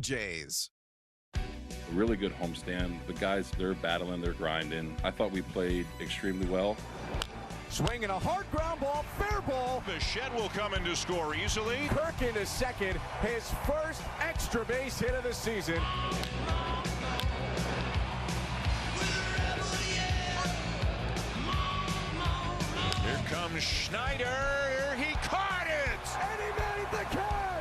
Jays. A really good homestand. The guys, they're battling, they're grinding. I thought we played extremely well. Swinging a hard ground ball, fair ball. Bichette will come in to score easily. Kirk into second, his first extra base hit of the season. Here comes Schneider. He caught it! And he made the catch!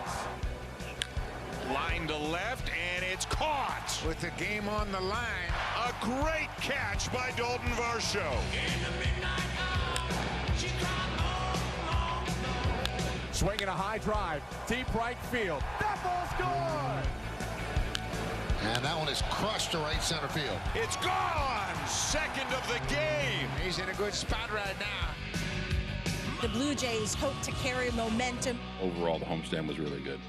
Line to left, and it's caught. With the game on the line. A great catch by Dalton Varsho. Swinging a high drive, deep right field. That ball's gone! And that one is crushed to right center field. It's gone! Second of the game. He's in a good spot right now. The Blue Jays hope to carry momentum. Overall, the homestand was really good.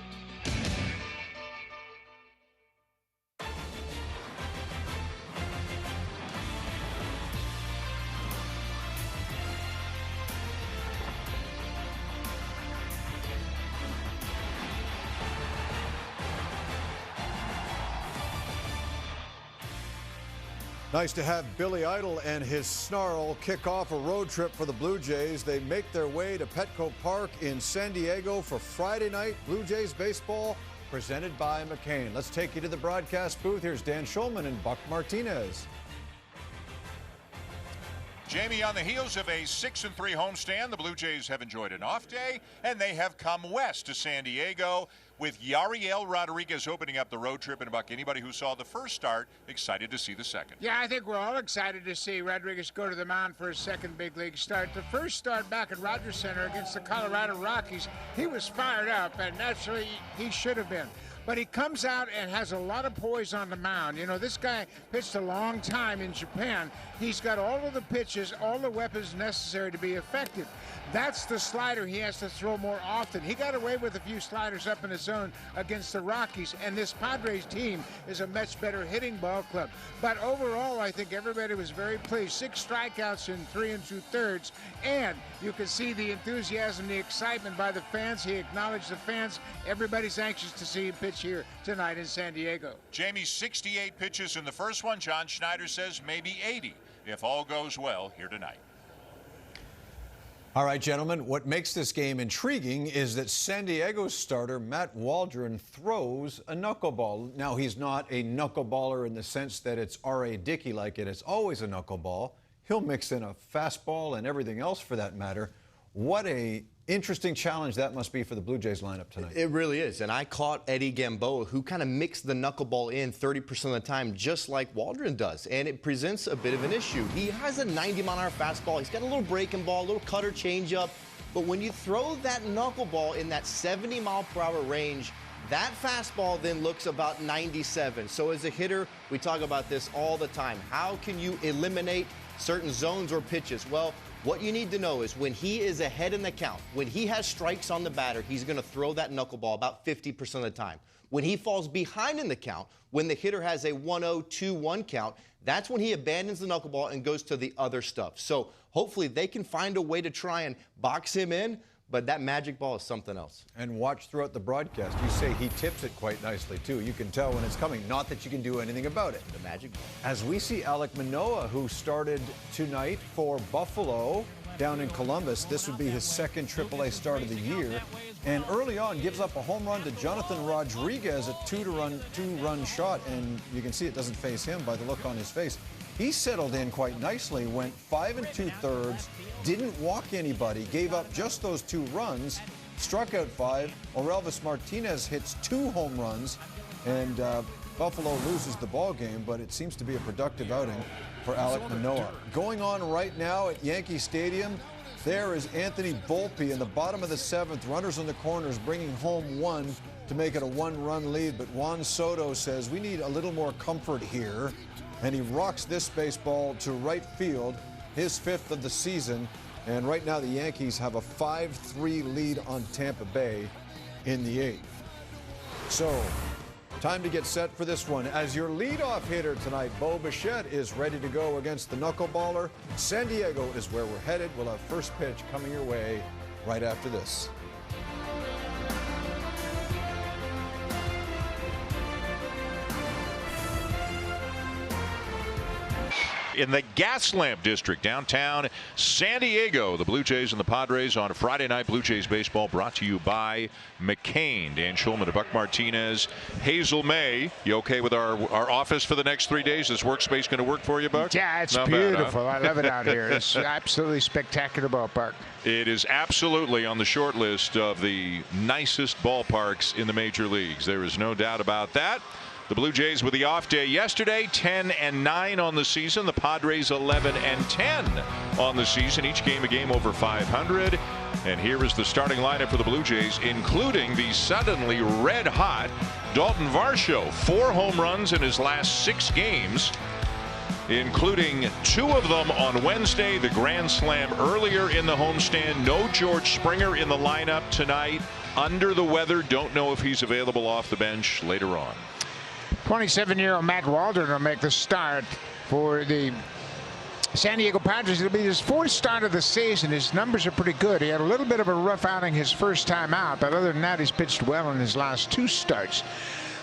Nice to have Billy Idol and his snarl kick off a road trip for the Blue Jays. They make their way to Petco Park in San Diego for Friday night Blue Jays baseball presented by McCain. Let's take you to the broadcast booth. Here's Dan Schulman and Buck Martinez. Jamie, on the heels of a 6-3 homestand, the Blue Jays have enjoyed an off day, and they have come west to San Diego with Yariel Rodriguez opening up the road trip. And Buck, anybody who saw the first start, excited to see the second. Yeah, I think we're all excited to see Rodriguez go to the mound for his second big league start. The first start back at Rogers Center against the Colorado Rockies, he was fired up, and naturally he should have been. But he comes out and has a lot of poise on the mound. You know, this guy pitched a long time in Japan. He's got all of the pitches, all the weapons necessary to be effective. That's the slider he has to throw more often. He got away with a few sliders up in his zone against the Rockies, and this Padres team is a much better hitting ball club. But overall, I think everybody was very pleased. 6 strikeouts in 3 2/3, and you can see the enthusiasm, the excitement by the fans. He acknowledged the fans. Everybody's anxious to see him pitch here tonight in San Diego. Jamie, 68 pitches in the first one. John Schneider says maybe 80 if all goes well here tonight. All right, gentlemen, what makes this game intriguing is that San Diego's starter, Matt Waldron, throws a knuckleball. Now, he's not a knuckleballer in the sense that it's R.A. Dickey like it. It's always a knuckleball. He'll mix in a fastball and everything else for that matter. What a interesting challenge that must be for the Blue Jays lineup tonight. It really is. And I caught Eddie Gamboa, who kind of mixed the knuckleball in 30% of the time, just like Waldron does. And it presents a bit of an issue. He has a 90-mile-an-hour fastball. He's got a little breaking ball, a little cutter changeup. But when you throw that knuckleball in that 70-mile-per-hour range, that fastball then looks about 97. So as a hitter, we talk about this all the time. How can you eliminate certain zones or pitches? Well, what you need to know is when he is ahead in the count, when he has strikes on the batter, he's going to throw that knuckleball about 50% of the time. When he falls behind in the count, when the hitter has a 1-0, 2-1 count, that's when he abandons the knuckleball and goes to the other stuff. So hopefully they can find a way to try and box him in, but that magic ball is something else. And watch throughout the broadcast. You say he tips it quite nicely, too. You can tell when it's coming. Not that you can do anything about it. The magic ball. As we see Alek Manoah, who started tonight for Buffalo down in Columbus. This would be his second AAA start of the year. And early on, gives up a home run to Jonathan Rodriguez, a two-run shot. And you can see it doesn't face him by the look on his face. He settled in quite nicely, went 5 2/3, didn't walk anybody, gave up just those 2 runs, struck out 5. Orelvis Martinez hits 2 home runs, and Buffalo loses the ball game, but it seems to be a productive outing for Alek Manoah. Going on right now at Yankee Stadium, there is Anthony Volpe in the bottom of the 7th, runners on the corners, bringing home 1 to make it a 1-run lead, but Juan Soto says we need a little more comfort here. And he rocks this baseball to right field, his 5th of the season. And right now the Yankees have a 5-3 lead on Tampa Bay in the 8th. So, time to get set for this one. As your leadoff hitter tonight, Bo Bichette is ready to go against the knuckleballer. San Diego is where we're headed. We'll have first pitch coming your way right after this. in the Gaslamp District, downtown San Diego. The Blue Jays and the Padres on Friday night. Blue Jays baseball brought to you by McCain. Dan Schulman, Buck Martinez, Hazel May. You okay with our office for the next 3 days? This workspace going to work for you, Buck? Yeah, it's Not beautiful. bad, huh? I love it out here. It's absolutely spectacular ballpark. It is absolutely on the short list of the nicest ballparks in the major leagues. There is no doubt about that. The Blue Jays with the off day yesterday, 10-9 on the season. The Padres 11-10 on the season. Each game a game over 500. And here is the starting lineup for the Blue Jays, including the suddenly red hot Dalton Varsho. 4 home runs in his last 6 games, including 2 of them on Wednesday, the grand slam earlier in the homestand. No George Springer in the lineup tonight. Under the weather. Don't know if he's available off the bench later on. 27-year-old Matt Waldron will make the start for the San Diego Padres. It'll be his 4th start of the season. His numbers are pretty good. He had a little bit of a rough outing his first time out, but other than that, he's pitched well in his last 2 starts.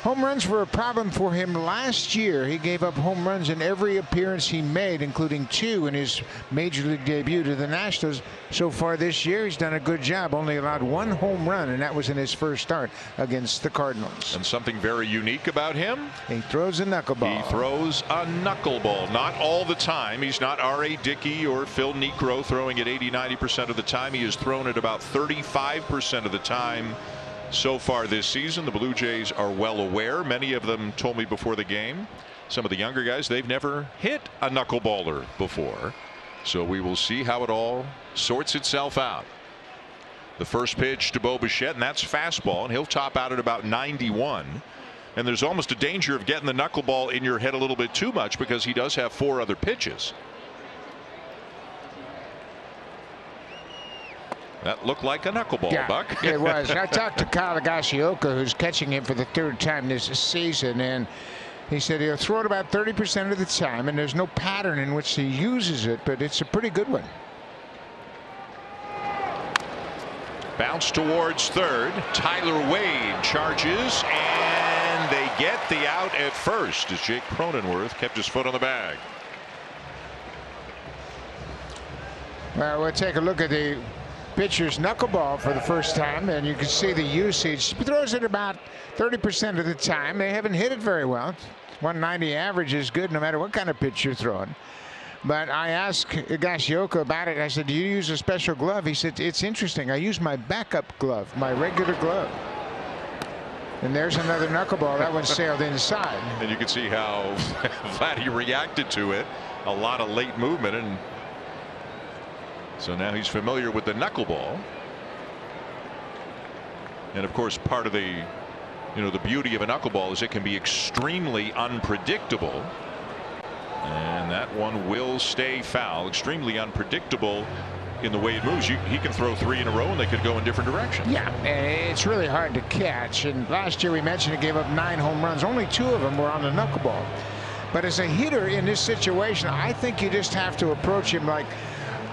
Home runs were a problem for him last year. He gave up home runs in every appearance he made, including 2 in his major league debut to the Nationals. So far this year, he's done a good job. Only allowed 1 home run, and that was in his first start against the Cardinals. And something very unique about him? He throws a knuckleball. He throws a knuckleball. Not all the time. He's not R.A. Dickey or Phil Niekro throwing it 80-90% of the time. He has thrown it about 35% of the time so far this season. The Blue Jays are well aware. Many of them told me before the game, some of the younger guys, they've never hit a knuckleballer before. So we will see how it all sorts itself out. The first pitch to Bo Bichette, and that's fastball, and he'll top out at about 91. And there's almost a danger of getting the knuckleball in your head a little bit too much, because he does have 4 other pitches. That looked like a knuckleball, yeah, Buck. It was. I talked to Kyle Higashioka, who's catching him for the 3rd time this season, and he said he'll throw it about 30% of the time, and there's no pattern in which he uses it, but it's a pretty good one. Bounce towards third. Tyler Wade charges, and they get the out at first as Jake Cronenworth kept his foot on the bag. Well, we'll take a look at the pitcher's knuckleball for the first time, and you can see the usage. He throws it about 30% of the time. They haven't hit it very well. 190 average is good no matter what kind of pitch you're throwing. But I asked Higashioka about it. I said, do you use a special glove? He said, it's interesting. I use my backup glove, my regular glove. And there's another knuckleball. That one sailed inside. And you can see how Vladdy reacted to it. A lot of late movement, and so now he's familiar with the knuckleball. And of course, part of the beauty of a knuckleball is it can be extremely unpredictable. And that one will stay foul. Extremely unpredictable in the way it moves. He can throw 3 in a row and they could go in different directions. Yeah, it's really hard to catch. And last year we mentioned he gave up 9 home runs. Only 2 of them were on the knuckleball. But as a hitter in this situation, I think you just have to approach him like,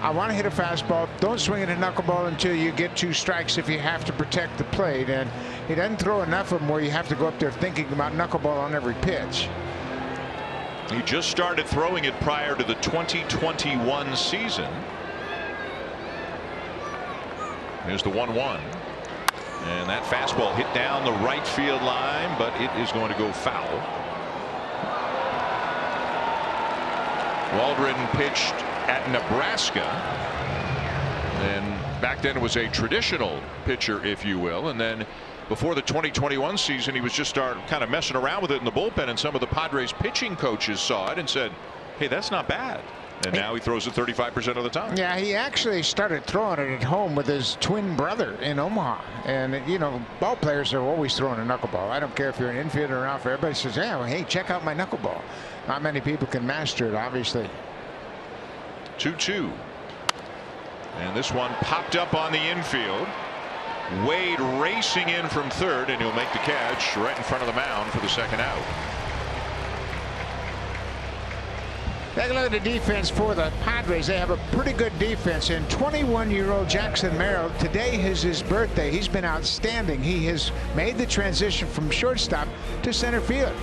I want to hit a fastball. Don't swing at a knuckleball until you get 2 strikes if you have to protect the plate. And he doesn't throw enough of them where you have to go up there thinking about knuckleball on every pitch. He just started throwing it prior to the 2021 season. Here's the 1-1. And that fastball hit down the right field line, but it is going to go foul. Waldron pitched at Nebraska, and back then it was a traditional pitcher, if you will, and then before the 2021 season he was just kind of messing around with it in the bullpen, and some of the Padres pitching coaches saw it and said, hey, that's not bad. And now he throws it 35% of the time. Yeah, he actually started throwing it at home with his twin brother in Omaha. And, ball players are always throwing a knuckleball. I don't care if you're an infielder or outfielder. Everybody says, yeah, well, hey, check out my knuckleball. Not many people can master it, obviously. 2-2. And this one popped up on the infield. Wade racing in from third, and he'll make the catch right in front of the mound for the second out. Take a look at the defense for the Padres. They have a pretty good defense. And 21-year-old Jackson Merrill, today is his birthday. He's been outstanding. He has made the transition from shortstop to center field.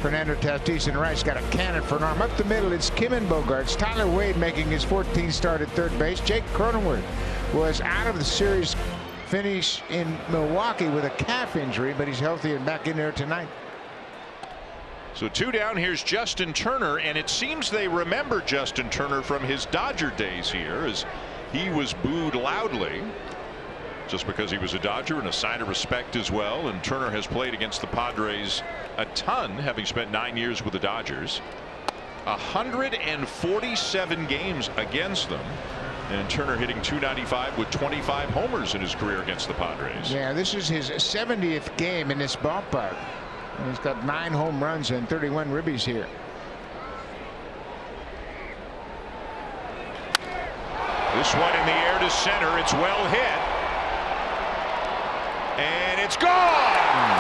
Fernando Tatis and Rice got a cannon for an arm. Up the middle, it's Kim and Bogarts. Tyler Wade making his 14th start at third base. Jake Cronenworth was out of the series finish in Milwaukee with a calf injury, but he's healthy and back in there tonight. So 2 down. Here's Justin Turner, and it seems they remember Justin Turner from his Dodger days here, as he was booed loudly just because he was a Dodger, and a sign of respect as well. And Turner has played against the Padres a ton, having spent 9 years with the Dodgers. 147 games against them, and Turner hitting .295 with 25 homers in his career against the Padres. Yeah, this is his 70th game in this ballpark. And he's got 9 home runs and 31 ribbies here. This one in the air to center. It's well hit. And it's gone!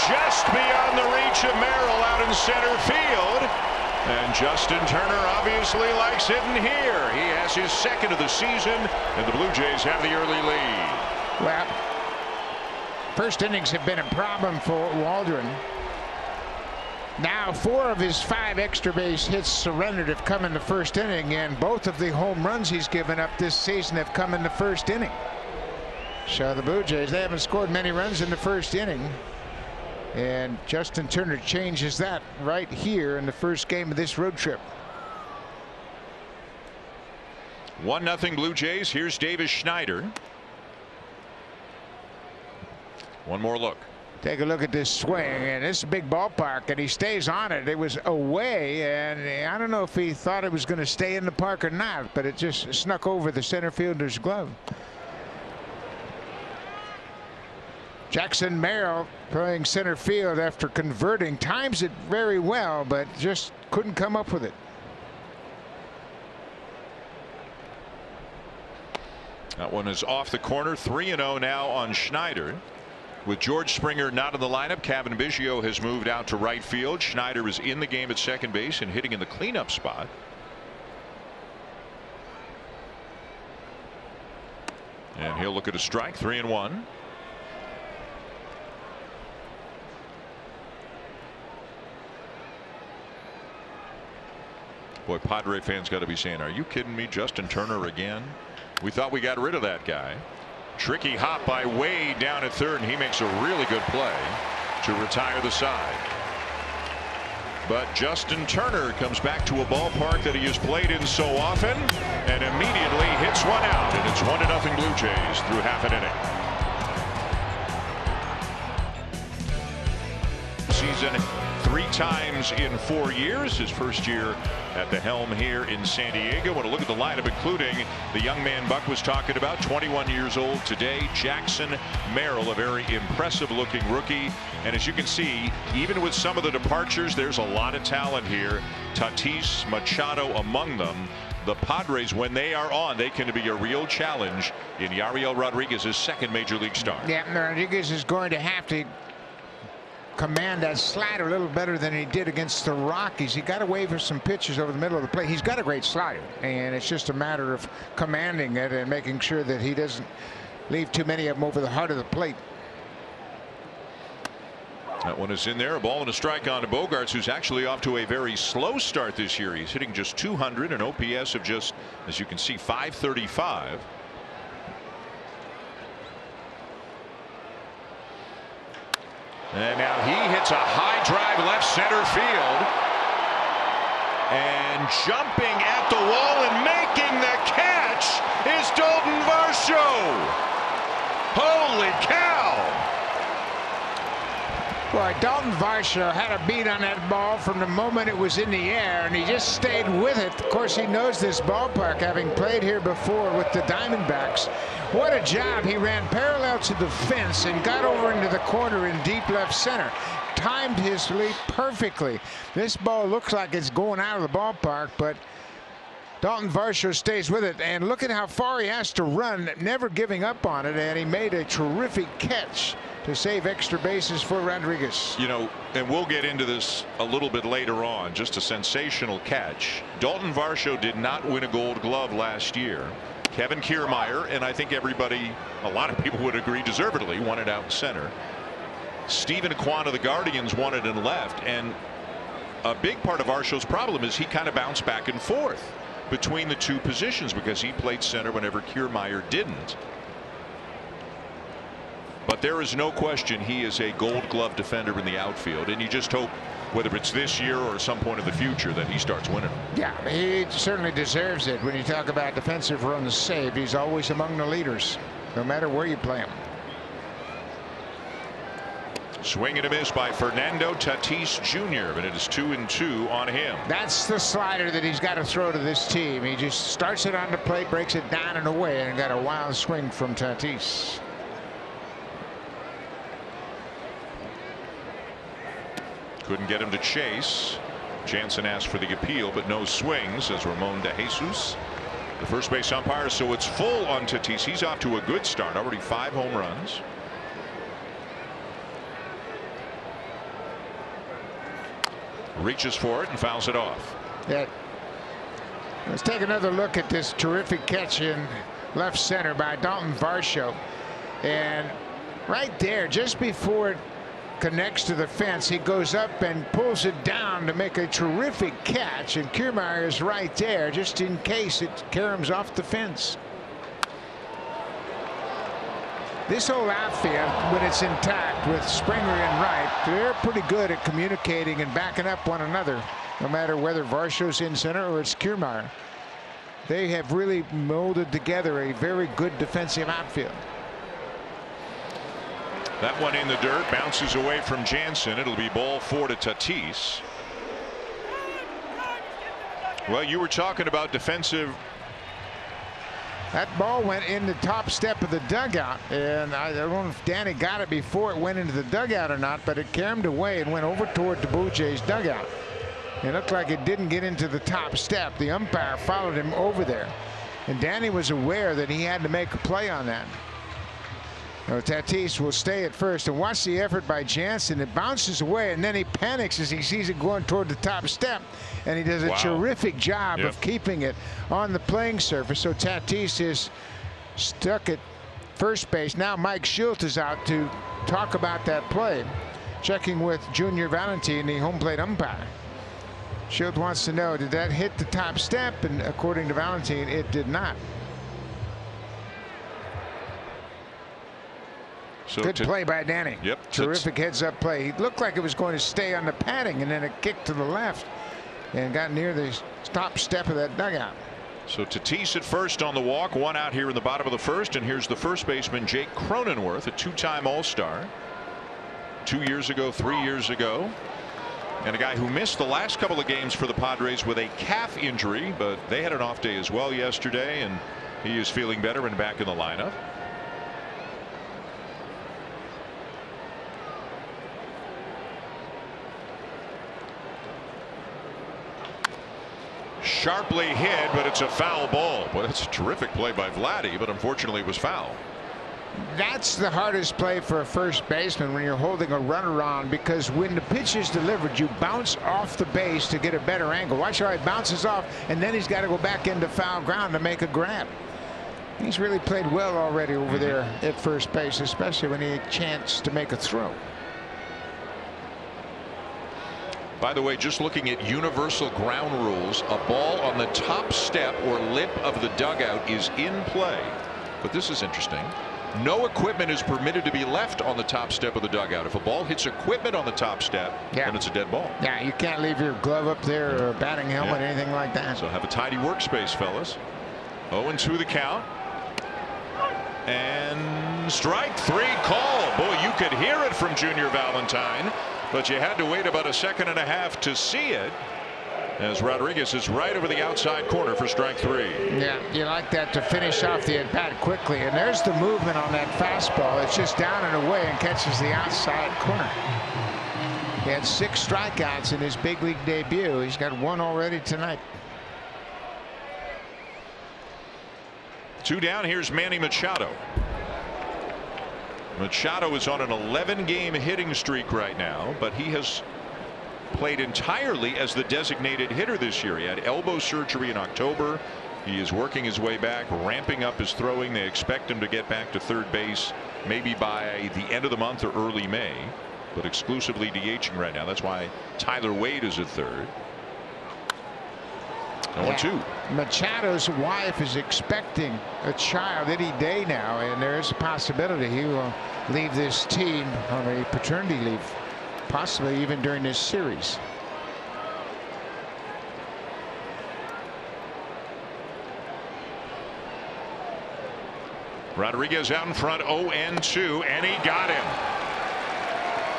Just beyond the reach of Merrill out in center field. And Justin Turner obviously likes hitting here. He has his second of the season, and the Blue Jays have the early lead. Well, first innings have been a problem for Waldron. Now 4 of his 5 extra base hits surrendered have come in the first inning, and both of the home runs he's given up this season have come in the first inning. So the Blue Jays, they haven't scored many runs in the first inning, and Justin Turner changes that right here in the first game of this road trip. 1-0 Blue Jays. Here's Davis Schneider. One more look. Take a look at this swing, and this is a big ballpark, and he stays on it. It was away, and I don't know if he thought it was going to stay in the park or not, but it just snuck over the center fielder's glove. Jackson Merrill playing center field after converting. Times it very well, but just couldn't come up with it. That one is off the corner. 3-0 now on Schneider. With George Springer not in the lineup, Kevin Biggio has moved out to right field. Schneider is in the game at second base and hitting in the cleanup spot. And he'll look at a strike. 3-1. Boy, Padre fans got to be saying, are you kidding me? Justin Turner again? We thought we got rid of that guy. Tricky hop by Wade down at third, and he makes a really good play to retire the side. But Justin Turner comes back to a ballpark that he has played in so often and immediately hits one out, and it's 1-0 Blue Jays through half an inning. Season 3 times in 4 years. His first year at the helm here in San Diego. Want to look at the lineup, including the young man Buck was talking about, 21 years old today. Jackson Merrill, a very impressive looking rookie. And as you can see, even with some of the departures, there's a lot of talent here. Tatis, Machado among them. The Padres, when they are on, they can be a real challenge in Yariel Rodriguez's second major league start. Yeah, Rodriguez is going to have to command that slider a little better than he did against the Rockies. He got away with some pitches over the middle of the plate. He's got a great slider, and it's just a matter of commanding it and making sure that he doesn't leave too many of them over the heart of the plate. That one is in there. A ball and a strike on to Bogarts, who's actually off to a very slow start this year. He's hitting just 200, an OPS of just, as you can see, 535. And now he hits a high drive left center field. And jumping at the wall and making the catch is Dalton Varsho. Holy cow! Boy, Dalton Varsho had a beat on that ball from the moment it was in the air, and he just stayed with it. Of course, he knows this ballpark, having played here before with the Diamondbacks. What a job. He ran parallel to the fence and got over into the corner in deep left center. Timed his leap perfectly. This ball looks like it's going out of the ballpark, but Dalton Varsho stays with it, and look at how far he has to run, never giving up on it, and he made a terrific catch to save extra bases for Rodriguez. You know, and we'll get into this a little bit later on, just a sensational catch. Dalton Varsho did not win a Gold Glove last year. Kevin Kiermaier, and I think everybody, a lot of people would agree deservedly, won it out in center. Stephen Kwan of the Guardians wanted in left, and a big part of Arshaw's problem is he kind of bounced back and forth between the two positions because he played center whenever Kiermaier didn't. But there is no question he is a Gold Glove defender in the outfield, and you just hope, whether it's this year or some point in the future, that he starts winning them. Yeah, he certainly deserves it. When you talk about defensive runs saved, he's always among the leaders, no matter where you play him. Swing and a miss by Fernando Tatis Jr., but it is 2-2 on him. That's the slider that he's got to throw to this team. He just starts it on the plate, breaks it down and away, and got a wild swing from Tatis. Couldn't get him to chase. Jansen asked for the appeal, but no swing, says Ramon de Jesus, the first base umpire. So it's full on Tatis. He's off to a good start, already 5 home runs. Reaches for it and fouls it off. Yeah. Let's take another look at this terrific catch in left center by Dalton Varsho. And right there, just before it connects to the fence, he goes up and pulls it down to make a terrific catch, and Kiermaier is right there just in case it caroms off the fence. This whole outfield, when it's intact with Springer and Wright, they're pretty good at communicating and backing up one another, no matter whether Varsho's in center or it's Kiermaier. They have really molded together a very good defensive outfield. That one in the dirt, bounces away from Jansen. It'll be ball 4 to Tatis. Well, you were talking about defensive. That ball went in the top step of the dugout, and I don't know if Danny got it before it went into the dugout or not, but it caromed away and went over toward the Blue Jays dugout. It looked like it didn't get into the top step. The umpire followed him over there, and Danny was aware that he had to make a play on that. Now, Tatis will stay at first, and watch the effort by Jansen. It bounces away, and then he panics as he sees it going toward the top step, and he does a terrific job of keeping it on the playing surface. So Tatis is stuck at first base. Now Mike Schultz is out to talk about that play, checking with Junior Valentin, the home plate umpire. Schultz wants to know, did that hit the top step? And according to Valentin, it did not. So good play by Danny. Yep. Terrific heads-up play. He looked like it was going to stay on the padding, and then it kicked to the left and got near the top step of that dugout. So Tatis at first on the walk, 1 out here in the bottom of the first, and here's the first baseman Jake Cronenworth, a 2-time All-Star, 2 years ago, 3 years ago, and a guy who missed the last couple of games for the Padres with a calf injury, but they had an off day as well yesterday, and he is feeling better and back in the lineup. Sharply hit, but it's a foul ball. Well, that's a terrific play by Vladdy, but unfortunately it was foul. That's the hardest play for a first baseman when you're holding a runner on, because when the pitch is delivered, you bounce off the base to get a better angle. Watch how he bounces off, and then he's got to go back into foul ground to make a grab. He's really played well already over there at first base, especially when he had a chance to make a throw. By the way, just looking at universal ground rules, a ball on the top step or lip of the dugout is in play. But this is interesting. No equipment is permitted to be left on the top step of the dugout. If a ball hits equipment on the top step, then it's a dead ball. Yeah, you can't leave your glove up there or a batting helmet, anything like that. So have a tidy workspace, fellas. 0-2 the count. And strike 3 call. Boy, you could hear it from Junior Valentine, but you had to wait about a second and a half to see it, as Rodriguez is right over the outside corner for strike 3. Yeah, you like that to finish off the at-bat quickly. And there's the movement on that fastball. It's just down and away and catches the outside corner. He had 6 strikeouts in his big league debut. He's got 1 already tonight. 2 down. Here's Manny Machado. Machado is on an 11-game hitting streak right now, but he has played entirely as the designated hitter this year. He had elbow surgery in October. He is working his way back, ramping up his throwing. They expect him to get back to third base maybe by the end of the month or early May. but exclusively DHing right now. That's why Tyler Wade is at third. 0-2. Machado's wife is expecting a child any day now, and there is a possibility he will leave this team on a paternity leave, possibly even during this series. Rodriguez out in front, 0-2, and he got him.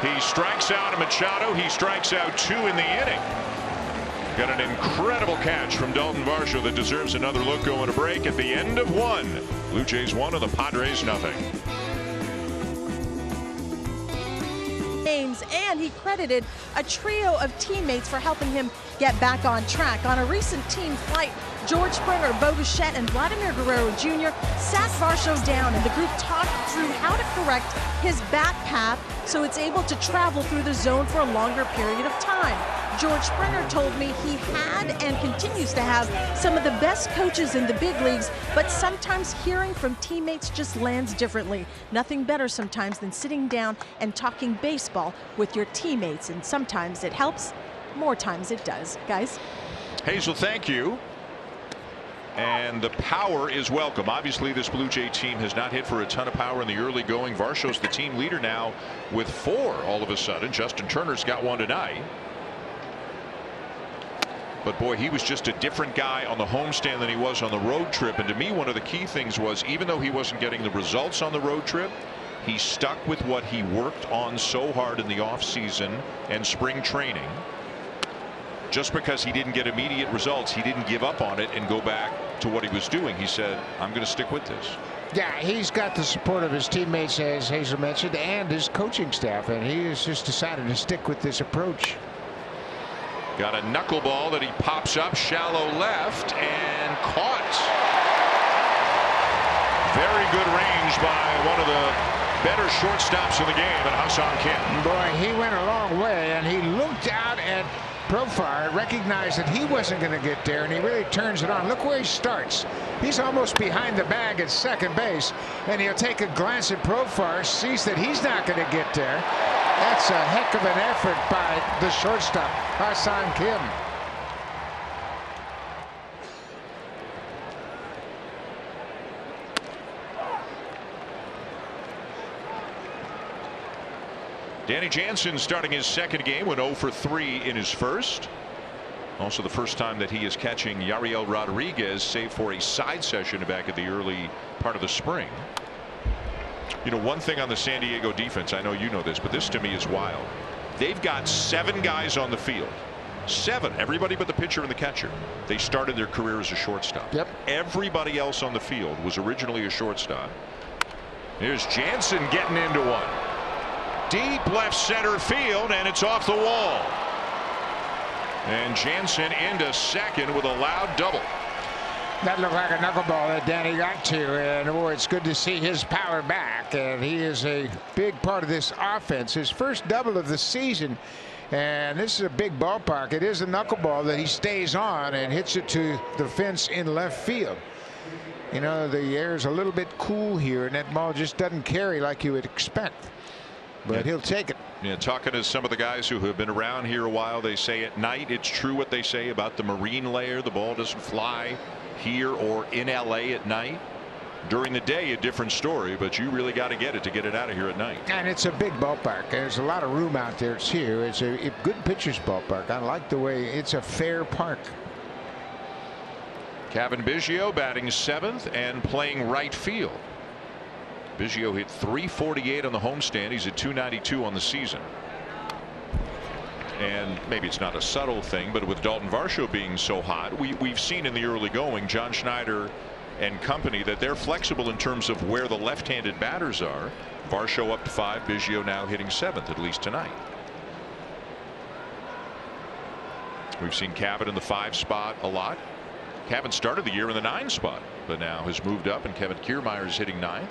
He strikes out Machado. He strikes out 2 in the inning. Got an incredible catch from Dalton Varsho that deserves another look going to break at the end of 1. Blue Jays 1 and the Padres nothing. And he credited a trio of teammates for helping him get back on track. On a recent team flight, George Springer, Bo Bichette, and Vladimir Guerrero Jr. sat Varsho down, and the group talked through how to correct his bat path so it's able to travel through the zone for a longer period of time. George Springer told me he had and continues to have some of the best coaches in the big leagues, but sometimes hearing from teammates just lands differently. Nothing better sometimes than sitting down and talking baseball with your teammates, and sometimes it helps, more times it does. Guys? Hazel, thank you. And the power is welcome. Obviously, this Blue Jay team has not hit for a ton of power in the early going. Varsho's the team leader now with 4 all of a sudden. Justin Turner's got 1 tonight. But boy, he was just a different guy on the homestand than he was on the road trip. And to me, one of the key things was, even though he wasn't getting the results on the road trip, he stuck with what he worked on so hard in the offseason and spring training. Just because he didn't get immediate results, he didn't give up on it and go back to what he was doing. He said, I'm going to stick with this. Yeah, he's got the support of his teammates, as Hazel mentioned, and his coaching staff, and he has just decided to stick with this approach. Got a knuckleball that he pops up shallow left and caught. Very good range by one of the better shortstops in the game, and Hassan Kim. Boy, he went a long way, and he looked out at Profar, recognized that he wasn't going to get there, and he really turns it on. Look where he starts. He's almost behind the bag at second base, and he'll take a glance at Profar, sees that he's not going to get there. That's a heck of an effort by the shortstop, Hassan Kim. Danny Jansen starting his second game, went 0 for 3 in his first. Also the first time that he is catching Yariel Rodriguez, save for a side session back at the early part of the spring. You know, one thing on the San Diego defense, I know you know this, but this to me is wild. They've got 7 guys on the field. 7, everybody but the pitcher and the catcher. They started their career as a shortstop. Yep. Everybody else on the field was originally a shortstop. Here's Jansen getting into one. Deep left center field, and it's off the wall. And Jansen into second with a loud double. That looked like a knuckleball that Danny got to, and boy, it's good to see his power back, and he is a big part of this offense. His first double of the season, and this is a big ballpark. It is a knuckleball that he stays on and hits it to the fence in left field. You know, the air is a little bit cool here, and that ball just doesn't carry like you would expect. But he'll take it. Yeah, talking to some of the guys who have been around here a while, they say at night it's true what they say about the marine layer. The ball doesn't fly here or in LA at night. During the day, a different story, but you really got to get it out of here at night. And it's a big ballpark. There's a lot of room out there too. It's a good pitcher's ballpark. I like the way it's a fair park. Kevin Biggio batting 7th and playing right field. Biggio hit .348 on the homestand. He's at .292 on the season. And maybe it's not a subtle thing, but with Dalton Varsho being so hot, we've seen in the early going, John Schneider and company, that they're flexible in terms of where the left-handed batters are. Varsho up to 5, Biggio now hitting 7th, at least tonight. We've seen Cavitt in the 5 spot a lot. Cavitt started the year in the 9 spot, but now has moved up, and Kevin Kiermaier is hitting 9th.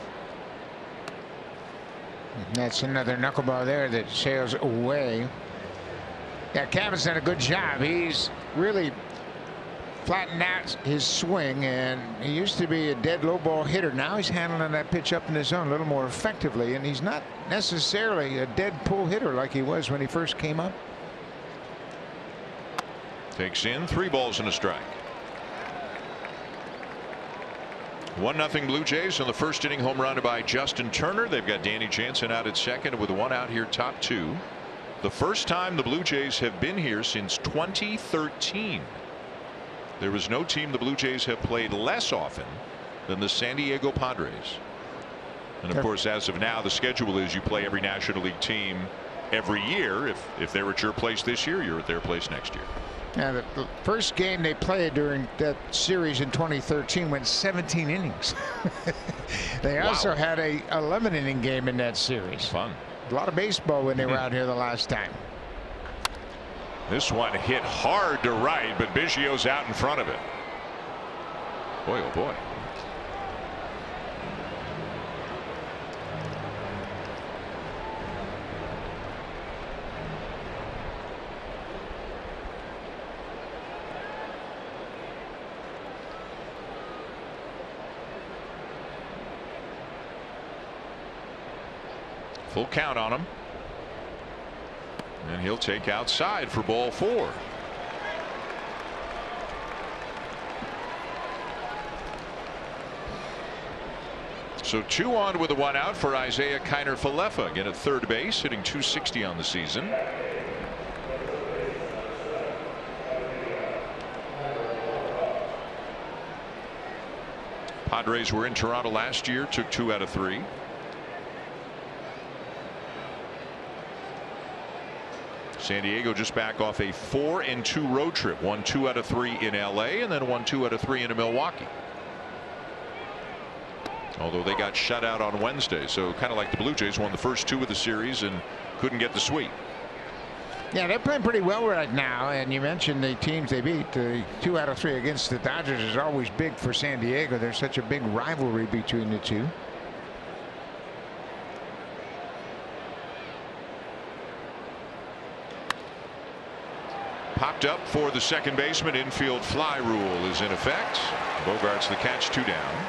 That's another knuckleball there that sails away. Yeah, Cavitt's done a good job. He's really flattened out his swing, and he used to be a dead low ball hitter. Now he's handling that pitch up in the zone a little more effectively, and he's not necessarily a dead pull hitter like he was when he first came up. Takes in 3 balls and a strike. 1-0 Blue Jays on the first inning. Home run by Justin Turner. They've got Danny Jansen out at second with 1 out here, top 2. The first time the Blue Jays have been here since 2013. There was no team the Blue Jays have played less often than the San Diego Padres. And of course, as of now, the schedule is you play every National League team every year. If they're at your place this year, you're at their place next year. Now, the first game they played during that series in 2013 went 17 innings. They also had a 11-inning game in that series. Fun. A lot of baseball when they were out here the last time. This one hit hard to right, but Biggio's out in front of it. Boy, oh boy. Full count on him. And he'll take outside for ball 4. So 2 on with a 1 out for Isaiah Kiner-Falefa, again at third base, hitting .260 on the season. Padres were in Toronto last year, took 2 out of 3. San Diego just back off a 4-2 road trip. Won 2 out of 3 in LA and then won 2 out of 3 in Milwaukee. Although they got shut out on Wednesday, so kind of like the Blue Jays, won the first 2 of the series and couldn't get the sweep. Yeah, they're playing pretty well right now, and you mentioned the teams they beat. 2 out of 3 against the Dodgers is always big for San Diego. There's such a big rivalry between the two. Popped up for the second baseman. Infield fly rule is in effect. Bogart's the catch, 2 down.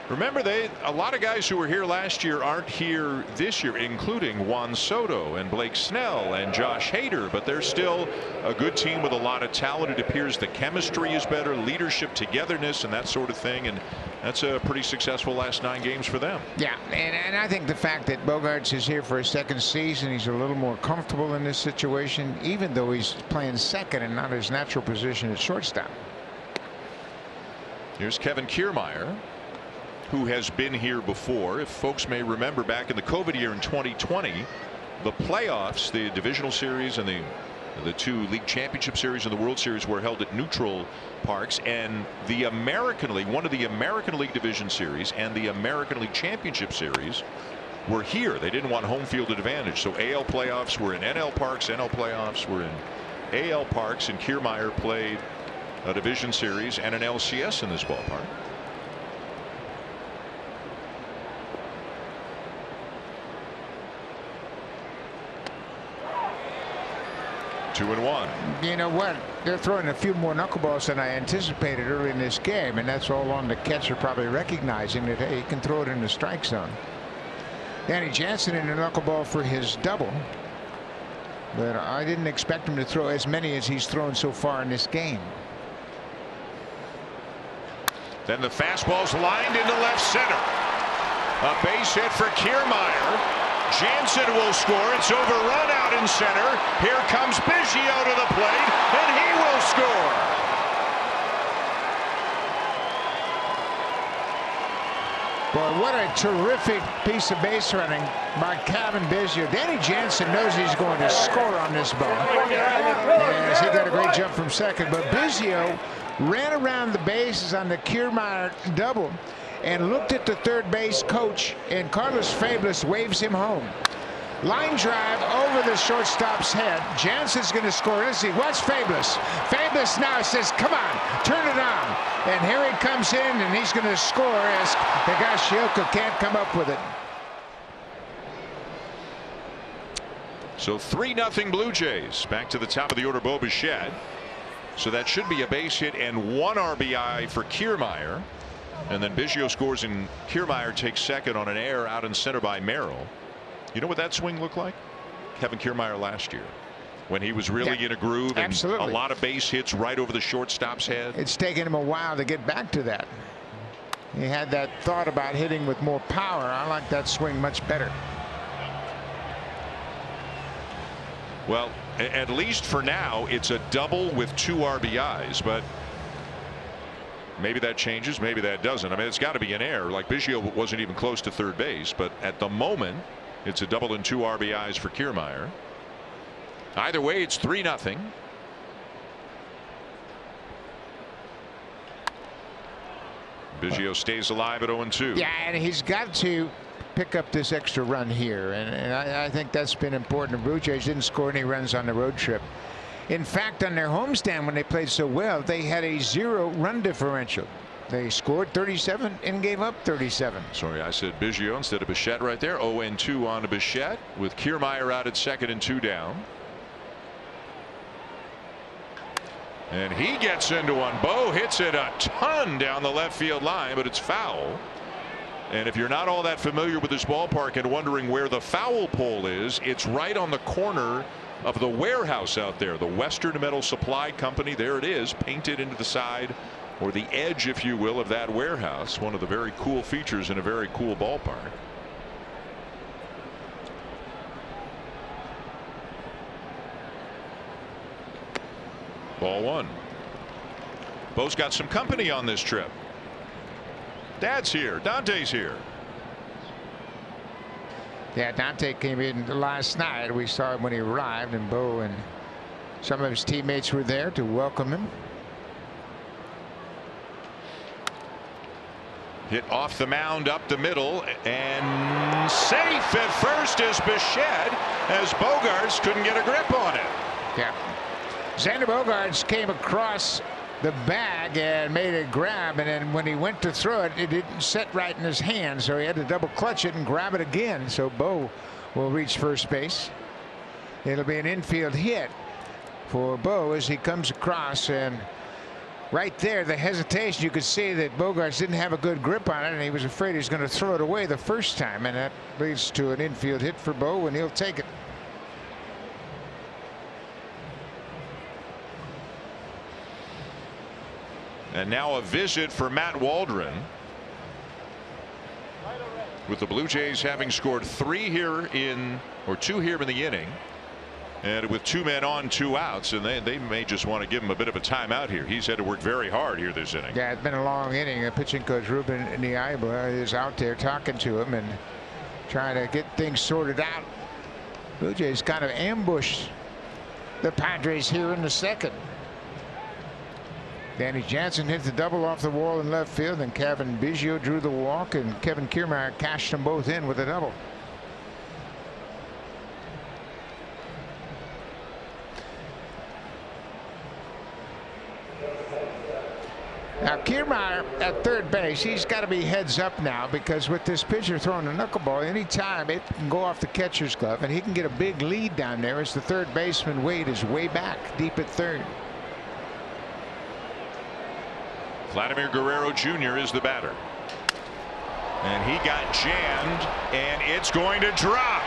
Remember, a lot of guys who were here last year aren't here this year, including Juan Soto and Blake Snell and Josh Hader, but they're still a good team with a lot of talent. It appears the chemistry is better, leadership, togetherness, and that sort of thing, and that's a pretty successful last 9 games for them. Yeah, and I think the fact that Bogarts is here for his second season, he's a little more comfortable in this situation, even though he's playing second and not his natural position at shortstop. Here's Kevin Kiermaier, who has been here before. If folks may remember, back in the COVID year in 2020, the playoffs, the divisional series and the 2 league championship series and the World Series were held at neutral parks, and the American League, one of the American League division series and the American League championship series were here. They didn't want home field advantage, so AL playoffs were in NL parks, NL playoffs were in AL parks, and Kiermaier played a division series and an LCS in this ballpark. 2-1. You know what? They're throwing a few more knuckleballs than I anticipated early in this game, and that's all on the catcher probably recognizing that, hey, he can throw it in the strike zone. Danny Jansen in a knuckleball for his double, but I didn't expect him to throw as many as he's thrown so far in this game. Then the fastball's lined into left center. A base hit for Kiermaier. Jansen will score. It's overrun out in center. Here comes Biggio to the plate, and he will score. Boy, what a terrific piece of base running by Cavan Biggio. Danny Jansen knows he's going to score on this ball, as he got a great jump from second. But Biggio ran around the bases on the Kiermaier double and looked at the third base coach, and Carlos Fablis waves him home. Line drive over the shortstop's head. Jansen's going to score. Let's see. Watch Fablis. Fablis now says, come on, turn it on. And here he comes in, and he's going to score as Higashioka can't come up with it. So 3-0 Blue Jays. Back to the top of the order, Bo Bichette. So that should be a base hit and 1 RBI for Kiermaier. And then Biggio scores and Kiermaier takes second on an error out in center by Merrill. You know what that swing looked like? Kevin Kiermaier last year, when he was really in a groove and a lot of base hits right over the shortstop's head. It's taken him a while to get back to that. He had that thought about hitting with more power. I like that swing much better. Well, at least for now, it's a double with 2 RBIs, but maybe that changes, maybe that doesn't. I mean, it's got to be an error. Like Biggio wasn't even close to third base, but at the moment, it's a double and 2 RBIs for Kiermaier. Either way, it's 3-0. Biggio stays alive at 0-2. Yeah, and he's got to pick up this extra run here, and I think that's been important. The Blue Jays didn't score any runs on the road trip. In fact, on their homestand, when they played so well, they had a 0-run differential. They scored 37 and gave up 37. Sorry, I said Biggio instead of Bichette right there. 0-2 on to Bichette with Kiermaier out at second and 2 down. And he gets into one. Bo hits it a ton down the left field line, but it's foul. And if you're not all that familiar with this ballpark and wondering where the foul pole is, it's right on the corner of the warehouse out there, the Western Metal Supply Company. There it is, painted into the side, or the edge, if you will, of that warehouse. One of the very cool features in a very cool ballpark. Ball 1. Bo's got some company on this trip. Dad's here. Dante's here. Yeah, Dante came in last night. We saw him when he arrived, and Bo and some of his teammates were there to welcome him. Hit off the mound up the middle, and safe at first is Bichette, as Bogaerts couldn't get a grip on it. Yeah. Xander Bogaerts came across the bag and made a grab, and then when he went to throw it, it didn't set right in his hand, so he had to double clutch it and grab it again. So Bo will reach first base. It'll be an infield hit for Bo as he comes across, and right there, the hesitation, you could see that Bogaerts didn't have a good grip on it, and he was afraid he was going to throw it away the first time, and that leads to an infield hit for Bo, and he'll take it. And now a visit for Matt Waldron, with the Blue Jays having scored 3 here in, or 2 here in the inning, and with 2 men on, 2 outs, and they may just want to give him a bit of a timeout here. He's had to work very hard here this inning. Yeah, it's been a long inning. The pitching coach Ruben Niaiba is out there talking to him and trying to get things sorted out. Blue Jays kind of ambushed the Padres here in the second. Danny Jansen hit the double off the wall in left field, and Kevin Biggio drew the walk, and Kevin Kiermaier cashed them both in with a double. Now Kiermaier at third base, he's got to be heads up now, because with this pitcher throwing a knuckleball, anytime it can go off the catcher's glove, and he can get a big lead down there as the third baseman Wade is way back deep at third. Vladimir Guerrero Jr. is the batter, and he got jammed, and it's going to drop.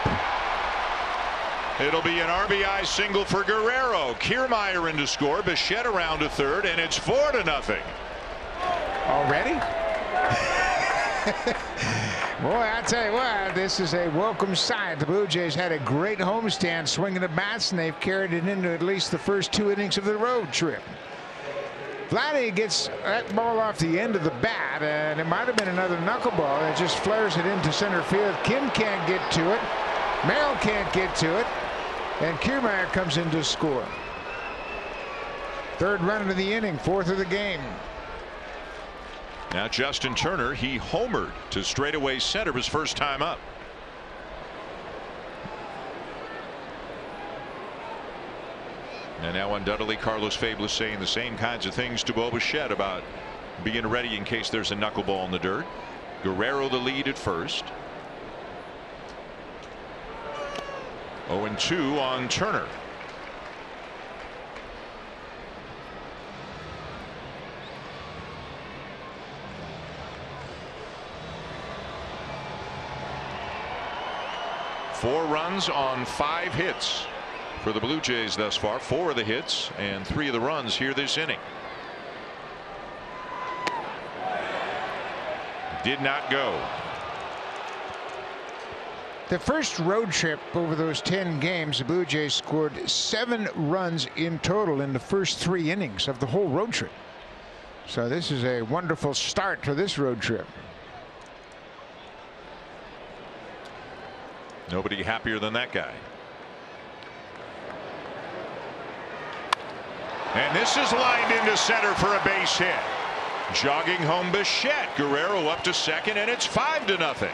It'll be an RBI single for Guerrero. Kiermaier in to score. Bichette around to third, and it's 4-0. Already? Boy, I tell you what, this is a welcome sight. The Blue Jays had a great homestand swinging the bats, and they've carried it into at least the first 2 innings of the road trip. Vladdy gets that ball off the end of the bat, and it might have been another knuckleball. It just flares it into center field. Kim can't get to it. Merrill can't get to it. And Kiermaier comes in to score. Third run of the inning, 4th of the game. Now Justin Turner, he homered to straightaway center his first time up. And now undoubtedly Carlos Fablis saying the same kinds of things to Bo Bichette about being ready in case there's a knuckleball in the dirt. Guerrero the lead at first. 0-2 on Turner. Four runs on 5 hits for the Blue Jays thus far. 4 of the hits and 3 of the runs here this inning. Did not go. The first road trip over those 10 games, the Blue Jays scored 7 runs in total in the first 3 innings of the whole road trip. So this is a wonderful start to this road trip. Nobody happier than that guy. And this is lined into center for a base hit. Jogging home Bichette. Guerrero up to second, and it's 5-0.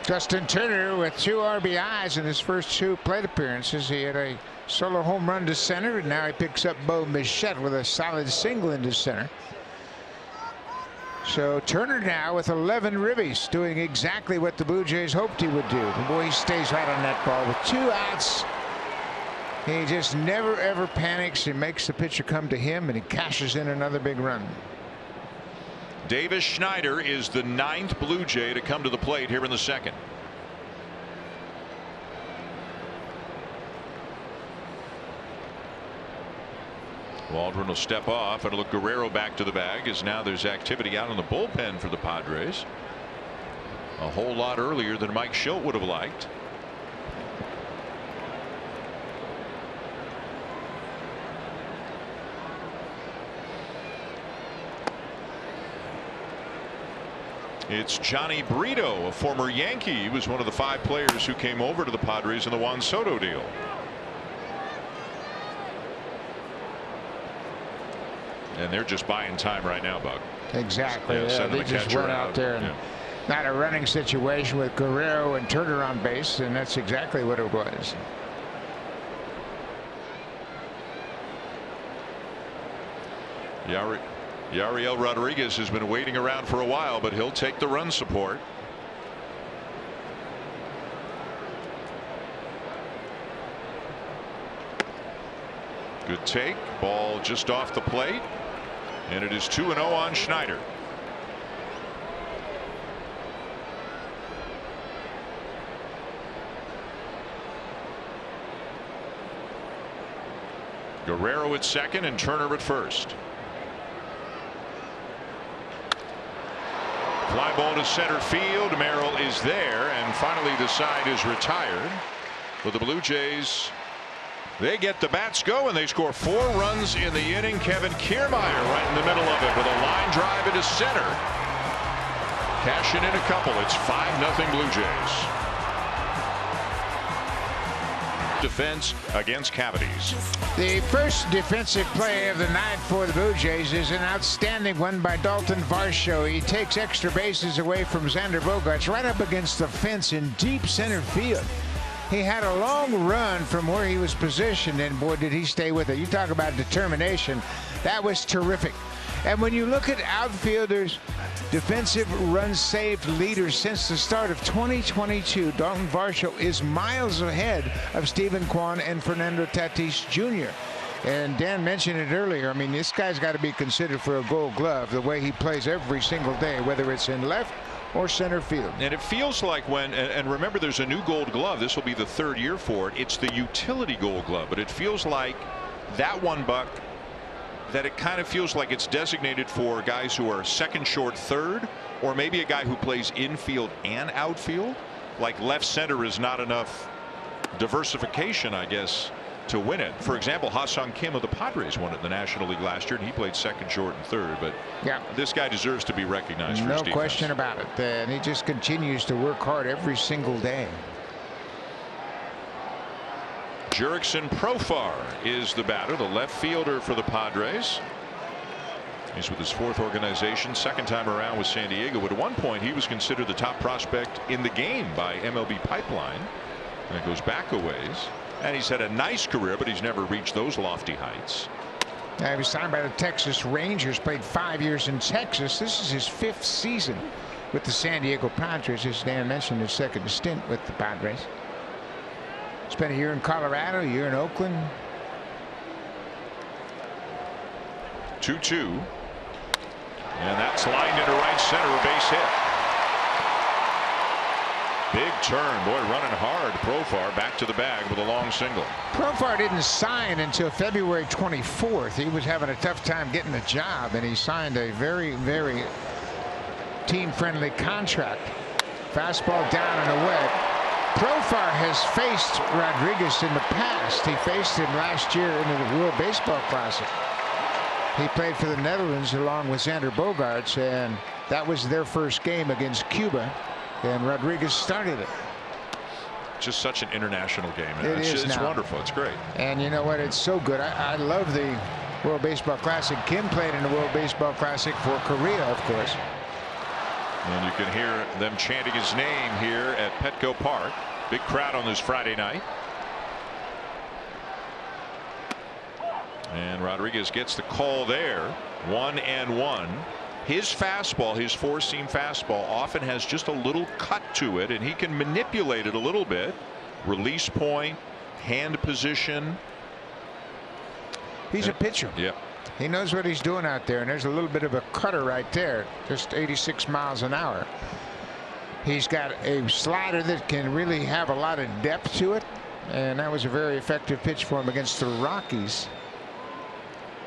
Justin Turner with 2 RBIs in his first 2 plate appearances. He had a solo home run to center, and now he picks up Bo Bichette with a solid single into center. So Turner now with 11 ribbies, doing exactly what the Blue Jays hoped he would do. The boy, he stays right on that ball with 2 outs. He just never ever panics. He makes the pitcher come to him, and he cashes in another big run. Davis Schneider is the 9th Blue Jay to come to the plate here in the second. Waldron will step off, and look, Guerrero back to the bag as now there's activity out in the bullpen for the Padres. A whole lot earlier than Mike Schilt would have liked. It's Johnny Brito, a former Yankee. He was one of the 5 players who came over to the Padres in the Juan Soto deal. And they're just buying time right now, Buck. Exactly. Yeah, they just went out there and not a running situation with Guerrero and Turner on base, and that's exactly what it was. Yariel Rodriguez has been waiting around for a while, but he'll take the run support. Good take. Ball just off the plate. And it is 2-0 on Schneider. Guerrero at second and Turner at first. Fly ball to center field. Merrill is there, and finally the side is retired. For the Blue Jays, they get the bats going. They score 4 runs in the inning. Kevin Kiermaier right in the middle of it with a line drive into center. Cashing in a couple. It's 5-0 Blue Jays. Defense against cavities. The first defensive play of the night for the Blue Jays is an outstanding one by Dalton Varsho. He takes extra bases away from Xander Bogaerts right up against the fence in deep center field. He had a long run from where he was positioned, and boy, did he stay with it. You talk about determination. That was terrific. And when you look at outfielders, defensive runs saved leaders since the start of 2022, Dalton Varsho is miles ahead of Stephen Kwan and Fernando Tatis Jr. And Dan mentioned it earlier. I mean, this guy's got to be considered for a Gold Glove the way he plays every single day, whether it's in left or center field. And it feels like when, and remember, there's a new Gold Glove. This will be the 3rd year for it. It's the utility Gold Glove, but it feels like that one, Buck, that it kind of feels like it's designated for guys who are second, short, third, or maybe a guy who plays infield and outfield. Like left center is not enough diversification, I guess, to win it. For example, Ha-Sung Kim of the Padres won it in the National League last year, and he played second, short, and third. But yeah, this guy deserves to be recognized for his defense. No question about it. And he just continues to work hard every single day. Jurickson Profar is the batter, the left fielder for the Padres. He's with his 4th organization, 2nd time around with San Diego. But at one point, he was considered the top prospect in the game by MLB Pipeline. And it goes back a ways. And he's had a nice career, but he's never reached those lofty heights. He was signed by the Texas Rangers, played 5 years in Texas. This is his 5th season with the San Diego Padres, as Dan mentioned, his second stint with the Padres. Spent a year in Colorado, a year in Oakland. 2-2. And that's lined into right center, a base hit. Big turn, boy, running hard. Profar back to the bag with a long single. Profar didn't sign until February 24th. He was having a tough time getting a job, and he signed a very, very team-friendly contract. Fastball down and away. Profar has faced Rodriguez in the past. He faced him last year in the World Baseball Classic. He played for the Netherlands along with Xander Bogaerts, and that was their first game against Cuba, and Rodriguez started it. Just such an international game. It's wonderful. It's great. And you know what? It's so good. I love the World Baseball Classic. Kim played in the World Baseball Classic for Korea, of course. And you can hear them chanting his name here at Petco Park. Big crowd on this Friday night. And Rodriguez gets the call there. 1-1. His fastball, his four-seam fastball, often has just a little cut to it, and he can manipulate it a little bit. Release point, hand position. He's a pitcher. Yep. He knows what he's doing out there, and there's a little bit of a cutter right there, just 86 miles an hour. He's got a slider that can really have a lot of depth to it, and that was a very effective pitch for him against the Rockies.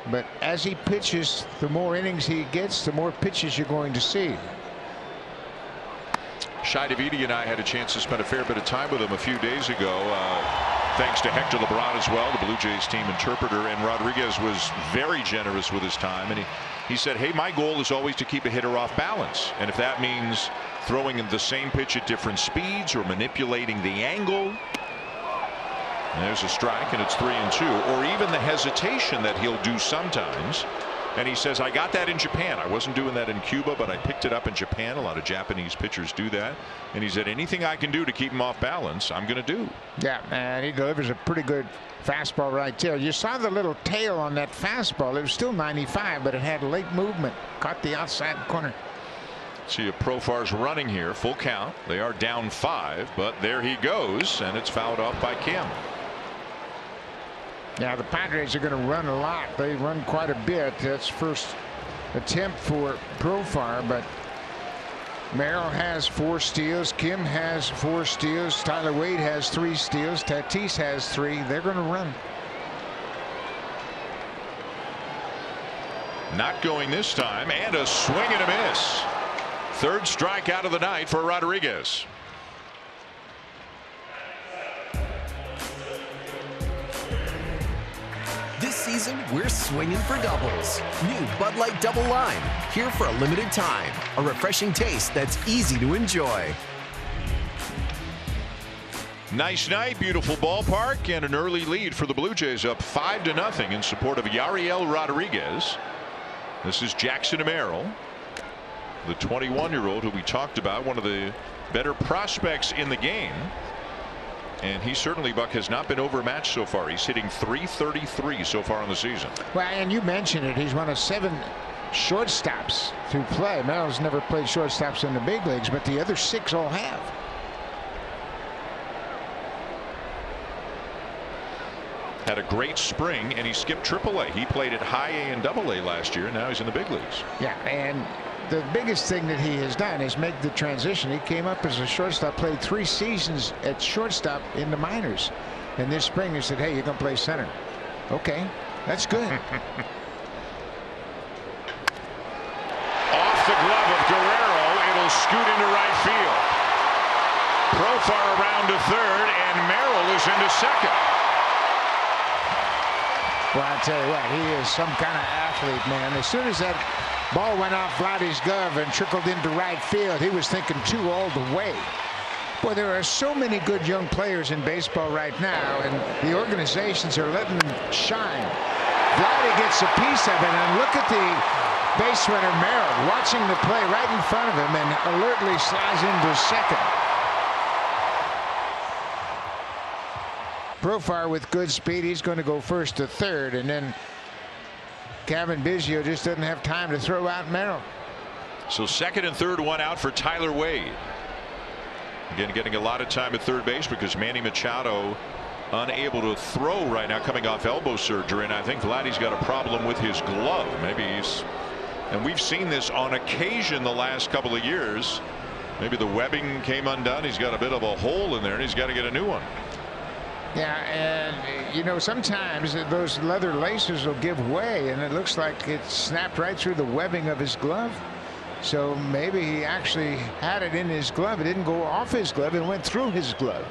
But as he pitches, the more innings he gets, the more pitches you're going to see. Shai Davidi and I had a chance to spend a fair bit of time with him a few days ago. Thanks to Hector LeBron as well, the Blue Jays team interpreter. And Rodriguez was very generous with his time. And he said, hey, my goal is always to keep a hitter off balance. And if that means throwing the same pitch at different speeds or manipulating the angle. There's a strike, and it's 3-2. Or even the hesitation that he'll do sometimes. And he says, I got that in Japan. I wasn't doing that in Cuba, but I picked it up in Japan. A lot of Japanese pitchers do that. And he said, anything I can do to keep him off balance, I'm going to do. Yeah, and he delivers a pretty good fastball right there. You saw the little tail on that fastball. It was still 95, but it had late movement. Caught the outside corner. See if Profar's running here. Full count. They are down 5, but there he goes, and it's fouled off by Kim. Now the Padres are going to run a lot. They run quite a bit. That's first attempt for Profar, but Merrill has 4 steals. Kim has 4 steals. Tyler Wade has 3 steals. Tatis has 3. They're going to run. Not going this time, and a swing and a miss. Third strikeout of the night for Rodriguez. This season, we're swinging for doubles. New Bud Light Double Lime, here for a limited time. A refreshing taste that's easy to enjoy. Nice night, beautiful ballpark, and an early lead for the Blue Jays, up 5-0 in support of Yariel Rodriguez. This is Jackson Merrill, the 21-year-old who we talked about, one of the better prospects in the game. And he certainly, Buck, has not been overmatched so far. He's hitting .333 so far in the season. Well, and you mentioned it. He's one of 7 shortstops to play. Merrill's never played shortstops in the big leagues, but the other 6 all have. Had a great spring, and he skipped AAA. He played at high A and AA last year, and now he's in the big leagues. Yeah, and the biggest thing that he has done is make the transition. He came up as a shortstop, played 3 seasons at shortstop in the minors, and this spring he said, hey, you're going to play center. Okay, that's good. Off the glove of Guerrero, it'll scoot into right field. Profar around to third, and Merrill is into second. Well, I'll tell you what, he is some kind of athlete, man. As soon as that ball went off Vladdy's glove and trickled into right field, he was thinking 2 all the way. Boy, there are so many good young players in baseball right now, and the organizations are letting them shine. Vladdy gets a piece of it, and look at the base runner Merrill watching the play right in front of him and alertly slides into second. Profar with good speed. He's going to go first to third, and then Kevin Biggio just doesn't have time to throw out Merrill. So second and third, one out for Tyler Wade. Again, getting a lot of time at third base because Manny Machado unable to throw right now, coming off elbow surgery, and I think Vladdy's got a problem with his glove. Maybe he's, and we've seen this on occasion the last couple of years. Maybe the webbing came undone. He's got a bit of a hole in there, and he's got to get a new one. Yeah, and you know, sometimes those leather laces will give way, and it looks like it snapped right through the webbing of his glove. So maybe he actually had it in his glove. It didn't go off his glove. It went through his glove.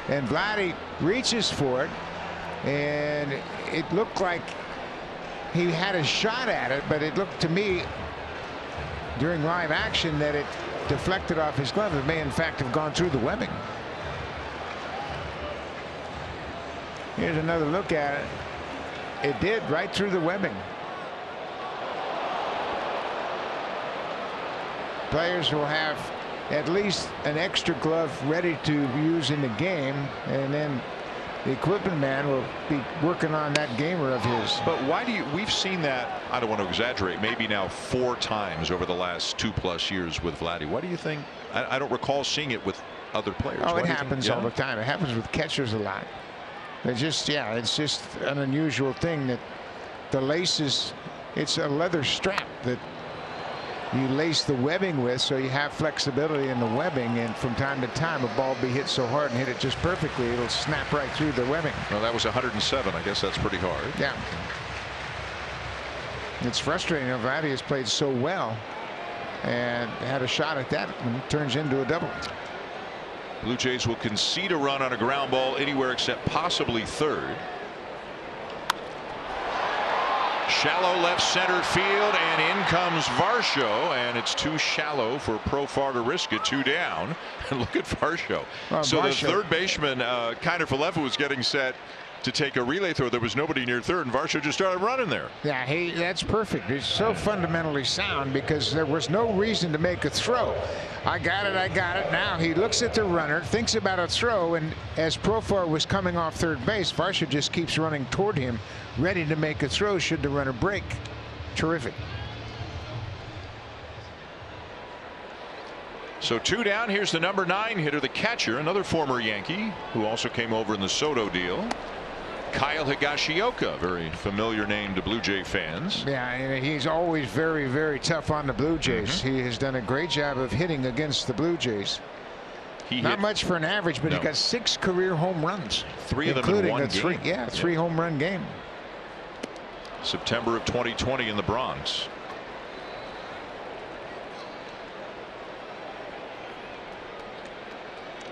And Vladdy reaches for it, and it looked like he had a shot at it, but it looked to me during live action that it deflected off his glove. It may in fact have gone through the webbing. Here's another look at it. It did, right through the webbing. Players will have at least an extra glove ready to use in the game, and then the equipment man will be working on that gamer of his. But why do you, we've seen that, I don't want to exaggerate, maybe now 4 times over the last 2+ years with Vladdy. Why do you think? I don't recall seeing it with other players. Oh, it happens all the time. It happens with catchers a lot. It's just, yeah, it's just an unusual thing that the laces, it's a leather strap that you lace the webbing with, so you have flexibility in the webbing, and from time to time a ball be hit so hard and hit it just perfectly, it'll snap right through the webbing. Well, that was 107. I guess that's pretty hard. Yeah. It's frustrating. Vladdy has played so well and had a shot at that, and it turns into a double. Blue Jays will concede a run on a ground ball anywhere except possibly third. Shallow left center field, and in comes Varsho, and it's too shallow for Profar to risk it. 2 down. And look at Varsho. So Varsho, the third baseman, Kiner Falefa, was getting set to take a relay throw. There was nobody near third, and Varsho just started running there. Yeah, that's perfect. It's so fundamentally sound because there was no reason to make a throw. I got it. Now he looks at the runner, thinks about a throw, and as Profar was coming off third base, Varsho just keeps running toward him, ready to make a throw should the runner break. Terrific. So 2 down. Here's the number 9 hitter, the catcher, another former Yankee who also came over in the Soto deal. Kyle Higashioka, very familiar name to Blue Jay fans. Yeah, and he's always very, very tough on the Blue Jays. He has done a great job of hitting against the Blue Jays. Not much for an average, but he got 6 career home runs. 3 of them in one game. Yeah, 3 home run game. September of 2020 in the Bronx.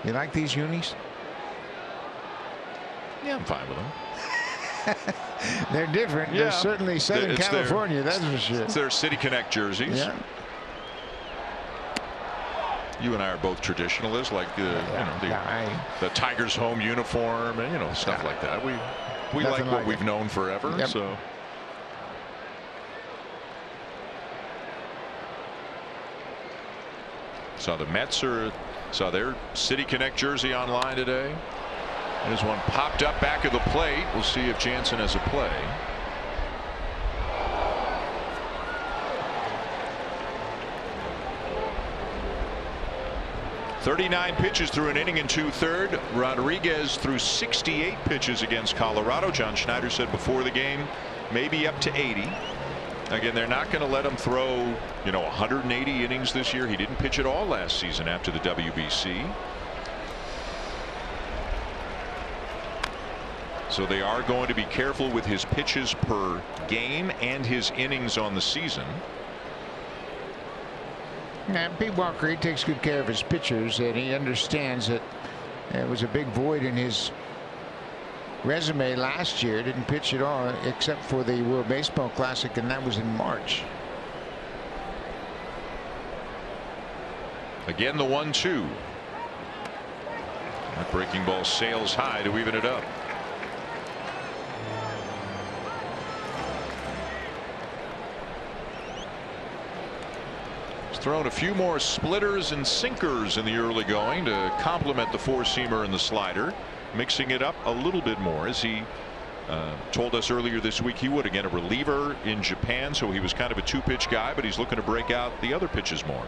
You like these unis? Yeah, I'm fine with them. They're different. Yeah. They're certainly Southern California, that's for sure. It's their City Connect jerseys. Yeah. You and I are both traditionalists, like the the Tigers home uniform and stuff like that. We like what we've known forever. Yep. So the Mets saw their City Connect jersey online today. There's one popped up back of the plate. We'll see if Jansen has a play. .39 pitches through an inning and 2/3. Rodriguez threw 68 pitches against Colorado. John Schneider said before the game maybe up to 80. Again, they're not going to let him throw 180 innings this year. He didn't pitch at all last season after the WBC. So they are going to be careful with his pitches per game and his innings on the season. Yeah, Pete Walker, he takes good care of his pitchers, and he understands that there was a big void in his resume last year. Didn't pitch at all except for the World Baseball Classic, and that was in March. Again, the 1-2. That breaking ball sails high to even it up. Thrown a few more splitters and sinkers in the early going to complement the 4-seamer and the slider, mixing it up a little bit more as he told us earlier this week he would. Again, a reliever in Japan, so he was kind of a two-pitch guy, but he's looking to break out the other pitches more.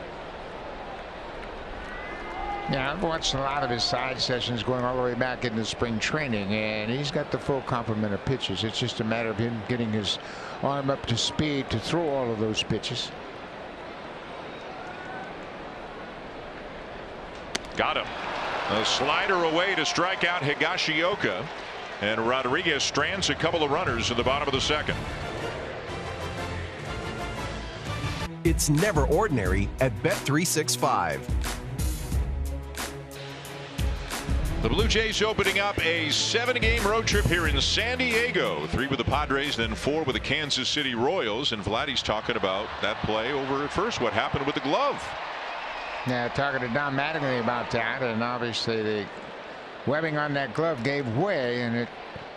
Yeah, I've watched a lot of his side sessions going all the way back into spring training, and he's got the full complement of pitches. It's just a matter of him getting his arm up to speed to throw all of those pitches. Got him. A slider away to strike out Higashioka, and Rodriguez strands a couple of runners in the bottom of the second. It's never ordinary at Bet365. The Blue Jays opening up a 7-game road trip here in San Diego. 3 with the Padres, then 4 with the Kansas City Royals. And Vladdy's talking about that play over at first. What happened with the glove? Yeah, talking to Don Mattingly about that, and obviously the webbing on that glove gave way, and it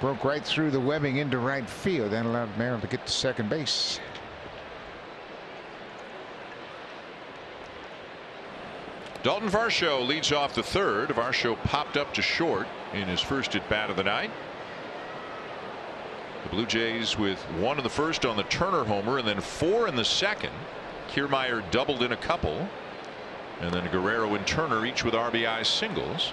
broke right through the webbing into right field. That allowed Merrill to get to second base. Dalton Varsho leads off the third. Varsho popped up to short in his first at bat of the night. The Blue Jays with 1 in the first on the Turner homer, and then 4 in the second. Kiermaier doubled in a couple, and then Guerrero and Turner each with RBI singles.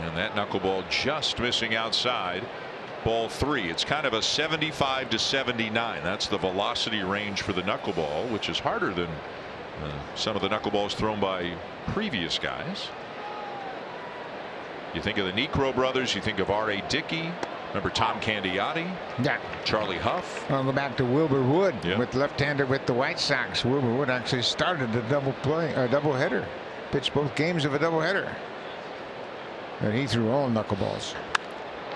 And that knuckleball just missing outside. Ball 3. It's kind of a 75 to 79. That's the velocity range for the knuckleball, which is harder than some of the knuckleballs thrown by previous guys. You think of the Necro brothers, you think of R.A. Dickey. Remember Tom Candiotti? Yeah. Charlie Huff. I'll go back to Wilbur Wood, with left-hander with the White Sox. Wilbur Wood actually started the doubleheader. Pitched both games of a doubleheader. And he threw all knuckleballs.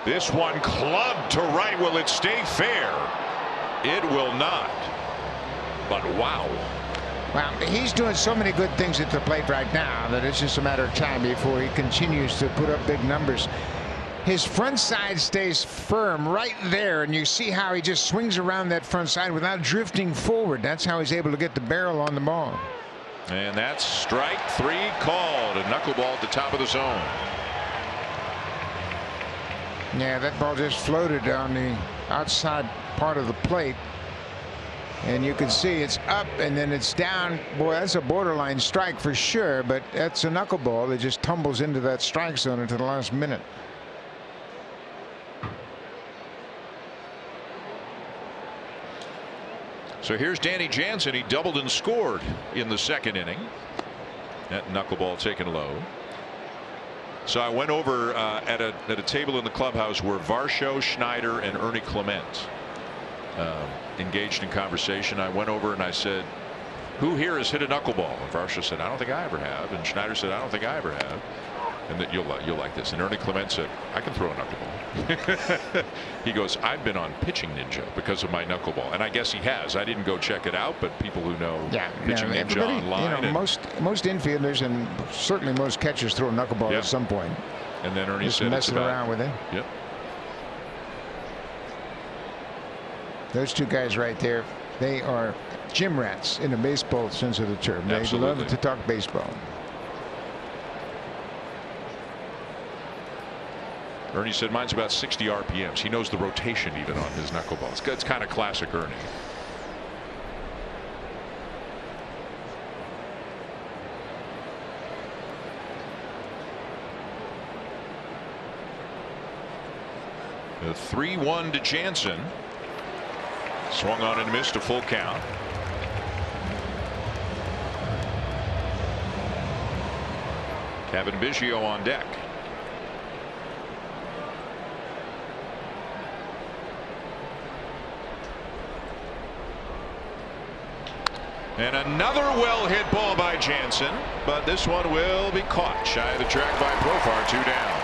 This one clubbed to right. Will it stay fair? It will not. But wow. Well, he's doing so many good things at the plate right now that it's just a matter of time before he continues to put up big numbers. His front side stays firm right there, and you see how he just swings around that front side without drifting forward. That's how he's able to get the barrel on the ball. And that's strike 3 called. A knuckleball at the top of the zone. Yeah, that ball just floated on the outside part of the plate, and you can see it's up and then it's down. Boy, that's a borderline strike for sure, but that's a knuckleball that just tumbles into that strike zone into the last minute. So here's Danny Jansen. He doubled and scored in the second inning. That knuckleball taken low. So I went over at a table in the clubhouse where Varsho, Schneider, and Ernie Clement engaged in conversation. I went over and I said, "Who here has hit a knuckleball?" And Varsho said, "I don't think I ever have." And Schneider said, "I don't think I ever have." And that you'll like this. And Ernie Clement said, "I can throw a knuckleball." He goes, "I've been on Pitching Ninja because of my knuckleball," and I guess he has. I didn't go check it out, but people who know Pitching Ninja online, you know, most infielders and certainly most catchers throw a knuckleball at some point. And then Ernie just said, messing around with it. Yep. Those two guys right there, they are gym rats in the baseball sense of the term. They love to talk baseball. Ernie said mine's about 60 RPMs. He knows the rotation even on his knuckleballs. It's kind of classic Ernie. The 3-1 to Jansen. Swung on and missed a full count. Kevin Biggio on deck. And another well-hit ball by Jansen, but this one will be caught shy of the track by Profar. 2 down.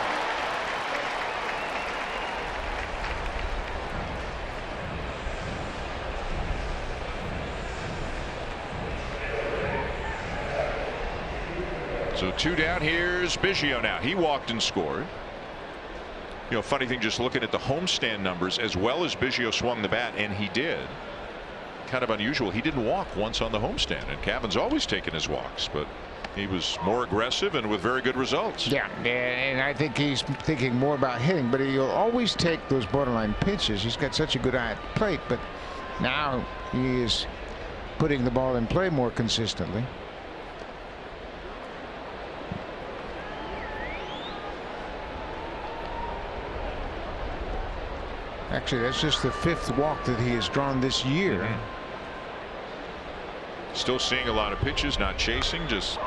So 2 down. Here's Biggio now. He walked and scored. You know, funny thing, just looking at the homestand numbers, as well as Biggio swung the bat, and he did. Kind of unusual. He didn't walk once on the homestand, and Cavan's always taken his walks, but he was more aggressive and with very good results. Yeah, and I think he's thinking more about hitting, but he'll always take those borderline pitches. He's got such a good eye at the plate, but now he is putting the ball in play more consistently. Actually, that's just the 5th walk that he has drawn this year. Still seeing a lot of pitches, not chasing, just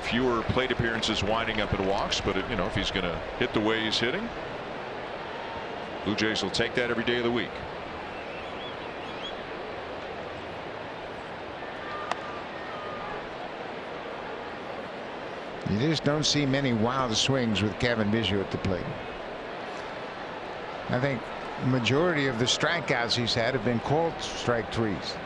fewer plate appearances winding up in walks. But you know, if he's going to hit the way he's hitting, Blue Jays will take that every day of the week. You just don't see many wild swings with Cavan Biggio at the plate. I think the majority of the strikeouts he's had have been called strike threes.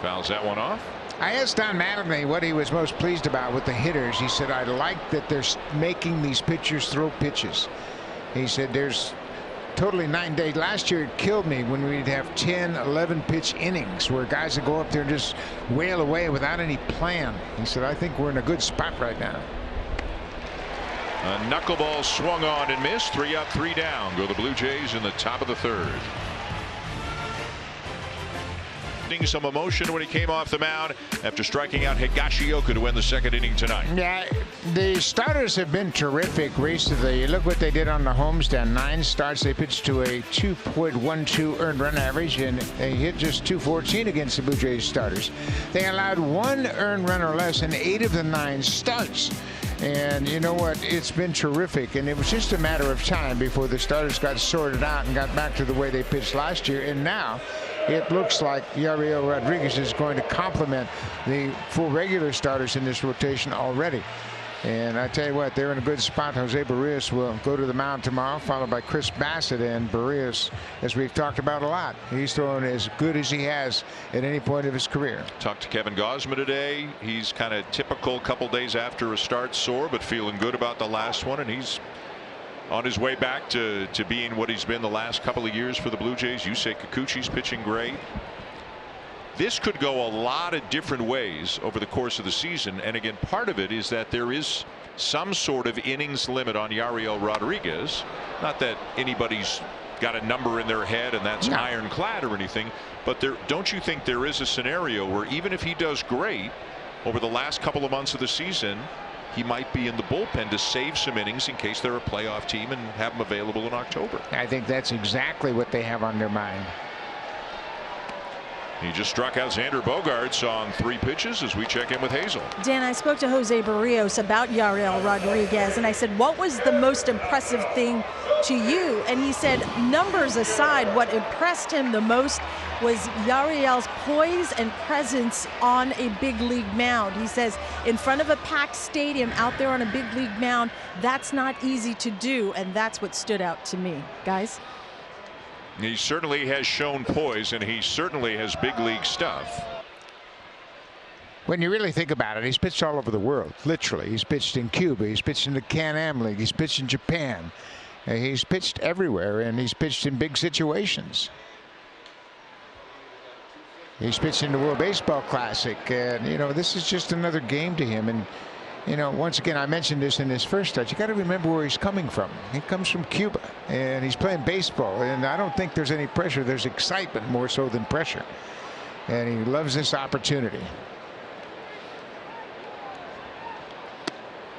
Fouls that one off. I asked Don Mattingly what he was most pleased about with the hitters. He said, I like that they're making these pitchers throw pitches. He said there's totally 9 days. Last year it killed me when we'd have 10, 11 pitch innings where guys would go up there and just wail away without any plan. He said, I think we're in a good spot right now. A knuckleball swung on and missed. 3 up, 3 down. Go the Blue Jays in the top of the 3rd. Some emotion when he came off the mound after striking out Higashioka to win the 2nd inning tonight. Yeah, the starters have been terrific recently. Look what they did on the homestand. 9 starts. They pitched to a 2.12 earned run average, and they hit just .214 against the Blue Jays starters. They allowed 1 earned run or less in 8 of the 9 starts. And you know what? It's been terrific, and it was just a matter of time before the starters got sorted out and got back to the way they pitched last year. And now it looks like Yariel Rodriguez is going to complement the full regular starters in this rotation already. And I tell you what, they're in a good spot. Jose Barrios will go to the mound tomorrow, followed by Chris Bassett. And Barrios, as we've talked about a lot, he's throwing as good as he has at any point of his career. Talked to Kevin Gausman today. He's kind of typical, couple days after a start, sore, but feeling good about the last one. And he's on his way back to being what he's been the last couple of years for the Blue Jays. Yusei Kikuchi's pitching great. This could go a lot of different ways over the course of the season. And again, part of it is that there is some sort of innings limit on Yariel Rodriguez. Not that anybody's got a number in their head and that's ironclad or anything, but don't you think there is a scenario where even if he does great over the last couple of months of the season, he might be in the bullpen to save some innings in case they're a playoff team and have them available in October? I think that's exactly what they have on their mind. He just struck out Xander Bogaerts on 3 pitches as we check in with Hazel. Dan, I spoke to Jose Barrios about Yariel Rodriguez, and I said, what was the most impressive thing to you? And he said, numbers aside, what impressed him the most was Yariel's poise and presence on a big league mound. He says, in front of a packed stadium out there on a big league mound, that's not easy to do, and that's what stood out to me. Guys? He certainly has shown poise, and he certainly has big league stuff. When you really think about it, he's pitched all over the world, literally. He's pitched in Cuba, he's pitched in the Can-Am League, he's pitched in Japan. He's pitched everywhere, and he's pitched in big situations. He's pitched in the World Baseball Classic, and you know, this is just another game to him. And you know, once again, I mentioned this in his first start. You got to remember where he's coming from. He comes from Cuba, and he's playing baseball. And I don't think there's any pressure. There's excitement more so than pressure. And he loves this opportunity.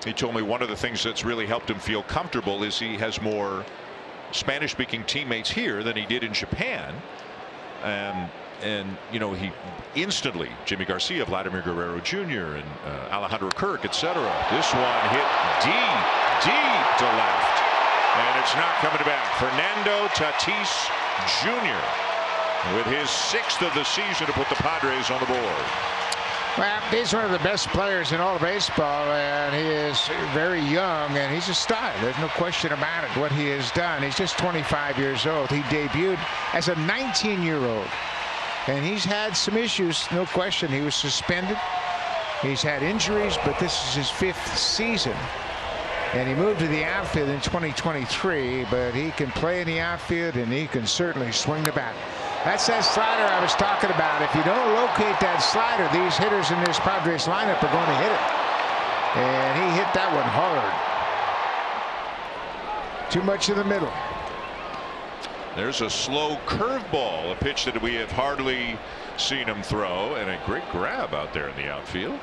He told me one of the things that's really helped him feel comfortable is he has more Spanish-speaking teammates here than he did in Japan. And you know, he instantly, Jimmy Garcia, Vladimir Guerrero Jr. and Alejandro Kirk, etc. This one hit deep to left, and it's not coming back. Fernando Tatis Jr. with his 6th of the season to put the Padres on the board. Well, he's one of the best players in all of baseball, and he is very young, and he's a star. There's no question about it, what he has done. He's just 25 years old. He debuted as a 19-year-old. And he's had some issues, no question. He was suspended. He's had injuries, but this is his 5th season. And he moved to the outfield in 2023, but he can play in the outfield and he can certainly swing the bat. That's that slider I was talking about. If you don't locate that slider, these hitters in this Padres lineup are going to hit it. And he hit that one hard. Too much in the middle. There's a slow curveball, a pitch that we have hardly seen him throw, and a great grab out there in the outfield.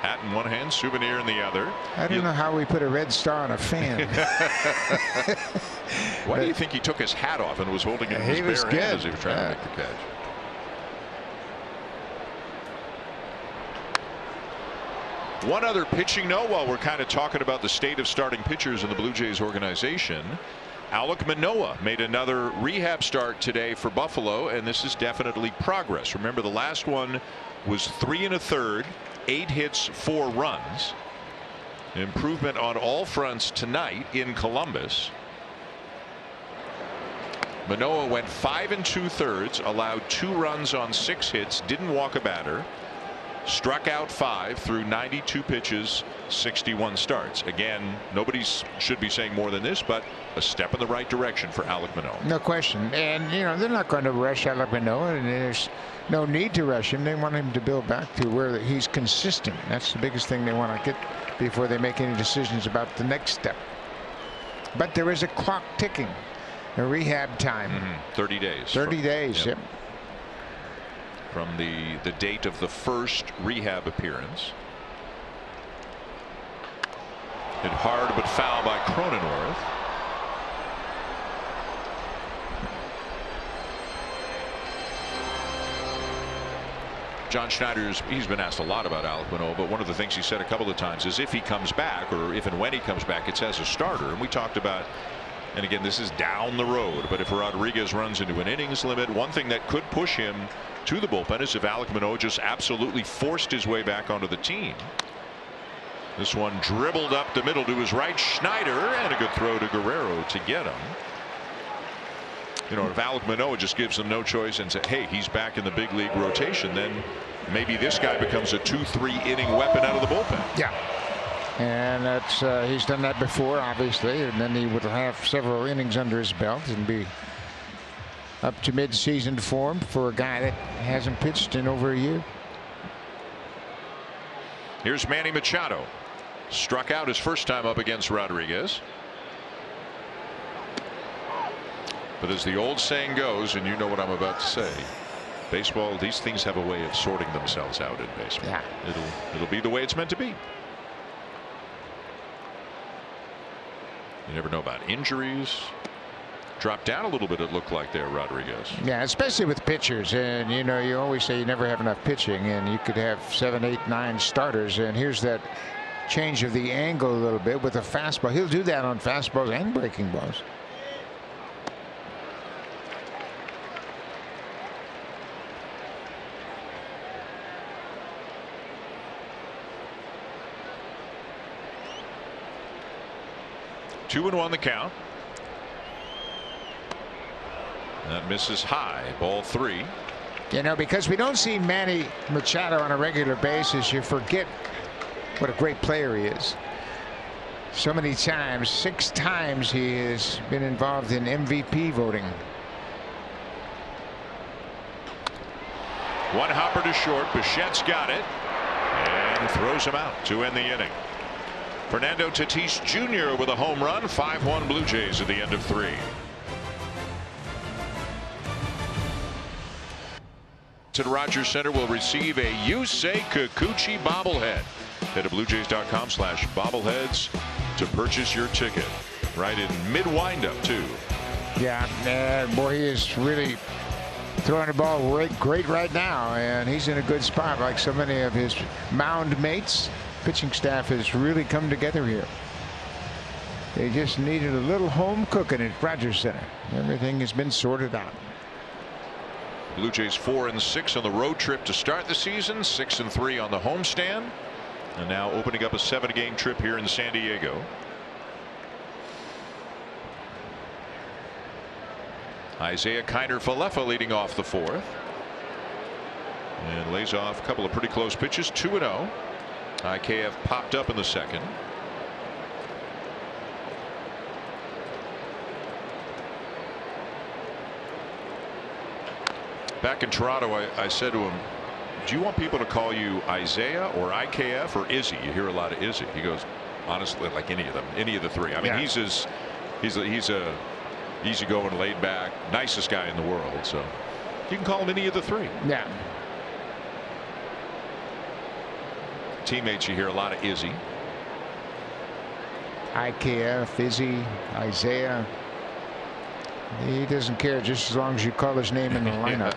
Hat in one hand, souvenir in the other. I don't know how we put a red star on a fan. Why do you think he took his hat off and was holding it in his bare hand as he was trying to make the catch? One other pitching note while we're kind of talking about the state of starting pitchers in the Blue Jays organization. Alek Manoah made another rehab start today for Buffalo, and this is definitely progress. Remember, the last one was 3 1/3, 8 hits, 4 runs. Improvement on all fronts tonight in Columbus. Manoah went 5 2/3, allowed 2 runs on 6 hits, didn't walk a batter, struck out 5 through 92 pitches, 61 starts. Again, nobody should be saying more than this, but a step in the right direction for Alek Manoah. No question. And you know, they're not going to rush Alek Manoah, and there's no need to rush him. They want him to build back to where he's consistent. That's the biggest thing they want to get before they make any decisions about the next step. But there is a clock ticking, a rehab time. 30 days. 30 days. Yep. From the date of the first rehab appearance. Hit hard but foul by Cronenworth. John Schneider's, he's been asked a lot about Alek Manoah, but one of the things he said a couple of times is if he comes back, or if and when he comes back, it's as a starter. And we talked about, and again, this is down the road, but if Rodriguez runs into an innings limit, one thing that could push him to the bullpen is if Alek Manoah just absolutely forced his way back onto the team. This one dribbled up the middle to his right. Schneider, and a good throw to Guerrero to get him. You know, if Alek Manoah just gives them no choice and says, hey, he's back in the big league rotation, then maybe this guy becomes a 2-3 inning weapon out of the bullpen. Yeah. And that's he's done that before, obviously, and then he would have several innings under his belt and be up to mid-season form for a guy that hasn't pitched in over a year. Here's Manny Machado. Struck out his first time up against Rodriguez. But as the old saying goes, and you know what I'm about to say, baseball, these things have a way of sorting themselves out in baseball. Yeah. It'll be the way it's meant to be. You never know about injuries. Dropped down a little bit, it looked like there, Rodriguez. Yeah, especially with pitchers. And you know, you always say you never have enough pitching, and you could have 7, 8, 9 starters, and here's that change of the angle a little bit with a fastball. He'll do that on fastballs and breaking balls. Two and 1 the count. That misses high. Ball 3. You know, because we don't see Manny Machado on a regular basis, you forget what a great player he is. So many times, 6 times he has been involved in MVP voting. One hopper to short. Bichette's got it and throws him out to end the inning. Fernando Tatis Jr. with a home run. 5-1 Blue Jays at the end of 3. To the Rogers Center will receive a Yusei Kikuchi bobblehead. Head to BlueJays.com/bobbleheads to purchase your ticket. Right in mid windup too. Yeah, boy, he is really throwing the ball great right now, and he's in a good spot like so many of his mound mates. Pitching staff has really come together here. They just needed a little home cooking at Rogers Center. Everything has been sorted out. Blue Jays 4-6 on the road trip to start the season. 6-3 on the homestand, and now opening up a 7-game trip here in San Diego. Isaiah Kiner-Falefa leading off the 4th. And lays off a couple of pretty close pitches. 2-0. IKF popped up in the second. Back in Toronto, I said to him, do you want people to call you Isaiah or IKF or Izzy? You hear a lot of Izzy. He goes, honestly, like any of them, any of the three. I mean, he's a easygoing, laid back, nicest guy in the world. So you can call him any of the three. Yeah. Teammates, you hear a lot of Izzy. IKF, Izzy, Isaiah. He doesn't care just as long as you call his name in the lineup.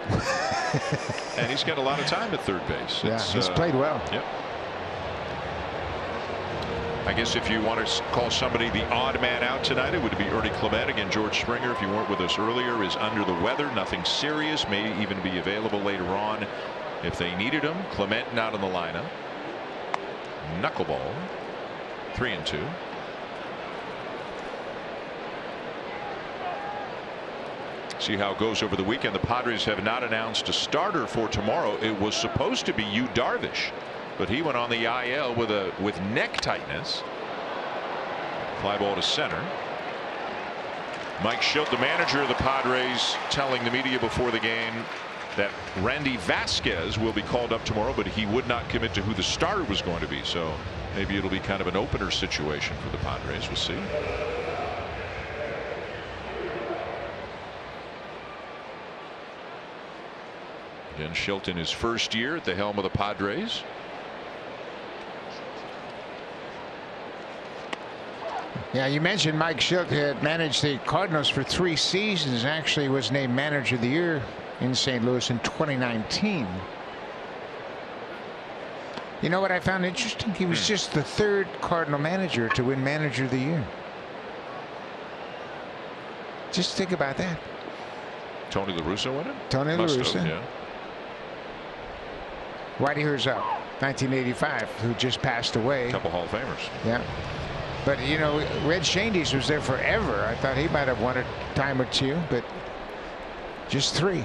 And he's got a lot of time at third base. Yeah, he's played well. Yep. I guess if you want to call somebody the odd man out tonight, it would be Ernie Clement. Again, George Springer, if you weren't with us earlier, is under the weather. Nothing serious. May even be available later on if they needed him. Clement not in the lineup. Knuckleball. 3-2. See how it goes over the weekend. The Padres have not announced a starter for tomorrow. It was supposed to be Yu Darvish, but he went on the IL with neck tightness. Fly ball to center. Mike Schilt, the manager of the Padres, telling the media before the game that Randy Vasquez will be called up tomorrow, but he would not commit to who the starter was going to be. So maybe it'll be kind of an opener situation for the Padres. We'll see. Again, Schilt in his first year at the helm of the Padres. Yeah, you mentioned Mike Schilt had managed the Cardinals for 3 seasons. Actually was named manager of the year in St. Louis in 2019. You know what I found interesting? He was just the 3rd Cardinal manager to win manager of the year. Just think about that. Tony La Russa won it? Tony La Russa. Yeah. Whitey Herzog, 1985, who just passed away. A couple Hall of Famers. Yeah. But, you know, Red Shandies was there forever. I thought he might have won a time or two, but just 3.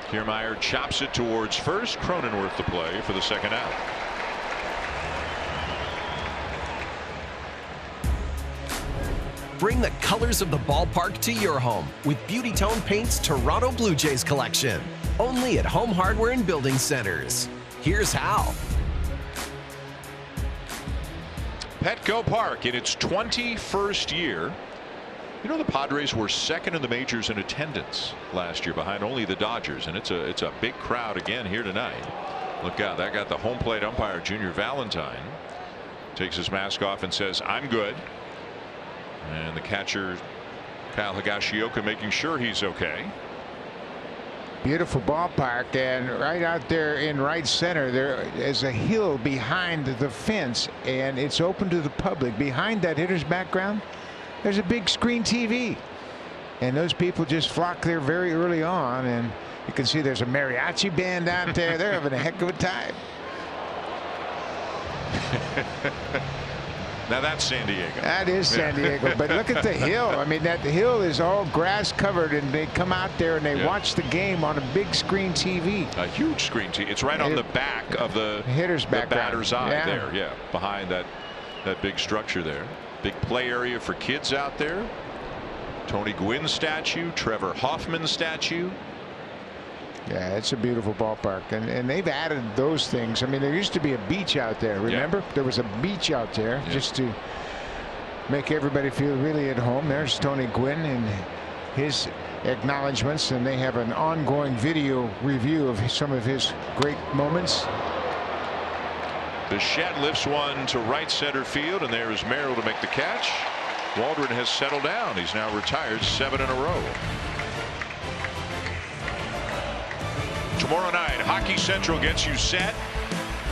Kiermaier chops it towards first. Cronenworth the play for the second out. Bring the colors of the ballpark to your home with Beauty Tone Paint's Toronto Blue Jays collection. Only at Home Hardware and Building Centers. Here's how. Petco Park in its 21st year. You know, the Padres were 2nd in the majors in attendance last year, behind only the Dodgers, and it's a big crowd again here tonight. Look out, that got the home plate umpire Junior Valentine. Takes his mask off and says, "I'm good." And the catcher Kyle Higashioka making sure he's okay. Beautiful ballpark, and right out there in right center there is a hill behind the fence, and it's open to the public. Behind that hitter's background there's a big screen TV, and those people just flock there very early on, and you can see there's a mariachi band out there. They're having a heck of a time. Now that's San Diego. That is San Diego. But look at the hill. I mean, that hill is all grass covered, and they come out there and they watch the game on a big screen TV. A huge screen TV. It's right on the back of the hitter's background. The batter's eye there. Yeah, behind that big structure there. Big play area for kids out there. Tony Gwynn statue, Trevor Hoffman statue. Yeah, it's a beautiful ballpark, and they've added those things. I mean, there used to be a beach out there. Remember, there was a beach out there just to make everybody feel really at home. There's Tony Gwynn and his acknowledgments, and they have an ongoing video review of some of his great moments. Bichette lifts one to right center field, and there is Merrill to make the catch. Waldron has settled down. He's now retired 7 in a row. Tomorrow night, Hockey Central gets you set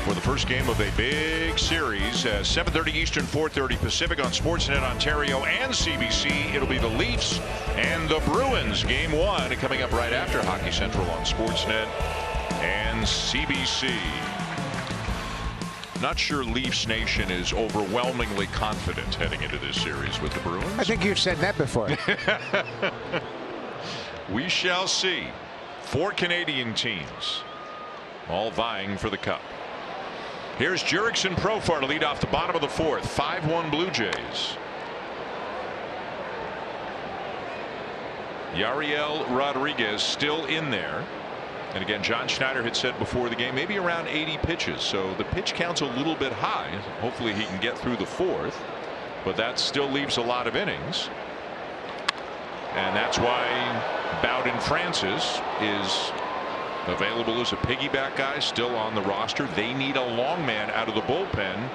for the first game of a big series. 7:30 Eastern, 4:30 Pacific on Sportsnet Ontario and CBC. It'll be the Leafs and the Bruins. Game 1 coming up right after Hockey Central on Sportsnet and CBC. Not sure Leafs Nation is overwhelmingly confident heading into this series with the Bruins. I think you've said that before. We shall see. 4 Canadian teams all vying for the cup. Here's Jurickson Profar to lead off the bottom of the 4th. 5-1 Blue Jays. Yariel Rodriguez still in there. And again, John Schneider had said before the game maybe around 80 pitches. So the pitch count's a little bit high. Hopefully he can get through the 4th. But that still leaves a lot of innings. And that's why Bowden Francis is available as a piggyback guy, still on the roster. They need a long man out of the bullpen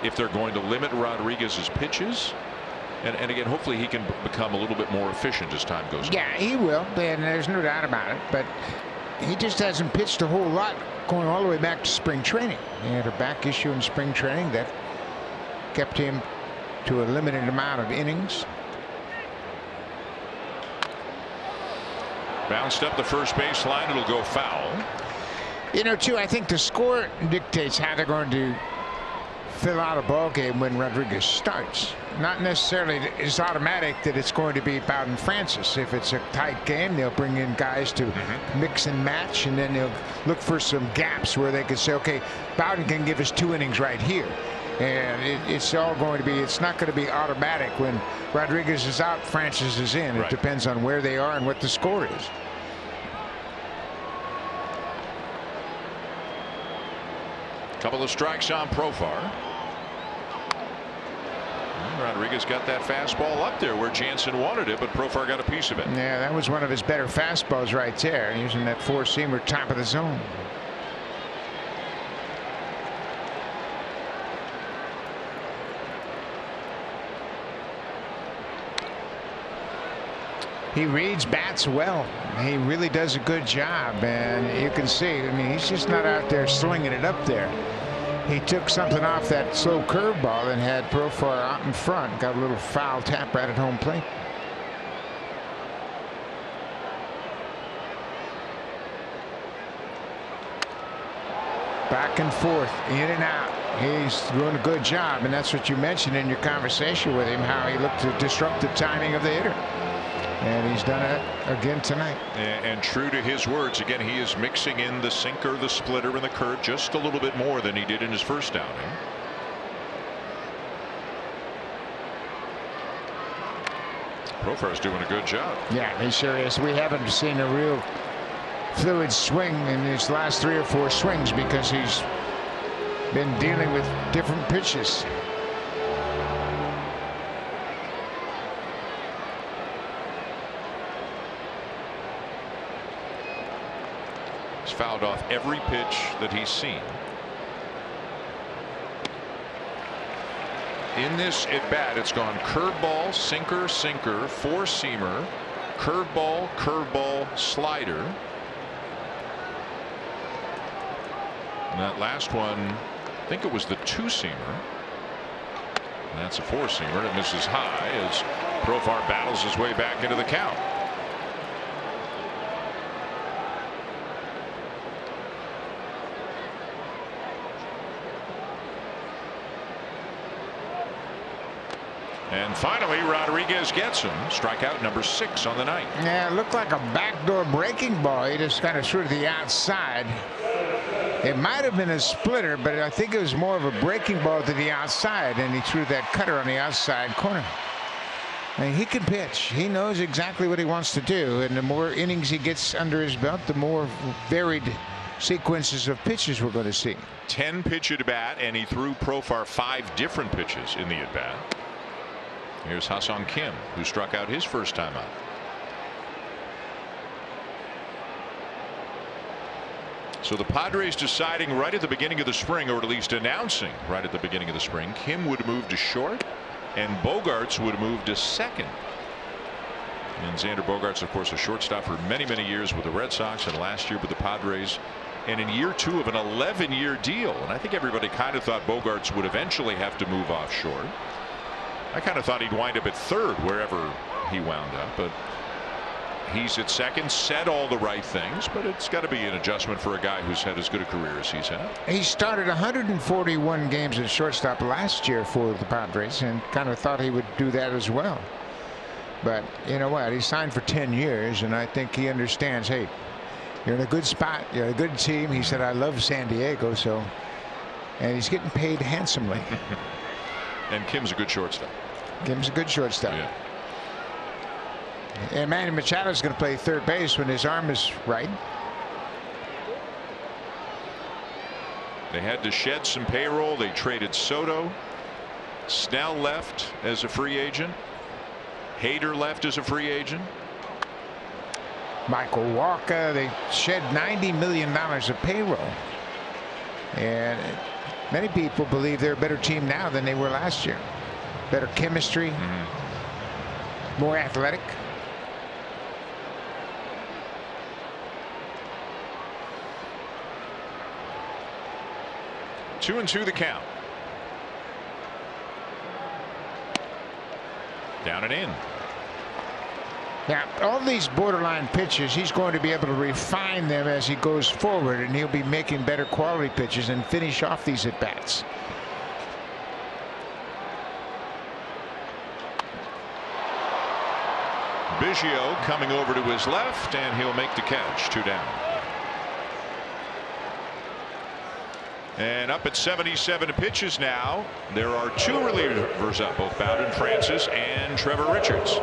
if they're going to limit Rodriguez's pitches. And again, hopefully he can become a little bit more efficient as time goes on. Yeah, he will, and there's no doubt about it. But he just hasn't pitched a whole lot going all the way back to spring training. He had a back issue in spring training that kept him to a limited amount of innings. Bounced up the first base line. It'll go foul. You know, too, I think the score dictates how they're going to fill out a ball game when Rodriguez starts. Not necessarily it's automatic that it's going to be Bowden Francis. If it's a tight game, they'll bring in guys to mix and match, and then they'll look for some gaps where they can say, okay, Bowden can give us 2 innings right here. And it's all going to be, it's not going to be automatic. When Rodriguez is out, Francis is in. It depends on where they are and what the score is. Couple of strikes on Profar. Rodriguez got that fastball up there where Jansen wanted it, but Profar got a piece of it. Yeah, that was one of his better fastballs right there, using that 4-seamer top of the zone. He reads bats well. He really does a good job, and you can see, I mean, he's just not out there slinging it up there. He took something off that slow curveball and had Profar out in front. Got a little foul tap right at home plate. Back and forth, in and out. He's doing a good job, and that's what you mentioned in your conversation with him, how he looked to disrupt the timing of the hitter. And he's done it again tonight. And true to his words, again, he is mixing in the sinker, the splitter, and the curve just a little bit more than he did in his first outing. Profar's doing a good job. Yeah, he sure is. We haven't seen a real fluid swing in his last 3 or 4 swings because he's been dealing with different pitches. Fouled off every pitch that he's seen. In this at bat, it's gone curveball, sinker, sinker, 4-seamer, curveball, curveball, slider. And that last one, I think it was the 2-seamer. That's a 4-seamer. It misses high as Profar battles his way back into the count. And finally, Rodriguez gets him. Strikeout number 6 on the night. Yeah, it looked like a backdoor breaking ball. He just kind of threw to the outside. It might have been a splitter, but I think it was more of a breaking ball to the outside, and he threw that cutter on the outside corner. I mean, he can pitch. He knows exactly what he wants to do, and the more innings he gets under his belt, the more varied sequences of pitches we're going to see. 10 pitch at bat, and he threw Profar 5 different pitches in the at bat. Here's Ha-Seong Kim, who struck out his first time out. So the Padres deciding right at the beginning of the spring, or at least announcing right at the beginning of the spring, Kim would move to short and Bogaerts would move to second. And Xander Bogaerts, of course, a shortstop for many, many years with the Red Sox, and last year with the Padres, and in year 2 of an 11-year deal. And I think everybody kind of thought Bogaerts would eventually have to move off short. I kind of thought he'd wind up at third wherever he wound up, but he's at second. Said all the right things, but it's got to be an adjustment for a guy who's had as good a career as he's had. He started 141 games at shortstop last year for the Padres, and kind of thought he would do that as well. But you know what? He signed for 10 years, and I think he understands, hey, You're in a good spot. You're a good team. He said, I love San Diego, and he's getting paid handsomely. And Kim's a good shortstop. Kim's a good shortstop. Yeah. And Manny Machado's going to play third base when his arm is right. They had to shed some payroll. They traded Soto. Snell left as a free agent. Hader left as a free agent. Michael Walker. They shed $90 million of payroll. And many people believe they're a better team now than they were last year. Better chemistry. More athletic. Two and two the count. Down and in. Now, all these borderline pitches, he's going to be able to refine them as he goes forward, and he'll be making better quality pitches and finish off these at bats. Biggio coming over to his left, and he'll make the catch. 2 down. And up at 77 pitches now. There are 2 relievers up, both Bowden Francis and Trevor Richards.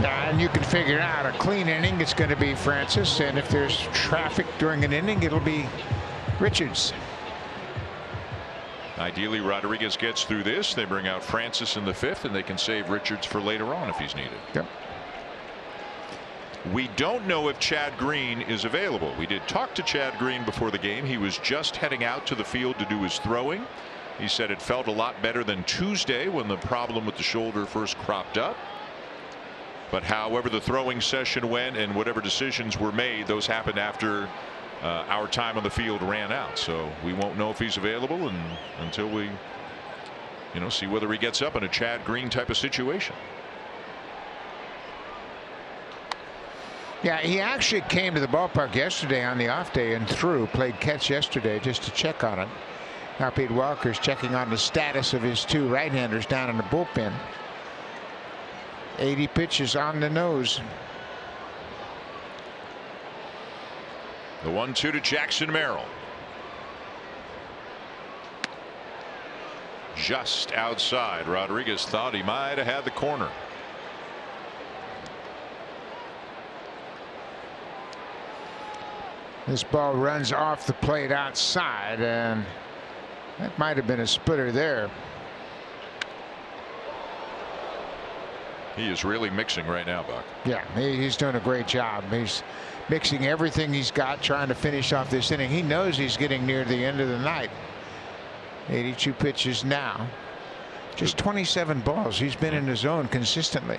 And you can figure out a clean inning, it's going to be Francis, and if there's traffic during an inning, it'll be Richards. Ideally, Rodriguez gets through this. They bring out Francis in the 5th, and they can save Richards for later on if he's needed. Yep. We don't know if Chad Green is available. We did talk to Chad Green before the game. He was just heading out to the field to do his throwing. He said it felt a lot better than Tuesday when the problem with the shoulder first cropped up. But however the throwing session went and whatever decisions were made, those happened after our time on the field ran out. So we won't know if he's available until we see whether he gets up in a Chad Green type of situation. Yeah, he actually came to the ballpark yesterday on the off day and played catch yesterday just to check on it. Now Pete Walker's checking on the status of his 2 right-handers down in the bullpen. 80 pitches on the nose. The 1-2 to Jackson Merrill. Just outside. Rodriguez thought he might have had the corner. This ball runs off the plate outside, and that might have been a splitter there. He is really mixing right now, Buck. Yeah, he's doing a great job. He's mixing everything he's got, trying to finish off this inning. He knows he's getting near the end of the night. 82 pitches now. Just 27 balls. He's been in the zone consistently.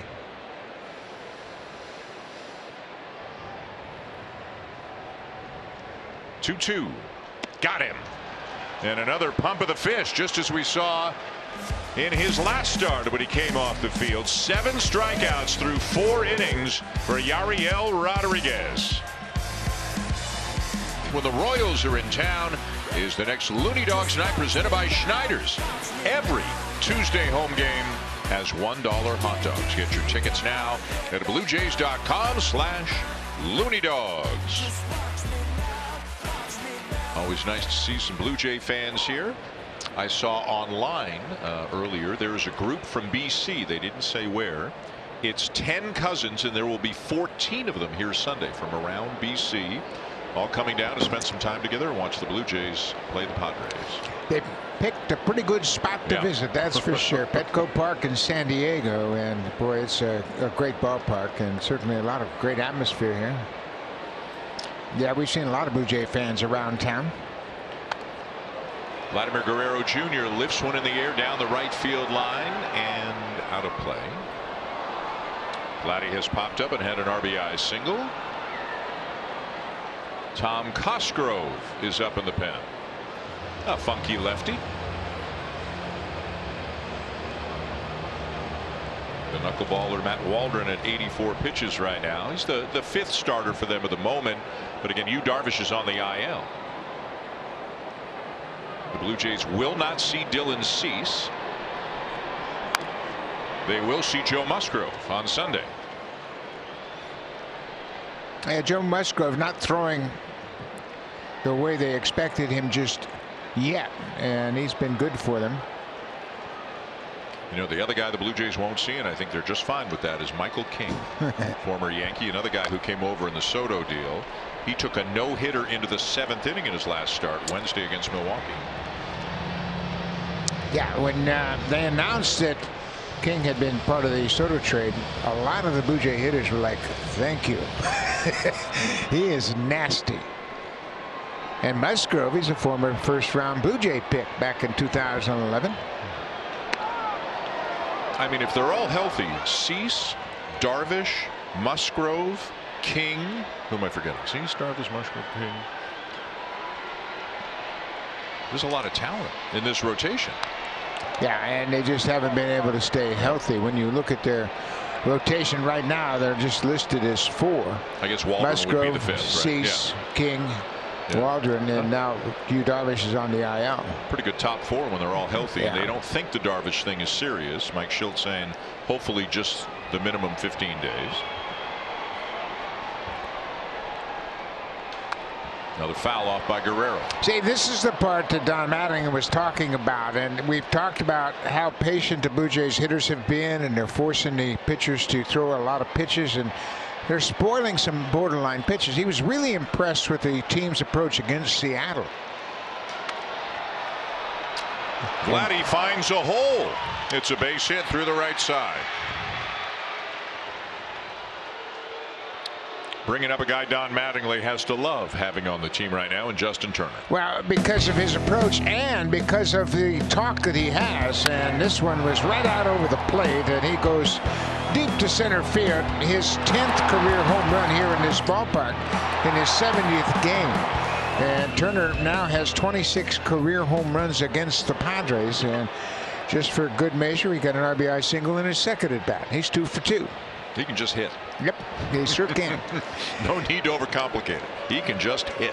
Two. Got him. And another pump of the fist, just as we saw in his last start when he came off the field. 7 strikeouts through 4 innings for Yariel Rodriguez. When the Royals are in town is the next Looney Dogs Night presented by Schneider's. Every Tuesday home game has $1 hot dogs. Get your tickets now at BlueJays.com/Looney Dogs. Always nice to see some Blue Jay fans here. I saw online earlier there's a group from BC. They didn't say where. It's 10 cousins, and there will be 14 of them here Sunday from around BC, all coming down to spend some time together and watch the Blue Jays play the Padres. They picked a pretty good spot to visit, that's for sure. Petco Park in San Diego, and boy, it's a great ballpark and certainly a lot of great atmosphere here. Yeah, we've seen a lot of Blue Jay fans around town. Vladimir Guerrero Jr. lifts one in the air down the right field line and out of play. Vladdy has popped up and had an RBI single. Tom Cosgrove is up in the pen. A funky lefty. The knuckleballer Matt Waldron at 84 pitches right now. He's the 5th starter for them at the moment. But again, Yu Darvish is on the IL. The Blue Jays will not see Dylan Cease. They will see Joe Musgrove on Sunday. Joe Musgrove not throwing the way they expected him just yet, and he's been good for them. You know, the other guy the Blue Jays won't see, and I think they're just fine with that, is Michael King, former Yankee, another guy who came over in the Soto deal. He took a no-hitter into the 7th inning in his last start Wednesday against Milwaukee. Yeah, when they announced that King had been part of the Soto trade, a lot of the Blue Jay hitters were like, thank you. He is nasty. And Musgrove, he's a former first-round Blue Jay pick back in 2011. I mean, if they're all healthy, Cease, Darvish, Musgrove, King, who am I forgetting? Cease, Darvish, Musgrove, King. There's a lot of talent in this rotation. Yeah, and they just haven't been able to stay healthy. When you look at their rotation right now, they're just listed as 4. I guess Waldron Musgrove, would be the 5th, right? Cease, King, Waldron, and now Yu Darvish is on the IL. Pretty good top 4 when they're all healthy, and they don't think the Darvish thing is serious. Mike Schultz saying hopefully just the minimum 15 days. Another foul off by Guerrero. See, this is the part that Don Mattingly was talking about, and we've talked about how patient the Blue Jays hitters have been, and they're forcing the pitchers to throw a lot of pitches, and they're spoiling some borderline pitches. He was really impressed with the team's approach against Seattle. Vladdy finds a hole. It's a base hit through the right side. Bringing up a guy Don Mattingly has to love having on the team right now, and Justin Turner. Well, because of his approach and because of the talk that he has, and this one was right out over the plate, and he goes deep to center field. His 10th career home run here in this ballpark in his 70th game. And Turner now has 26 career home runs against the Padres, and just for good measure, he got an RBI single in his second at bat. He's 2 for 2. He can just hit. Yep, he sure can. No need to overcomplicate it. He can just hit.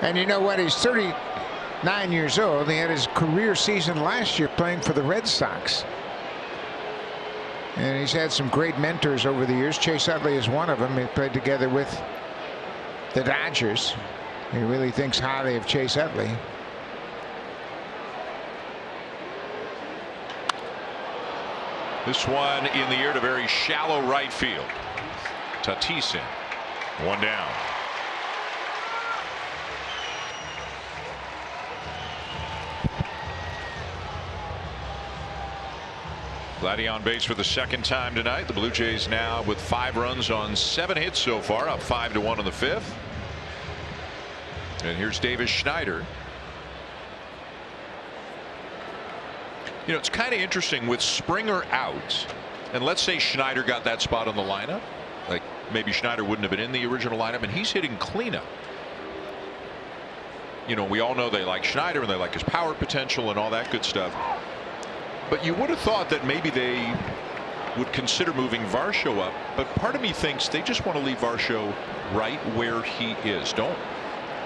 And you know what? He's 39 years old. He had his career season last year playing for the Red Sox. And he's had some great mentors over the years. Chase Utley is one of them. He played together with the Dodgers. He really thinks highly of Chase Utley. This one in the air to very shallow right field. Tatis in. 1 down. Vladdy on base for the 2nd time tonight. The Blue Jays now with 5 runs on 7 hits so far, up 5-1 in the 5th. And here's Davis Schneider. You know, it's kind of interesting with Springer out, and let's say Schneider got that spot on the lineup, like maybe Schneider wouldn't have been in the original lineup, and he's hitting cleanup. You know, we all know they like Schneider and they like his power potential and all that good stuff, but you would have thought that maybe they would consider moving Varsho up, but part of me thinks they just want to leave Varsho right where he is.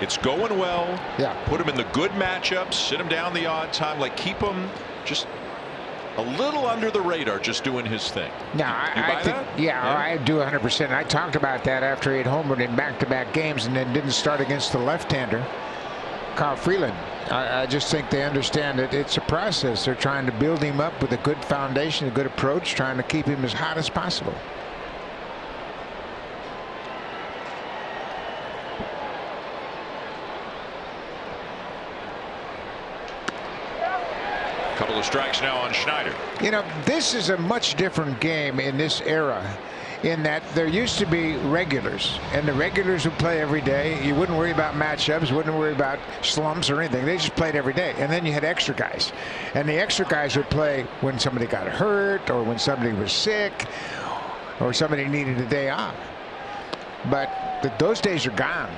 It's going well. Yeah. Put him in the good matchups, sit him down the odd time, like keep him just a little under the radar, just doing his thing. No, I think, yeah, I do 100%. I talked about that after he had homered in back-to-back games and then didn't start against the left-hander, Kyle Freeland. I just think they understand that it's a process. They're trying to build him up with a good foundation, a good approach, trying to keep him as hot as possible. Couple of strikes now on Schneider. You know, this is a much different game in this era, in that there used to be regulars, and the regulars would play every day. You wouldn't worry about matchups, wouldn't worry about slumps or anything. They just played every day. And then you had extra guys, and the extra guys would play when somebody got hurt or when somebody was sick or somebody needed a day off. But those days are gone.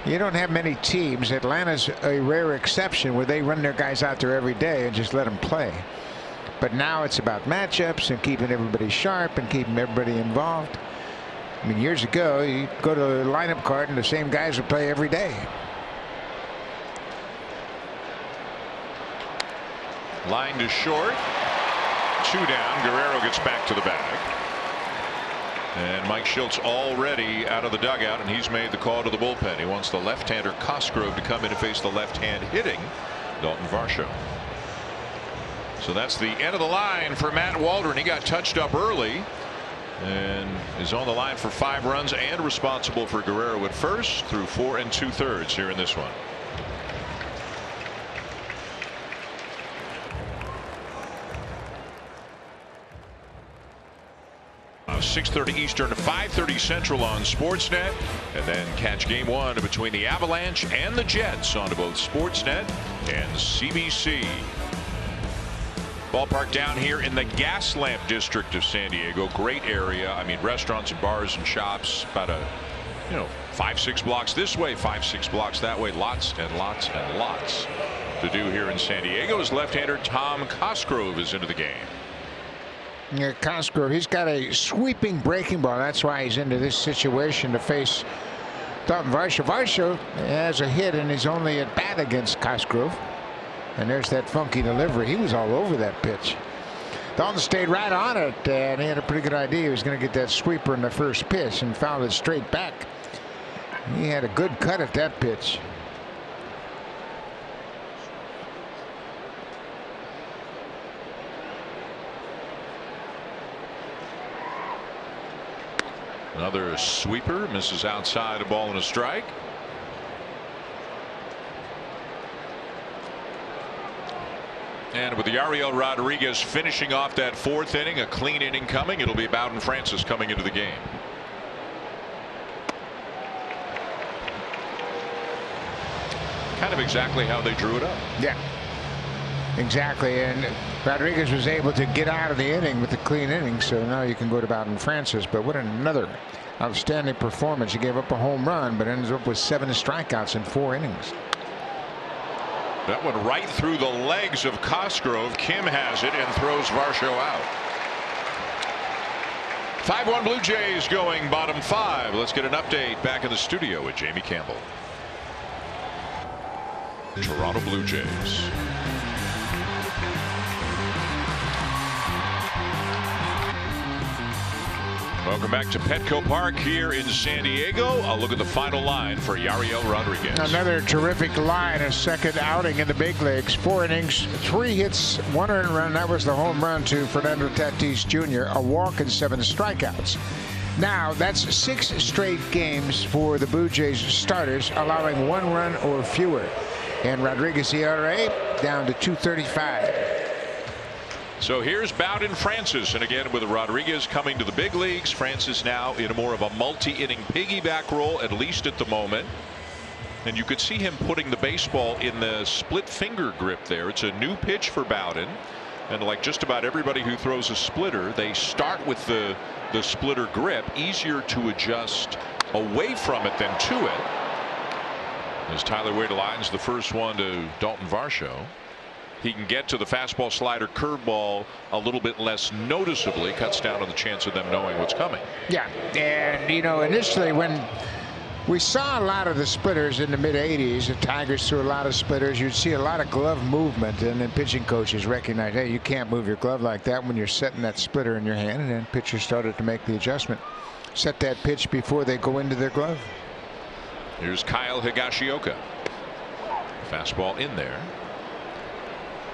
You don't have many teams. Atlanta's a rare exception where they run their guys out there every day and just let them play. But now it's about matchups and keeping everybody sharp and keeping everybody involved. I mean, years ago, you go to the lineup card and the same guys would play every day. Line to short. 2 down. Guerrero gets back to the bag. And Mike Schultz already out of the dugout, and he's made the call to the bullpen. He wants the left-hander Cosgrove to come in and face the left-hand hitting Dalton Varsho. So that's the end of the line for Matt Waldron. He got touched up early and is on the line for 5 runs and responsible for Guerrero at first through 4 2/3 here in this one. 6:30 Eastern to 5:30 Central on Sportsnet, and then catch Game 1 between the Avalanche and the Jets on both Sportsnet and CBC. Ballpark down here in the Gaslamp district of San Diego. Great area. I mean, restaurants and bars and shops. About 5-6 blocks this way, 5-6 blocks that way. Lots and lots and lots to do here in San Diego. As left-hander Tom Cosgrove is into the game. Yeah, Cosgrove, he's got a sweeping breaking ball. That's why he's into this situation to face Dalton Varsho. Varsho has a hit and he's only at bat against Cosgrove. And there's that funky delivery. He was all over that pitch. Dalton stayed right on it, and he had a pretty good idea he was going to get that sweeper in the first pitch and fouled it straight back. He had a good cut at that pitch. Another sweeper, misses outside, a ball and a strike. And with Yariel Rodriguez finishing off that 4th inning, a clean inning coming, it'll be Bowden Francis coming into the game. Kind of exactly how they drew it up. Yeah, exactly. And Rodriguez was able to get out of the inning with the clean inning, so now you can go to Bowden Francis. But what another outstanding performance. He gave up a home run, but ends up with 7 strikeouts in 4 innings. That went right through the legs of Cosgrove. Kim has it and throws Varsho out. 5-1 Blue Jays going bottom 5. Let's get an update back in the studio with Jamie Campbell. Toronto Blue Jays. Welcome back to Petco Park here in San Diego. I'll look at the final line for Yariel Rodriguez. Another terrific line, a second outing in the big leagues. 4 innings, 3 hits, 1 earned run. That was the home run to Fernando Tatis Jr. A walk and 7 strikeouts. Now that's 6 straight games for the Blue Jays starters, allowing 1 run or fewer. And Rodriguez ERA down to 2.35. So here's Bowden Francis, and again with Rodriguez coming to the big leagues, Francis now in a more of a multi-inning piggyback role, at least at the moment. And you could see him putting the baseball in the split finger grip there. It's a new pitch for Bowden, and like just about everybody who throws a splitter, they start with the splitter grip. Easier to adjust away from it than to it. As Tyler Wade lines the first one to Dalton Varsho. He can get to the fastball, slider, curveball a little bit less noticeably, cuts down on the chance of them knowing what's coming. Yeah, and initially when we saw a lot of the splitters in the mid-'80s, the Tigers threw a lot of splitters, you'd see a lot of glove movement, and then pitching coaches recognized, hey, you can't move your glove like that when you're setting that splitter in your hand, and then pitchers started to make the adjustment, set that pitch before they go into their glove. Here's Kyle Higashioka. Fastball in there.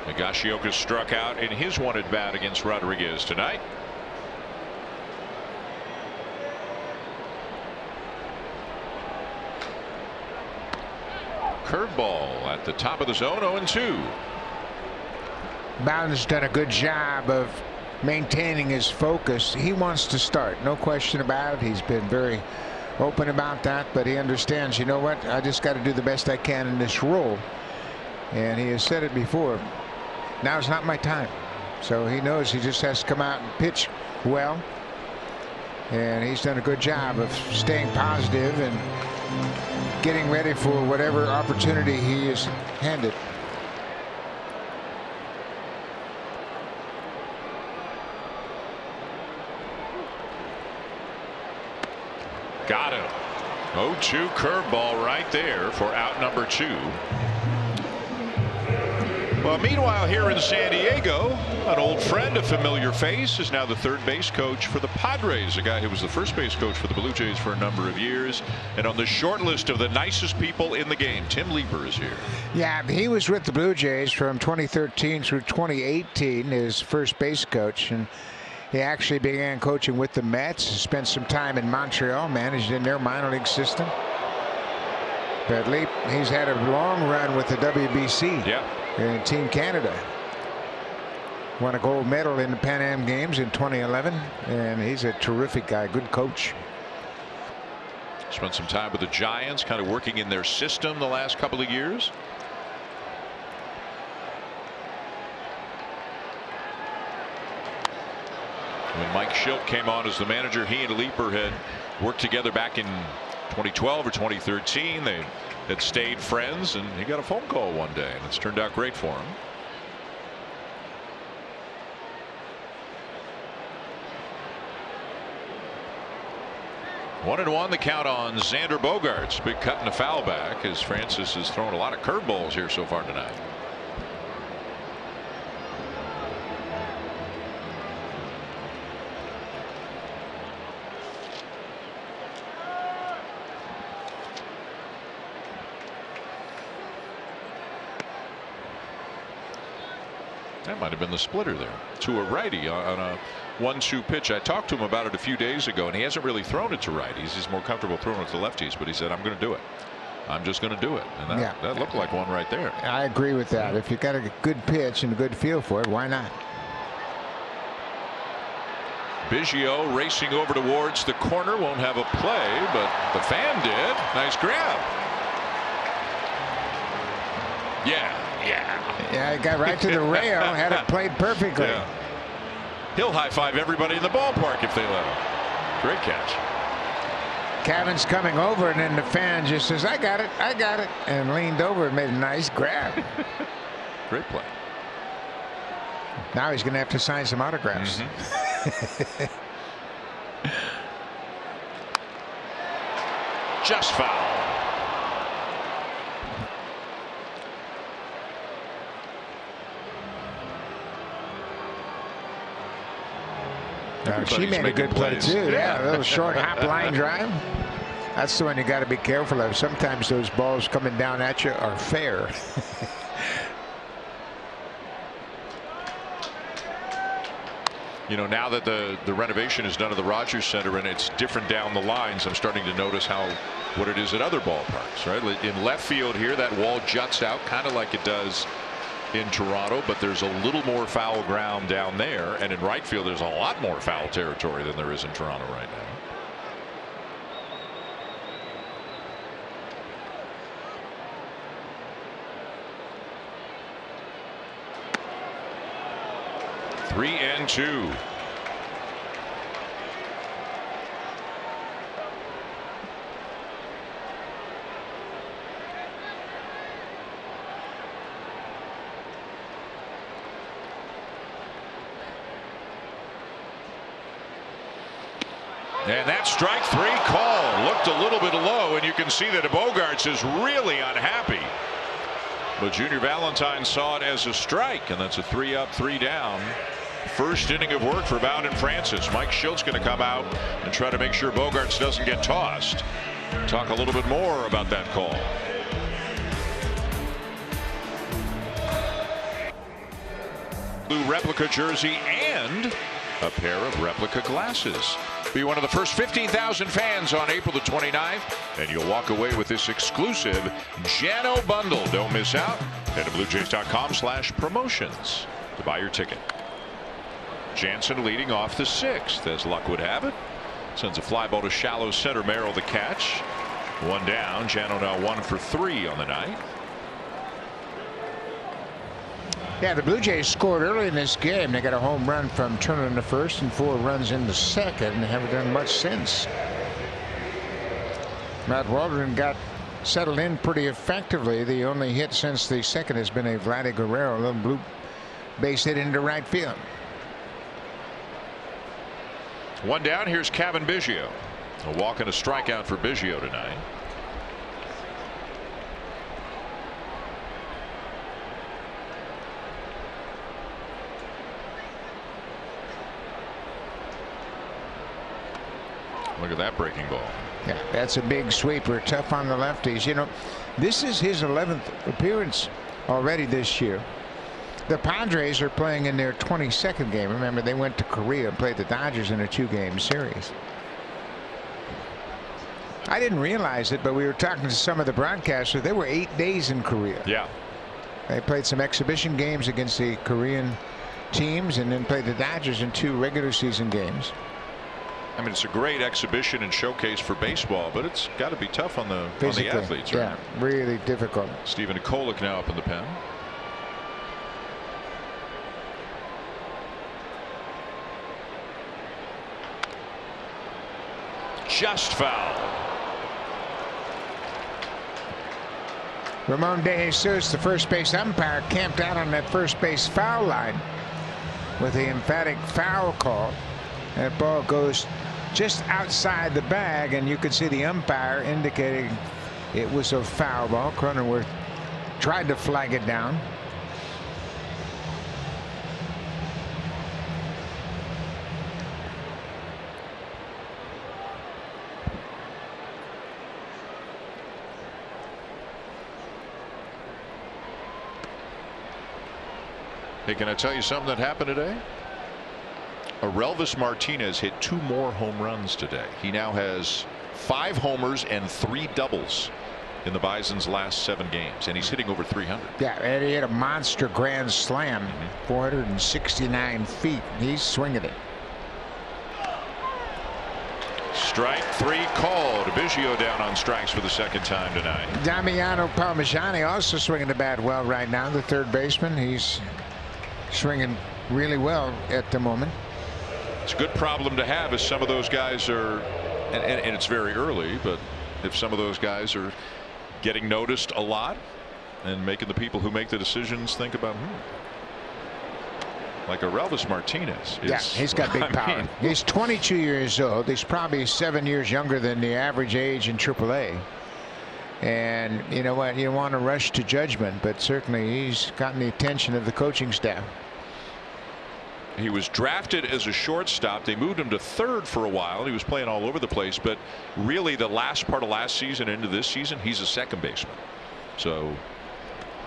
Higashioka struck out in his 1 at bat against Rodriguez tonight. Curveball at the top of the zone, 0-2. Bowden's done a good job of maintaining his focus. He wants to start, no question about it. He's been very open about that, but he understands, you know what, I just got to do the best I can in this role. And he has said it before, now's not my time. So he knows he just has to come out and pitch well. And he's done a good job of staying positive and getting ready for whatever opportunity he is handed. Got him. 0-2 curveball right there for out number 2. Well, meanwhile, here in San Diego, an old friend, a familiar face, is now the third base coach for the Padres, a guy who was the first base coach for the Blue Jays for a number of years. And on the short list of the nicest people in the game, Tim Leeper is here. Yeah, he was with the Blue Jays from 2013 through 2018, his first base coach. And he actually began coaching with the Mets, spent some time in Montreal, managed in their minor league system. But he's had a long run with the WBC. Yeah. In Team Canada. Won a gold medal in the Pan Am Games in 2011, and he's a terrific guy, good coach. Spent some time with the Giants, kind of working in their system the last couple of years. When Mike Schilt came on as the manager, he and Leeper had worked together back in 2012 or 2013. They had stayed friends, and he got a phone call one day, and it's turned out great for him. One and one, the count on Xander Bogaerts. Big cut in the foul back as Francis has thrown a lot of curveballs here so far tonight. That might have been the splitter there to a righty on a 1-2 pitch. I talked to him about it a few days ago, and he hasn't really thrown it to righties. He's more comfortable throwing it to lefties, but he said, I'm going to do it. I'm just going to do it. And that looked like one right there. I agree with that. If you got a good pitch and a good feel for it, why not? Biggio racing over towards the corner, won't have a play, but the fan did. Nice grab. Yeah, he got right to the rail, had it played perfectly. Yeah. He'll high-five everybody in the ballpark if they let him. Great catch. Cavan's coming over, and then the fan just says, I got it, and leaned over and made a nice grab. Great play. Now he's going to have to sign some autographs. Just foul. She made a good play too. Yeah, a little short hop line drive. That's the one you got to be careful of. Sometimes those balls coming down at you are fair. You know, now that the renovation is done at the Rogers Center and it's different down the lines, I'm starting to notice what it is at other ballparks. Right in left field here, that wall juts out kind of like it does in Toronto, but there's a little more foul ground down there, and in right field there's a lot more foul territory than there is in Toronto right now. Three and two. And that strike three call looked a little bit low, and you can see that Bogaerts is really unhappy. But Junior Valentine saw it as a strike, and that's a 3-up, 3-down. First inning of work for Bowden Francis. Mike Schilt's going to come out and try to make sure Bogaerts doesn't get tossed. Talk a little bit more about that call. Blue replica jersey and a pair of replica glasses. Be one of the first 15,000 fans on April the 29th, and you'll walk away with this exclusive Jano bundle. Don't miss out. Head to BlueJays.com/promotions to buy your ticket. Jansen leading off the 6th, as luck would have it. Sends a fly ball to shallow center. Merrill the catch. One down. Jano now 1 for 3 on the night. Yeah, the Blue Jays scored early in this game. They got a home run from Turner in the first and 4 runs in the second, and haven't done much since. Matt Waldron got settled in pretty effectively. The only hit since the second has been a Vladdy Guerrero, a little blue base hit into right field. One down. Here's Cavan Biggio. A walk and a strikeout for Biggio tonight. Look at that breaking ball. Yeah, that's a big sweeper. Tough on the lefties. You know, this is his 11th appearance already this year. The Padres are playing in their 22nd game. Remember, they went to Korea and played the Dodgers in a 2-game series. I didn't realize it, but we were talking to some of the broadcasters. They were 8 days in Korea. Yeah. They played some exhibition games against the Korean teams and then played the Dodgers in 2 regular season games. I mean, it's a great exhibition and showcase for baseball, but it's got to be tough on the athletes. Right? Yeah, really difficult. Stephen Nikolic now up in the pen. Just foul. Ramon De Jesus, the first base umpire, camped out on that first base foul line with the emphatic foul call. That ball goes just outside the bag, and you could see the umpire indicating it was a foul ball. Cronenworth tried to flag it down. Hey, can I tell you something that happened today? Aurelvis Martinez hit 2 more home runs today. He now has 5 homers and 3 doubles in the Bison's last 7 games, and he's hitting over 300. Yeah, and he hit a monster grand slam, 469 feet. He's swinging it. Strike 3 called. Biggio down on strikes for the 2nd time tonight. Damiano Palmisani also swinging the bat well right now, the third baseman. He's swinging really well at the moment. It's a good problem to have as some of those guys are, and it's very early, but if some of those guys are getting noticed a lot and making the people who make the decisions think about like Aurelvis Martinez. Yeah, he's got big power. He's 22 years old. He's probably 7 years younger than the average age in AAA. And you know what? You don't want to rush to judgment, but certainly he's gotten the attention of the coaching staff. He was drafted as a shortstop. They moved him to third for a while. He was playing all over the place, but really the last part of last season into this season, he's a second baseman. So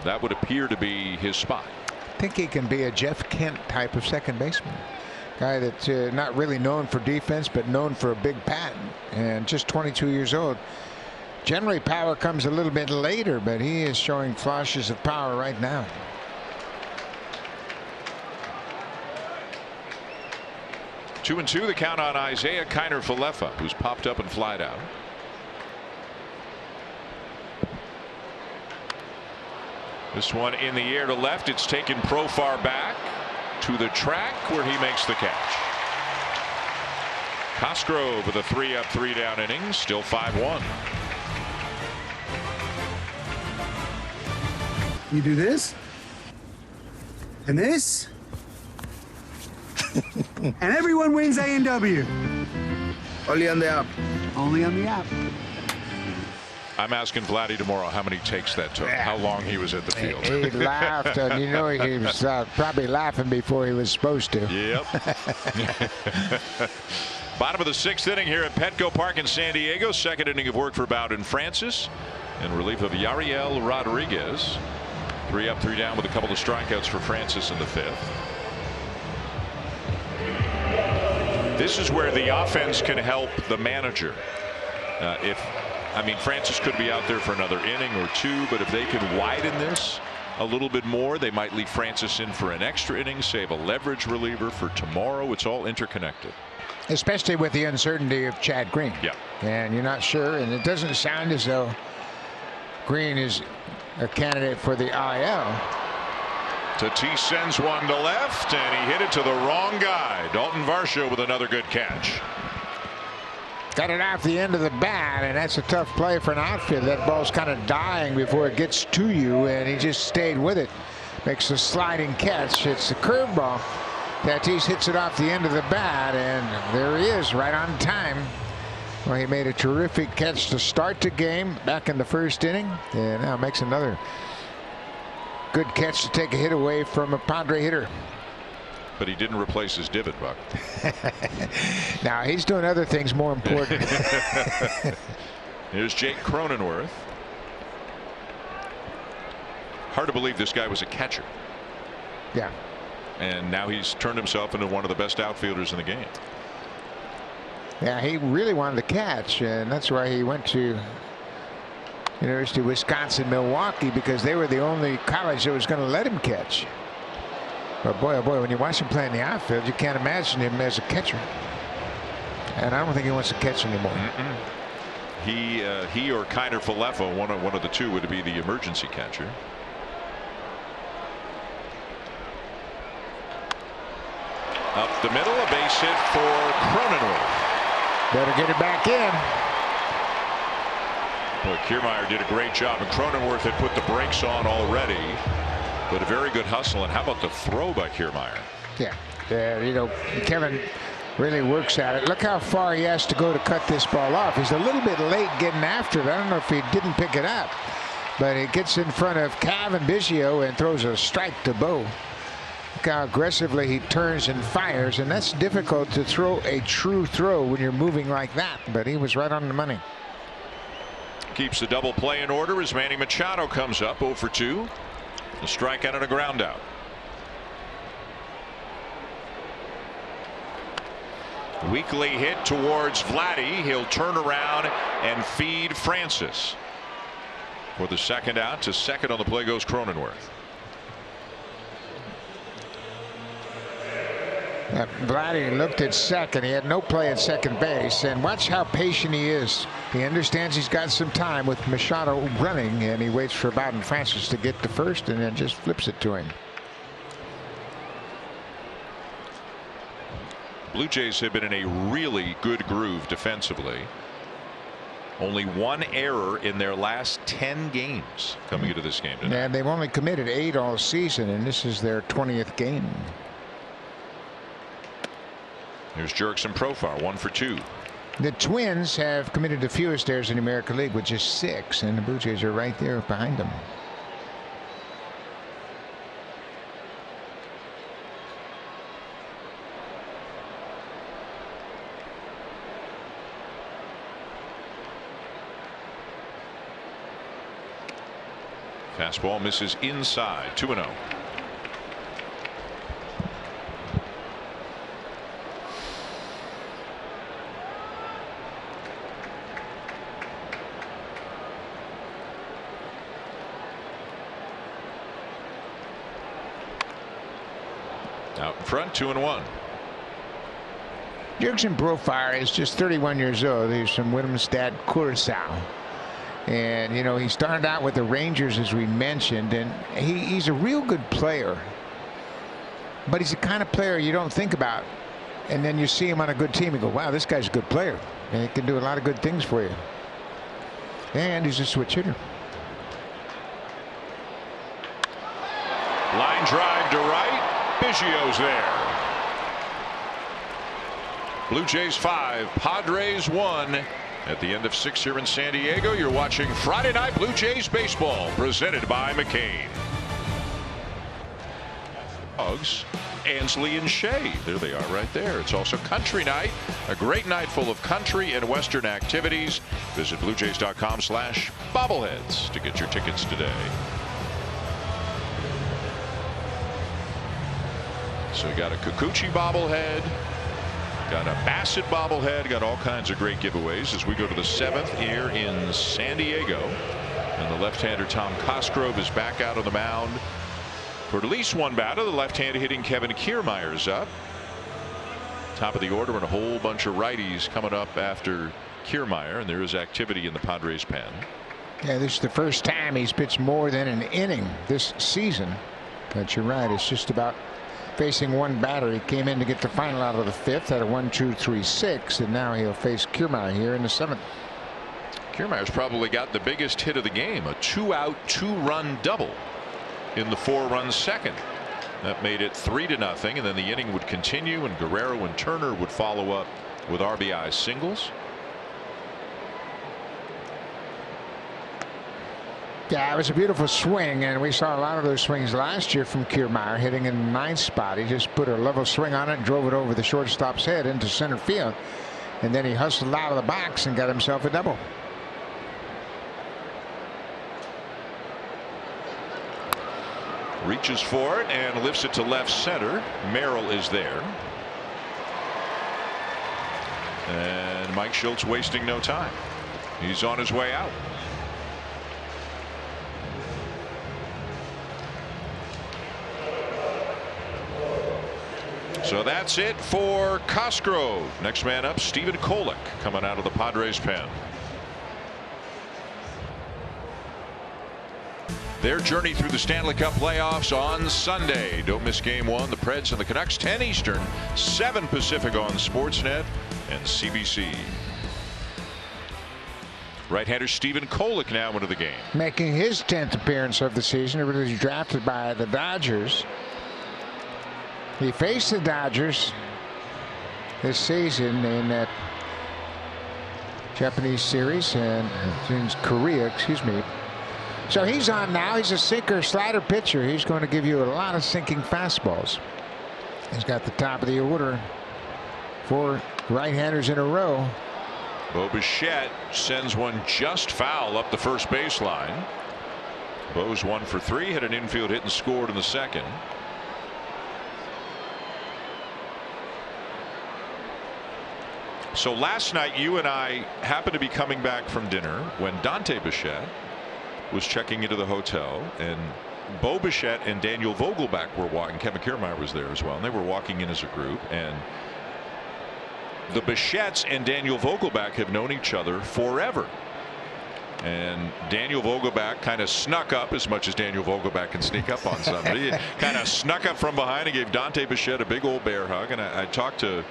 that would appear to be his spot. I think he can be a Jeff Kent type of second baseman. Guy that's not really known for defense, but known for a big bat, and just 22 years old. Generally, power comes a little bit later, but he is showing flashes of power right now. Two and two, the count on Isaiah Kiner-Falefa, who's popped up and flied out. This one in the air to left. It's taken Profar back to the track where he makes the catch. Cosgrove with a 3-up, 3-down inning, still 5-1. You do this and this and everyone wins A&W. Only on the app. Only on the app. I'm asking Vladdy tomorrow how many takes that took, how long he was at the field. He laughed, and you know he was probably laughing before he was supposed to. Yep. Bottom of the 6th inning here at Petco Park in San Diego. 2nd inning of work for Bowden Francis in relief of Yariel Rodriguez. 3 up, 3 down with a couple of strikeouts for Francis in the 5th. This is where the offense can help the manager. Francis could be out there for another inning or 2, but if they can widen this a little bit more, they might leave Francis in for an extra inning, save a leverage reliever for tomorrow. It's all interconnected. Especially with the uncertainty of Chad Green. Yeah. And you're not sure, and it doesn't sound as though Green is a candidate for the IL. Tatis sends one to left, and he hit it to the wrong guy. Dalton Varsho with another good catch. Got it off the end of the bat, and that's a tough play for an outfielder. That ball's kind of dying before it gets to you, and he just stayed with it. Makes a sliding catch. It's a curveball. Tatis hits it off the end of the bat, and there he is, right on time. Well, he made a terrific catch to start the game back in the 1st inning, and now makes another good catch to take a hit away from a Padre hitter. but he didn't replace his divot, Buck. Now he's doing other things more important. Here's Jake Cronenworth. Hard to believe this guy was a catcher. Yeah. And now he's turned himself into one of the best outfielders in the game. Yeah, he really wanted to catch, and that's why he went to University of Wisconsin-Milwaukee, because they were the only college that was going to let him catch. But boy, oh boy, when you watch him play in the outfield, you can't imagine him as a catcher. And I don't think he wants to catch anymore. He or Kiner Falefa, one of the two, would be the emergency catcher. Up the middle, a base hit for Cronenworth. Better get it back in. Boy, Kiermaier did a great job, and Cronenworth had put the brakes on already. But a very good hustle, and how about the throw by Kiermaier? Yeah, you know, Kevin really works at it. Look how far he has to go to cut this ball off. He's a little bit late getting after it. I don't know if he didn't pick it up, but he gets in front of Cav and Biggio and throws a strike to Bo. Look how aggressively he turns and fires, and that's difficult to throw a true throw when you're moving like that, but he was right on the money. Keeps the double play in order as Manny Machado comes up 0 for 2. A strikeout and a ground out. Weakly hit towards Vladdy. He'll turn around and feed Francis. For the second out, to second on the play goes Cronenworth. Vladdy looked at second. He had no play at second base, and watch how patient he is. He understands he's got some time with Machado running, and he waits for Bowden Francis to get to first and then just flips it to him. Blue Jays have been in a really good groove defensively. Only one error in their last 10 games coming into this game tonight. And they've only committed 8 all season, and this is their 20th game. Here's Jurickson Profar, 1 for 2. The Twins have committed the fewest errors in the American League, with just 6, and the Blue Jays are right there behind them. Fastball misses inside, 2-0. Out in front, 2-1. Jurickson Profar is just 31 years old. He's from Willemstad, Curaçao. And, you know, he started out with the Rangers, as we mentioned, and he's a real good player. But he's the kind of player you don't think about. And then you see him on a good team and go, wow, this guy's a good player. And he can do a lot of good things for you. And he's a switch hitter. Line drive to right. Biggio's there. Blue Jays 5, Padres 1. At the end of 6 here in San Diego, you're watching Friday Night Blue Jays baseball, presented by McCain. Dogs, Ansley and Shea. There they are right there. It's also country night, a great night full of country and western activities. Visit bluejays.com/bobbleheads to get your tickets today. So you got a Kikuchi bobblehead, got a Bassett bobblehead, got all kinds of great giveaways as we go to the 7th here in San Diego. And the left-hander Tom Cosgrove is back out on the mound for at least one batter. The left-hander hitting Kevin Kiermaier's up. Top of the order, and a whole bunch of righties coming up after Kiermaier, and there is activity in the Padres pen. Yeah, this is the first time he's pitched more than an inning this season. But you're right, it's just about facing one batter. He came in to get the final out of the 5th at a 1-2-3-6, and now he'll face Kiermaier here in the 7th. Kiermaier's probably got the biggest hit of the game, a 2-out, 2-run double in the 4-run second. That made it 3-0, and then the inning would continue, and Guerrero and Turner would follow up with RBI singles. Yeah, it was a beautiful swing, and we saw a lot of those swings last year from Kiermaier, hitting in the 9th spot. He just put a level swing on it and drove it over the shortstop's head into center field. And then he hustled out of the box and got himself a double. Reaches for it and lifts it to left center. Merrill is there. And Mike Schultz wasting no time. He's on his way out. So that's it for Cosgrove. Next man up, Stephen Kolek, coming out of the Padres pen. Their journey through the Stanley Cup playoffs on Sunday. Don't miss game 1. The Preds and the Canucks, 10 Eastern, 7 Pacific on Sportsnet and CBC. Right-hander Stephen Kolek now into the game. Making his 10th appearance of the season. He was drafted by the Dodgers. He faced the Dodgers this season in that Japanese series and in Korea, excuse me. So he's on now. He's a sinker slider pitcher. He's going to give you a lot of sinking fastballs. He's got the top of the order. 4 right-handers in a row. Bo Bichette sends one just foul up the first baseline. Bo's 1 for 3, hit an infield hit and scored in the second. So last night you and I happened to be coming back from dinner when Dante Bichette was checking into the hotel, and Bo Bichette and Daniel Vogelbach were walking. Kevin Kiermaier was there as well, and they were walking in as a group. And the Bichettes and Daniel Vogelbach have known each other forever. And Daniel Vogelbach kind of snuck up, as much as Daniel Vogelbach can sneak up on somebody. Kind of snuck up from behind and gave Dante Bichette a big old bear hug. And I talked to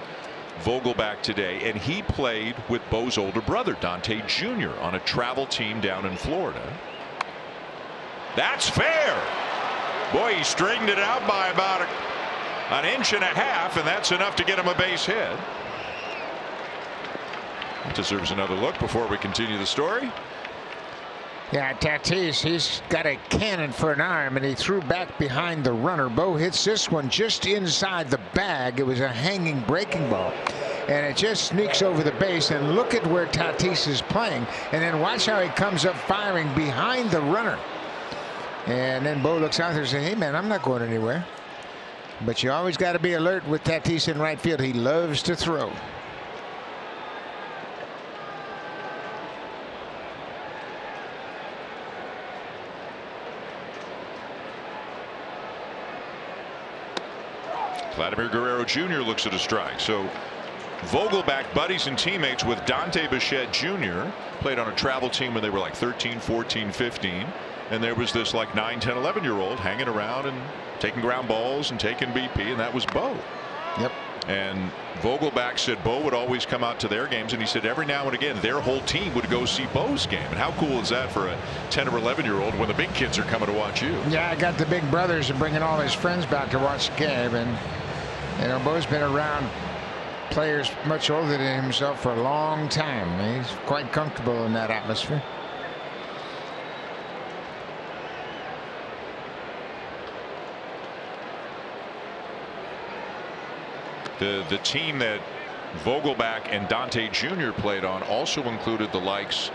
Vogelbach today, and he played with Bo's older brother, Dante Jr., on a travel team down in Florida. That's fair. Boy, he straightened it out by about an inch and a half, and that's enough to get him a base hit. Deserves another look before we continue the story. Yeah, Tatis, he's got a cannon for an arm, and he threw back behind the runner. Bo hits this one just inside the bag. It was a hanging breaking ball, and it just sneaks over the base. And look at where Tatis is playing, and then watch how he comes up firing behind the runner. And then Bo looks out there and says, hey, man, I'm not going anywhere. But you always got to be alert with Tatis in right field. He loves to throw. Vladimir Guerrero Jr. looks at a strike. So Vogelbach, buddies and teammates with Dante Bichette Jr., played on a travel team when they were like 13, 14, 15. And there was this like 9, 10, 11-year-old hanging around and taking ground balls and taking BP, and that was Bo. Yep. And Vogelbach said Bo would always come out to their games, and he said every now and again their whole team would go see Bo's game. And how cool is that for a 10 or 11-year-old when the big kids are coming to watch you? Yeah, I got the big brothers and bringing all his friends back to watch the game. And, you know, Bo's been around players much older than himself for a long time. He's quite comfortable in that atmosphere. The team that Vogelbach and Dante Jr. played on also included the likes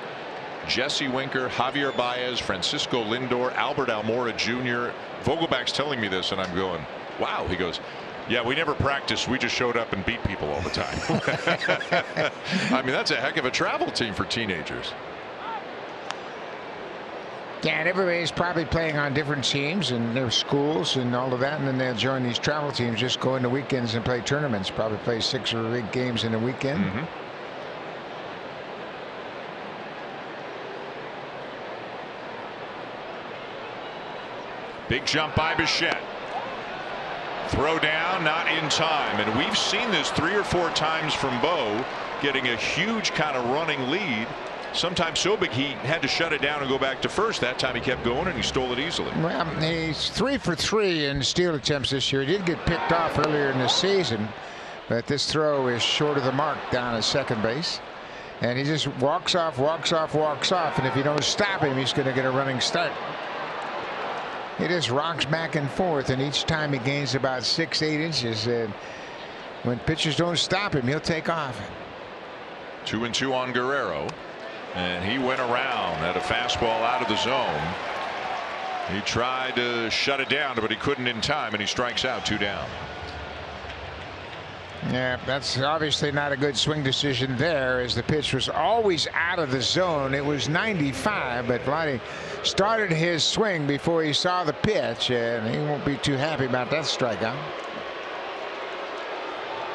Jesse Winker, Javier Baez, Francisco Lindor, Albert Almora Jr. Vogelbach's telling me this, and I'm going, wow. He goes, yeah, we never practiced. We just showed up and beat people all the time. I mean, that's a heck of a travel team for teenagers. Yeah, and everybody's probably playing on different teams and their schools and all of that, and then they'll join these travel teams, just go into weekends and play tournaments, probably play 6 or 8 games in a weekend. Mm-hmm. Big jump by Bichette. Throw down, not in time. And we've seen this 3 or 4 times from Bo, getting a huge kind of running lead. Sometimes so big he had to shut it down and go back to first. That time he kept going and he stole it easily. Well, he's 3 for 3 in steal attempts this year. He did get picked off earlier in the season, but this throw is short of the mark down at second base. And he just walks off, and if you don't stop him, he's going to get a running start. He just rocks back and forth, and each time he gains about 6-8 inches. And when pitchers don't stop him, he'll take off. 2-2 on Guerrero, and he went around at a fastball out of the zone. He tried to shut it down, but he couldn't in time, and he strikes out, 2 down. Yeah, that's obviously not a good swing decision there, as the pitch was always out of the zone. It was 95, but Vladdy started his swing before he saw the pitch, and he won't be too happy about that strikeout.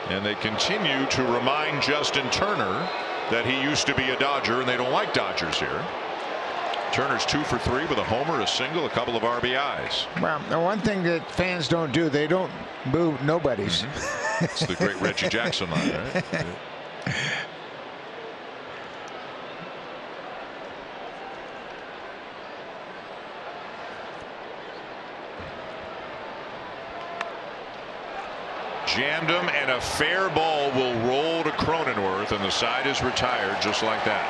And they continue to remind Justin Turner that he used to be a Dodger, and they don't like Dodgers here. Turner's 2 for 3 with a homer, a single, a couple of RBIs. Well, the one thing that fans don't do, they don't boo nobodies. It's the great Reggie Jackson line, right? Yeah. Jammed him, and a fair ball will roll to Cronenworth, and the side is retired just like that.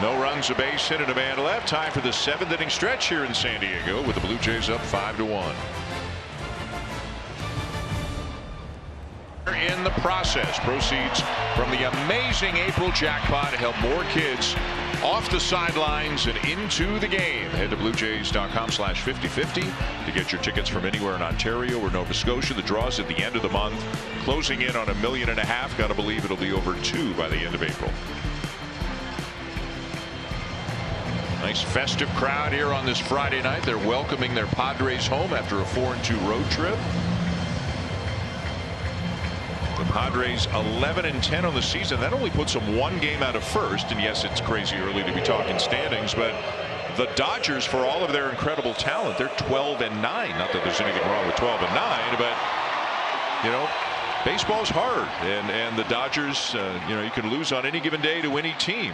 No runs, a base hit, and a man left. Time for the 7th inning stretch here in San Diego, with the Blue Jays up 5-1. In the process, proceeds from the amazing April jackpot to help more kids off the sidelines and into the game. Head to BlueJays.com/5050 to get your tickets from anywhere in Ontario or Nova Scotia. The draw's at the end of the month, closing in on $1.5 million. Got to believe it'll be over 2 by the end of April. Nice festive crowd here on this Friday night. They're welcoming their Padres home after a 4-2 road trip. The Padres 11-10 on the season. That only puts them 1 game out of first. And yes, it's crazy early to be talking standings, but the Dodgers, for all of their incredible talent, they're 12-9. Not that there's anything wrong with 12-9, but you know, baseball's hard, and the Dodgers, you know, you can lose on any given day to any team.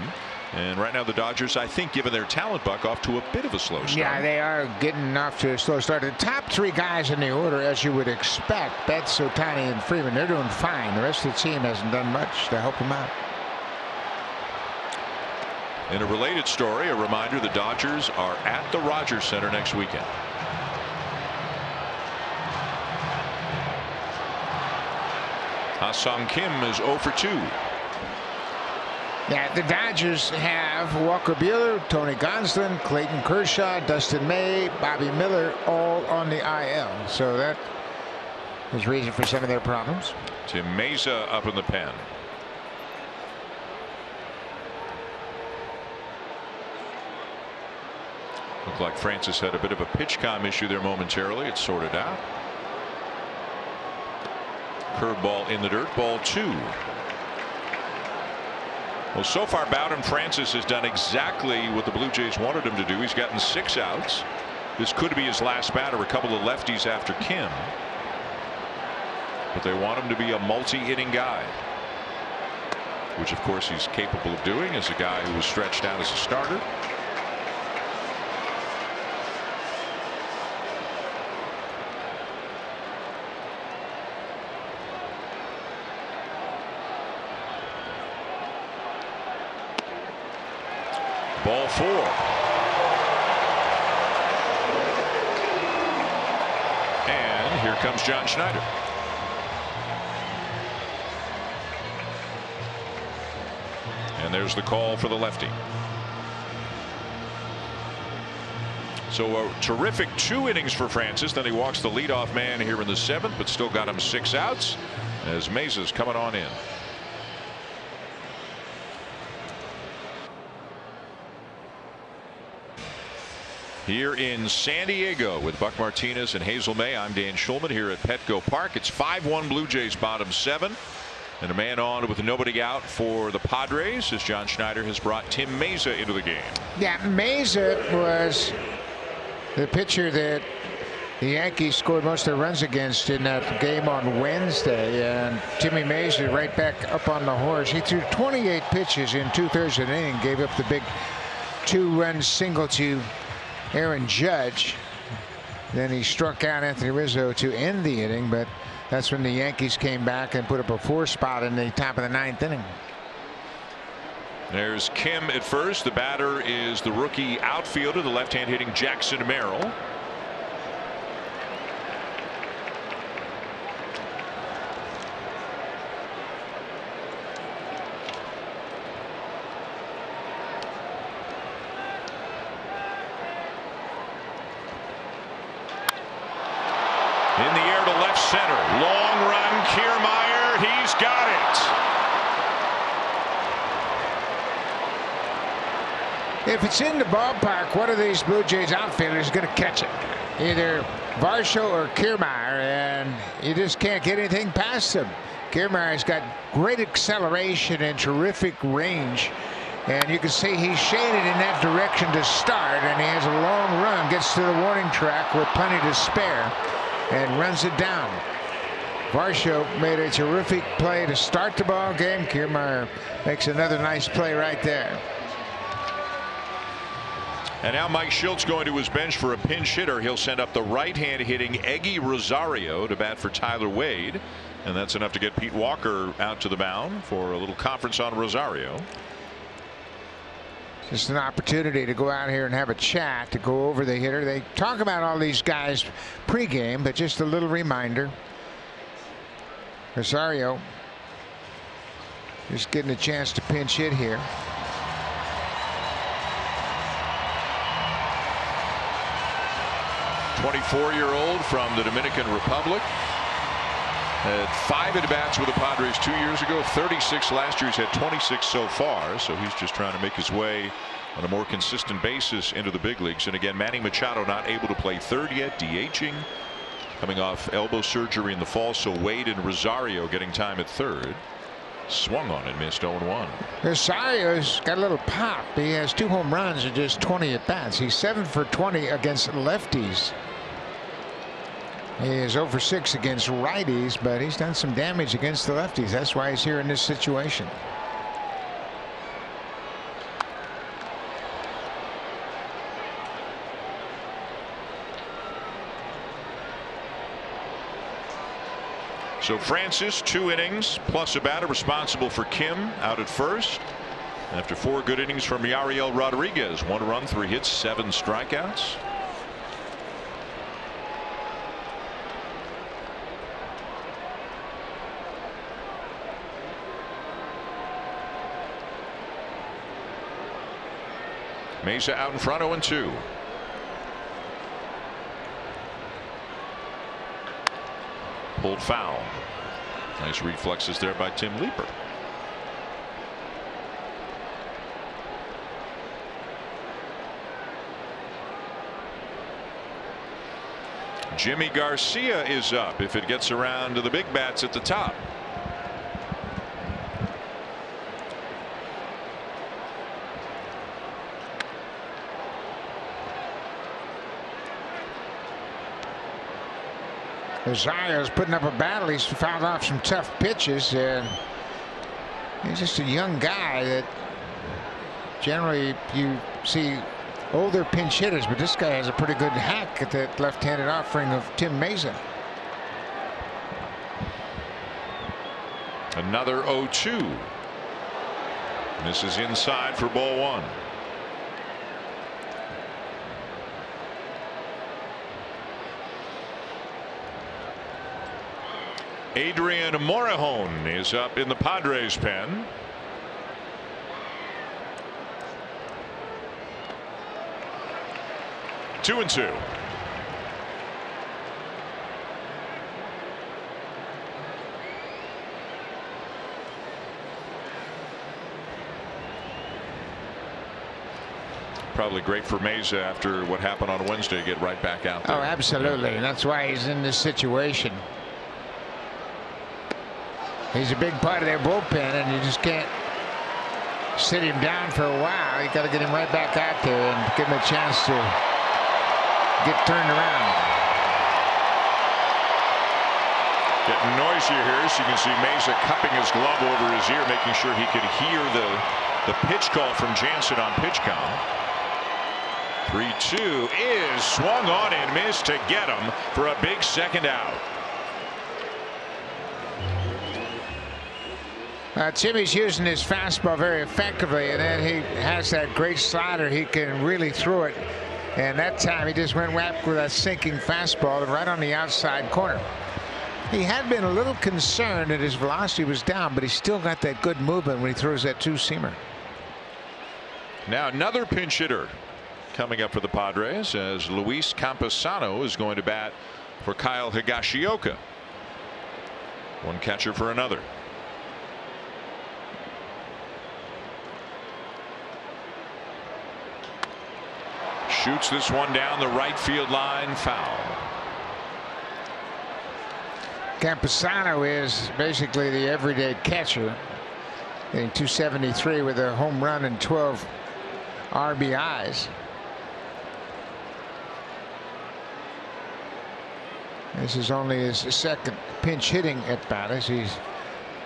And right now the Dodgers, I think, given their talent buck, off to a bit of a slow start. Yeah, they are getting off to a slow start. The top 3 guys in the order, as you would expect, Betts, Ohtani, and Freeman, they're doing fine. The rest of the team hasn't done much to help them out. In a related story, a reminder, the Dodgers are at the Rogers Center next weekend. Ha-Seong Kim is 0 for 2. Yeah, the Dodgers have Walker Buehler, Tony Gonsolin, Clayton Kershaw, Dustin May, Bobby Miller, all on the IL. So that is reason for some of their problems. Tim Meza up in the pen. Looked like Francis had a bit of a pitch com issue there momentarily. It's sorted out. Curveball in the dirt, ball 2. Well, so far Bowden Francis has done exactly what the Blue Jays wanted him to do. He's gotten 6 outs. This could be his last batter. A couple of lefties after Kim, but they want him to be a multi-inning guy, which of course he's capable of doing as a guy who was stretched out as a starter. Ball 4. And here comes John Schneider. And there's the call for the lefty. So a terrific 2 innings for Francis. Then he walks the leadoff man here in the 7th, but still got him 6 outs as Meza's coming on in. Here in San Diego with Buck Martinez and Hazel May, I'm Dan Schulman here at Petco Park. It's 5-1 Blue Jays, bottom 7, and a man on with nobody out for the Padres as John Schneider has brought Tim Meza into the game. Yeah, Meza was the pitcher that the Yankees scored most of their runs against in that game on Wednesday, and Timmy Meza right back up on the horse. He threw 28 pitches in 2/3 of an inning, gave up the big 2-run single to Aaron Judge. Then he struck out Anthony Rizzo to end the inning, but that's when the Yankees came back and put up a 4 spot in the top of the 9th inning. There's Kim at first. The batter is the rookie outfielder, the left-hand hitting Jackson Merrill. In the air to left center. Long run, Kiermaier. He's got it. If it's in the ballpark, one of these Blue Jays outfielders is going to catch it. Either Varsho or Kiermaier, and you just can't get anything past him. Kiermaier's got great acceleration and terrific range. And you can see he's shaded in that direction to start, and he has a long run, gets to the warning track with plenty to spare, and runs it down. Varsho made a terrific play to start the ball game. Kiermaier makes another nice play right there. And now Mike Schultz going to his bench for a pinch hitter. He'll send up the right-hand hitting Eggy Rosario to bat for Tyler Wade. And that's enough to get Pete Walker out to the mound for a little conference on Rosario. Just an opportunity to go out here and have a chat, to go over the hitter. They talk about all these guys pregame, but just a little reminder. Rosario just getting a chance to pinch hit here. '24-year-old from the Dominican Republic. Had 5 at-bats with the Padres 2 years ago, 36 last year. He's had 26 so far, so he's just trying to make his way on a more consistent basis into the big leagues. And again, Manny Machado not able to play third yet, DHing, coming off elbow surgery in the fall. So Wade and Rosario getting time at third. Swung on and missed 0-1. Rosario's got a little pop. He has 2 home runs and just 20 at-bats. He's 7 for 20 against lefties. He is 0 for 6 against righties, but he's done some damage against the lefties. That's why he's here in this situation. So Francis, 2 innings plus a batter, responsible for Kim out at first. After 4 good innings from Yariel Rodriguez, 1 run, 3 hits, 7 strikeouts. Mesa out in front, 0-2. Pulled foul. Nice reflexes there by Tim Leeper. Jimmy Garcia is up if it gets around to the big bats at the top. Rosario's putting up a battle. He's fouled off some tough pitches, and he's just a young guy that generally you see older pinch hitters, but this guy has a pretty good hack at that left-handed offering of Tim Mesa. Another 0-2. Misses inside for ball 1. Adrian Morejon is up in the Padres pen. Two and 2. Probably great for Mesa after what happened on Wednesday to get right back out there. Oh, absolutely. And that's why he's in this situation. He's a big part of their bullpen, and you just can't sit him down for a while. You got to get him right back out there and give him a chance to get turned around. Getting noisier here, so you can see Mesa cupping his glove over his ear, making sure he could hear the pitch call from Jansen on pitch count. 3-2 is swung on and missed to get him for a big second out. Jimmy's using his fastball very effectively, and then he has that great slider. He can really throw it. And that time he just went whack with that sinking fastball right on the outside corner. He had been a little concerned that his velocity was down, but he still got that good movement when he throws that two-seamer. Now another pinch hitter coming up for the Padres as Luis Campusano is going to bat for Kyle Higashioka. One catcher for another. Shoots this one down the right field line, foul. Campusano is basically the everyday catcher, hitting .273 with a home run and 12 RBIs. This is only his second pinch hitting at bat, as he's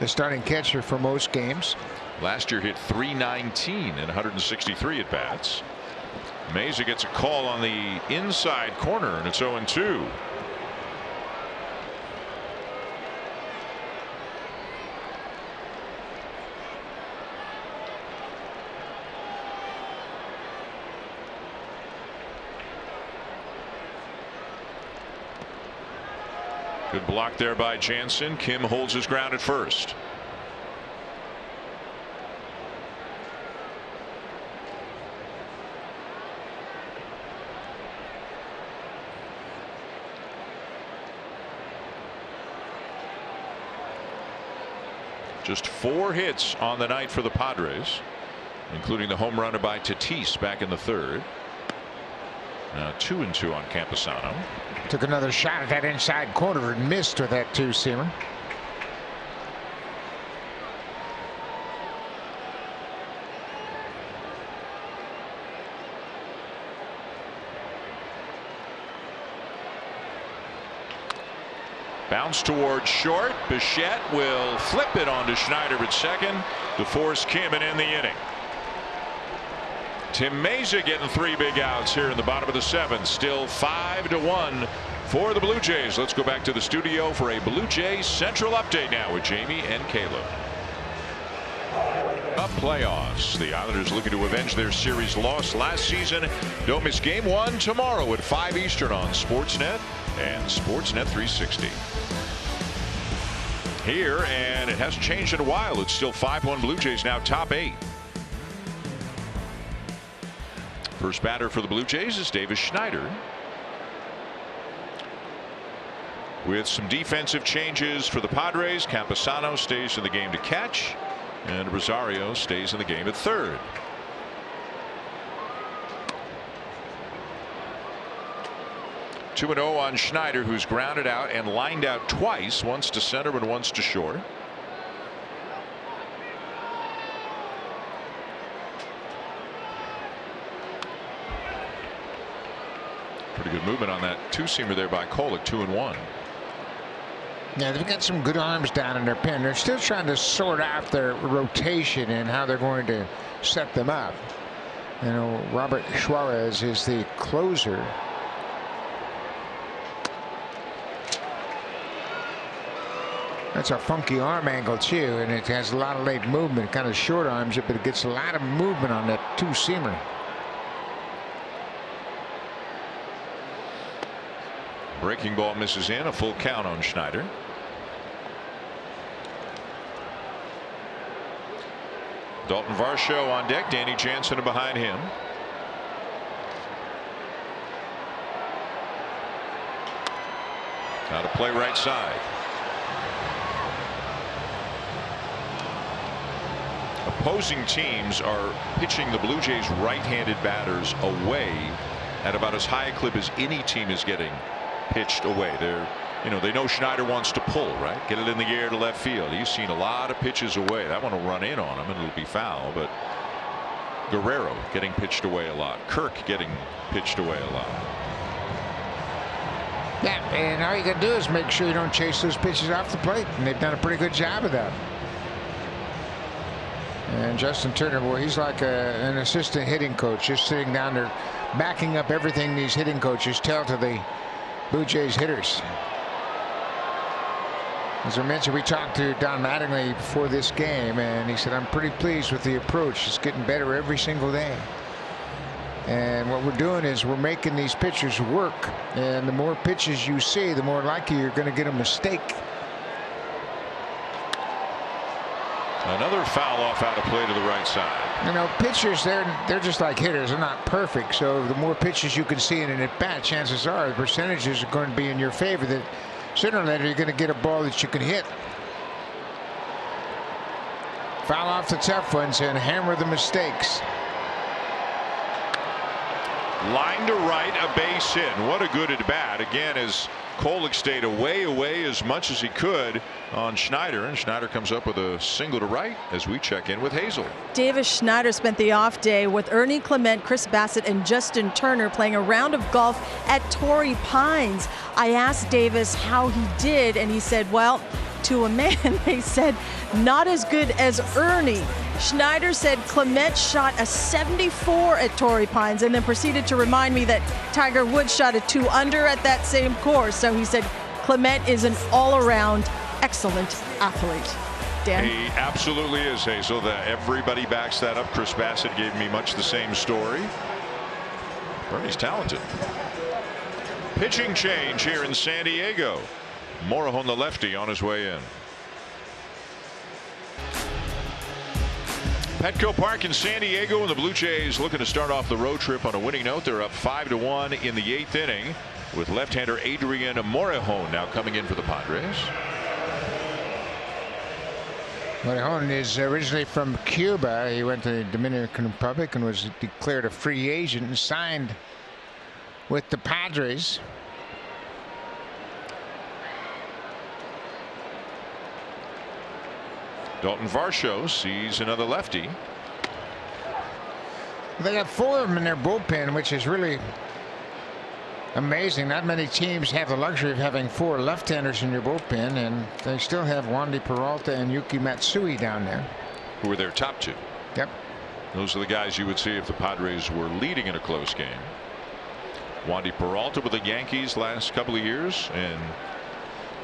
the starting catcher for most games. Last year hit .319 in 163 at bats. Mesa gets a call on the inside corner, and it's 0-2. Good block there by Jansen. Kim holds his ground at first. Just 4 hits on the night for the Padres, including the home run by Tatis back in the third. Now 2-2 on Campusano. Took another shot at that inside corner and missed with that two-seamer. Bounce towards short. Bichette will flip it onto Schneider at second to force Kim and end the inning. Tim Mesa getting 3 big outs here in the bottom of the 7th. Still 5-1 for the Blue Jays. Let's go back to the studio for a Blue Jays Central update now with Jamie and Caleb. Up playoffs. The Islanders looking to avenge their series loss last season. Don't miss Game 1 tomorrow at 5 Eastern on Sportsnet and Sportsnet 360. Here, and it hasn't changed in a while. It's still 5-1 Blue Jays, now top 8. First batter for the Blue Jays is Davis Schneider. With some defensive changes for the Padres, Campusano stays in the game to catch, and Rosario stays in the game at third. (2-0) on Schneider, who's grounded out and lined out twice, once to center and once to short. Pretty good movement on that two-seamer there by Kolek. 2-1. Yeah, they've got some good arms down in their pen. They're still trying to sort out their rotation and how they're going to set them up. You know, Robert Suarez is the closer. That's a funky arm angle too, and it has a lot of late movement. Kind of short arms it, but it gets a lot of movement on that two-seamer. Breaking ball misses in. A full count on Schneider. Dalton Varsho on deck. Danny Jansen behind him. Now to play right side. Opposing teams are pitching the Blue Jays right-handed batters away at about as high a clip as any team is getting pitched away. They know Schneider wants to pull, right? Get it in the air to left field. He's seen a lot of pitches away. That one will run in on him and it'll be foul. But Guerrero getting pitched away a lot. Kirk getting pitched away a lot. Yeah, and all you got to do is make sure you don't chase those pitches off the plate, and they've done a pretty good job of that. And Justin Turner, boy, he's like an assistant hitting coach, just sitting down there backing up everything these hitting coaches tell to the Blue Jays hitters. As I mentioned, we talked to Don Mattingly before this game, and he said, I'm pretty pleased with the approach. It's getting better every single day. And what we're doing is we're making these pitchers work. And the more pitches you see, the more likely you're going to get a mistake. Another foul off out of play to the right side. You know, pitchers, they're just like hitters. They're not perfect. So the more pitches you can see in an at-bat, chances are the percentages are going to be in your favor. That sooner or later you're going to get a ball that you can hit. Foul off the tough ones and hammer the mistakes. Line to right, a base hit. What a good at bat. Again, as Kolek stayed away as much as he could on Schneider, and Schneider comes up with a single to right as we check in with Hazel. Davis Schneider spent the off day with Ernie Clement, Chris Bassett, and Justin Turner playing a round of golf at Torrey Pines. I asked Davis how he did, and he said, well, to a man, they said, not as good as Ernie. Schneider said Clement shot a 74 at Torrey Pines and then proceeded to remind me that Tiger Woods shot a 2 under at that same course. So he said Clement is an all-around excellent athlete. Dan? He absolutely is, Hazel. Everybody backs that up. Chris Bassett gave me much the same story. Bernie's talented. Pitching change here in San Diego. Morejon, the lefty, on his way in. Petco Park in San Diego, and the Blue Jays looking to start off the road trip on a winning note. They're up 5-1 in the 8th inning with left-hander Adrian Morejon now coming in for the Padres. Morejon is originally from Cuba. He went to the Dominican Republic and was declared a free agent and signed with the Padres. Dalton Varsho sees another lefty. They got 4 of them in their bullpen, which is really amazing. Not many teams have the luxury of having 4 left-handers in your bullpen, and they still have Wandy Peralta and Yuki Matsui down there, who are their top 2. Yep. Those are the guys you would see if the Padres were leading in a close game. Wandy Peralta with the Yankees last couple of years, and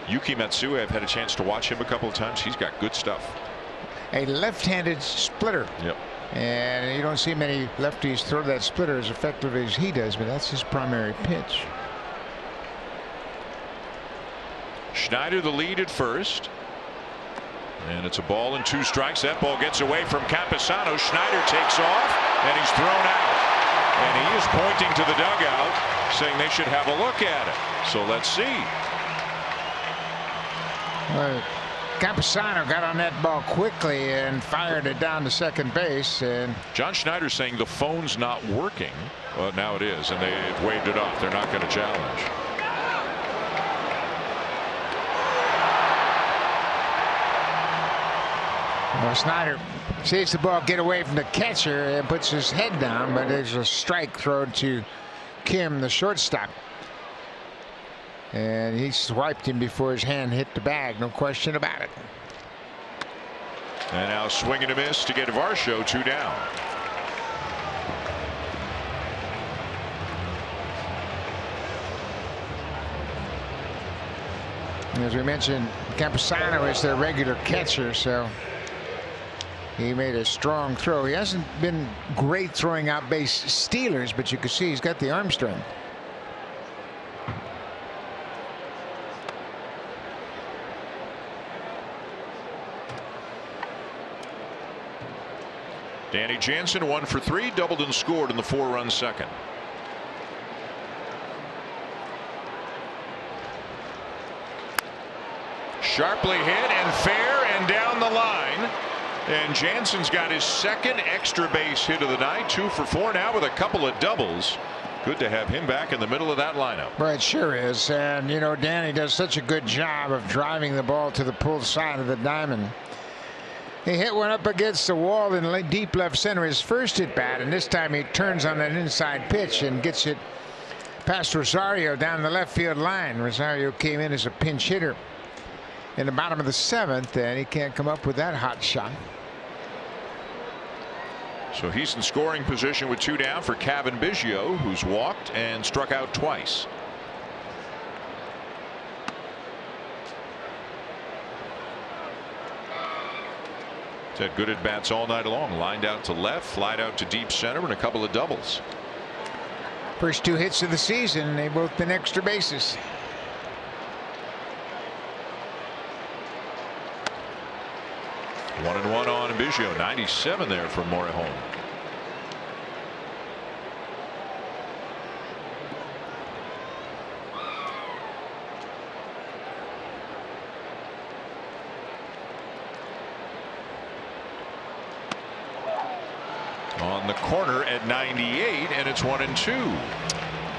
Yuki Matsui, I've had a chance to watch him a couple of times. He's got good stuff. A left-handed splitter. Yep. And you don't see many lefties throw that splitter as effectively as he does, but that's his primary pitch. Schneider the lead at first. And it's a ball and 2 strikes. That ball gets away from Camposano. Schneider takes off and he's thrown out. And he is pointing to the dugout saying they should have a look at it. So let's see. Camposano got on that ball quickly and fired it down to second base. And John Schneider saying the phone's not working. Well, now it is, and they waved it off. They're not going to challenge. Well, Schneider sees the ball get away from the catcher and puts his head down, but there's a strike thrown to Kim, the shortstop. And he swiped him before his hand hit the bag, no question about it. And now swing and a miss to get Varsho 2 down. As we mentioned, Camposano is their regular catcher, so he made a strong throw. He hasn't been great throwing out base stealers, but you can see he's got the arm strength. Danny Jansen 1 for 3, doubled and scored in the 4-run second. Sharply hit and fair and down the line. And Jansen's got his second extra base hit of the night, 2 for 4 now with a couple of doubles. Good to have him back in the middle of that lineup. Well, it sure is. And you know, Danny does such a good job of driving the ball to the pulled side of the diamond. He hit one up against the wall in deep left center his first at bat, and this time he turns on an inside pitch and gets it past Rosario down the left field line. Rosario came in as a pinch hitter in the bottom of the 7th, and he can't come up with that hot shot. So he's in scoring position with 2 down for Kevin Biggio, who's walked and struck out twice. Had good at bats all night long. Lined out to left, flied out to deep center, and a couple of doubles. First 2 hits of the season, they both been extra bases. One and one on Biggio. 97 there from Morejon. On the corner at 98, and it's 1-2.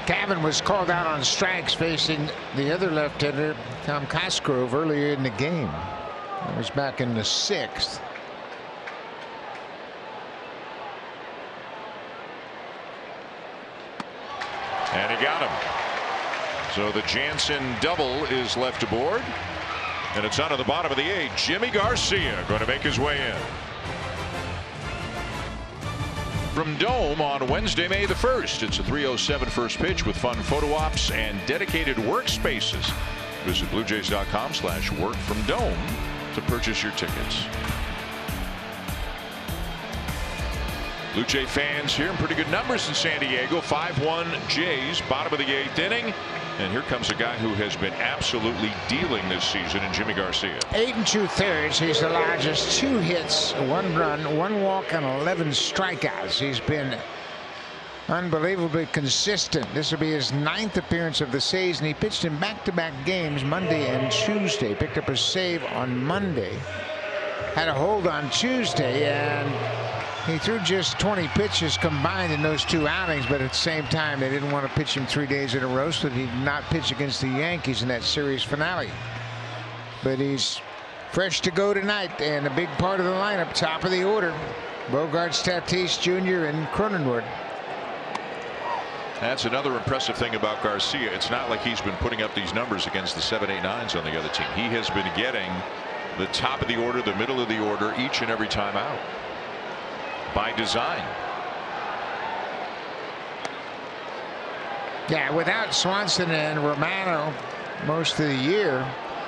Gavin was called out on strikes facing the other left-hander, Tom Cosgrove, earlier in the game. It was back in the 6th. And he got him. So the Jansen double is left aboard, and it's out of the bottom of the 8th. Jimmy Garcia going to make his way in. From Dome on Wednesday, May the 1st. It's a 3:07 first pitch with fun photo ops and dedicated workspaces. Visit BlueJays.com/workfromdome to purchase your tickets. Blue Jay fans here in pretty good numbers in San Diego. 5-1 Jays, bottom of the 8th inning. And here comes a guy who has been absolutely dealing this season in Jimmy Garcia. 8 2/3. He's the largest. 2 hits, 1 run, 1 walk, and 11 strikeouts. He's been unbelievably consistent. This will be his 9th appearance of the season. He pitched in back-to-back games Monday and Tuesday. Picked up a save on Monday. Had a hold on Tuesday, and he threw just 20 pitches combined in those 2 outings, but at the same time, they didn't want to pitch him 3 days in a row, so he did not pitch against the Yankees in that series finale. But he's fresh to go tonight, and a big part of the lineup, top of the order. Bogaerts, Tatis Jr., and Cronenworth. That's another impressive thing about Garcia. It's not like he's been putting up these numbers against the 7, 8, 9s on the other team. He has been getting the top of the order, the middle of the order, each and every time out. By design. Yeah, without Swanson and Romano most of the year,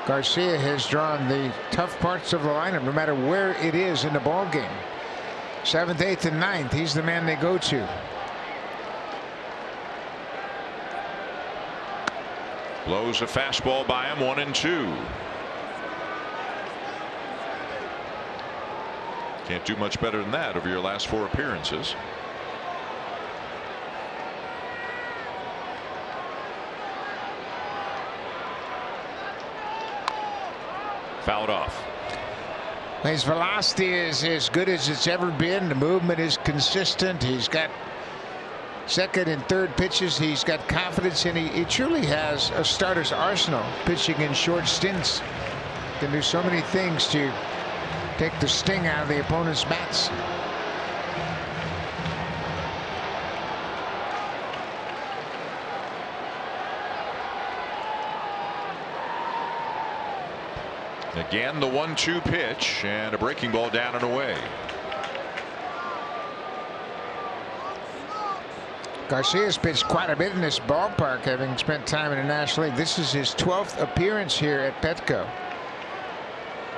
Garcia has drawn the tough parts of the lineup, no matter where it is in the ball game. 7th, 8th, and 9th, he's the man they go to. Blows a fastball by him, 1-2. Can't do much better than that over your last 4 appearances. Fouled off. His velocity is as good as it's ever been. The movement is consistent. He's got second and third pitches. He's got confidence, and he truly has a starter's arsenal, pitching in short stints. Can do so many things to take the sting out of the opponent's bats. Again, the 1-2 pitch, and a breaking ball down and away. Garcia's pitched quite a bit in this ballpark, having spent time in the National League. This is his 12th appearance here at Petco.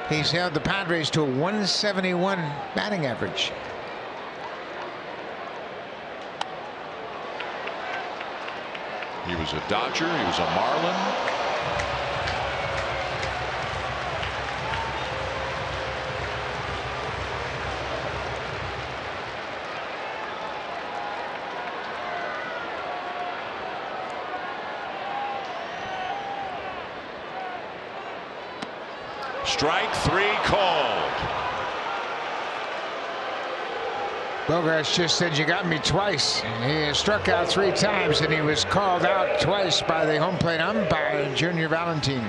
He's held the Padres to a 171 batting average. He was a Dodger. He was a Marlin. Strike 3 called. Bogaerts just said, "You got me twice." He struck out 3 times, and he was called out twice by the home plate umpire, Junior Valentin.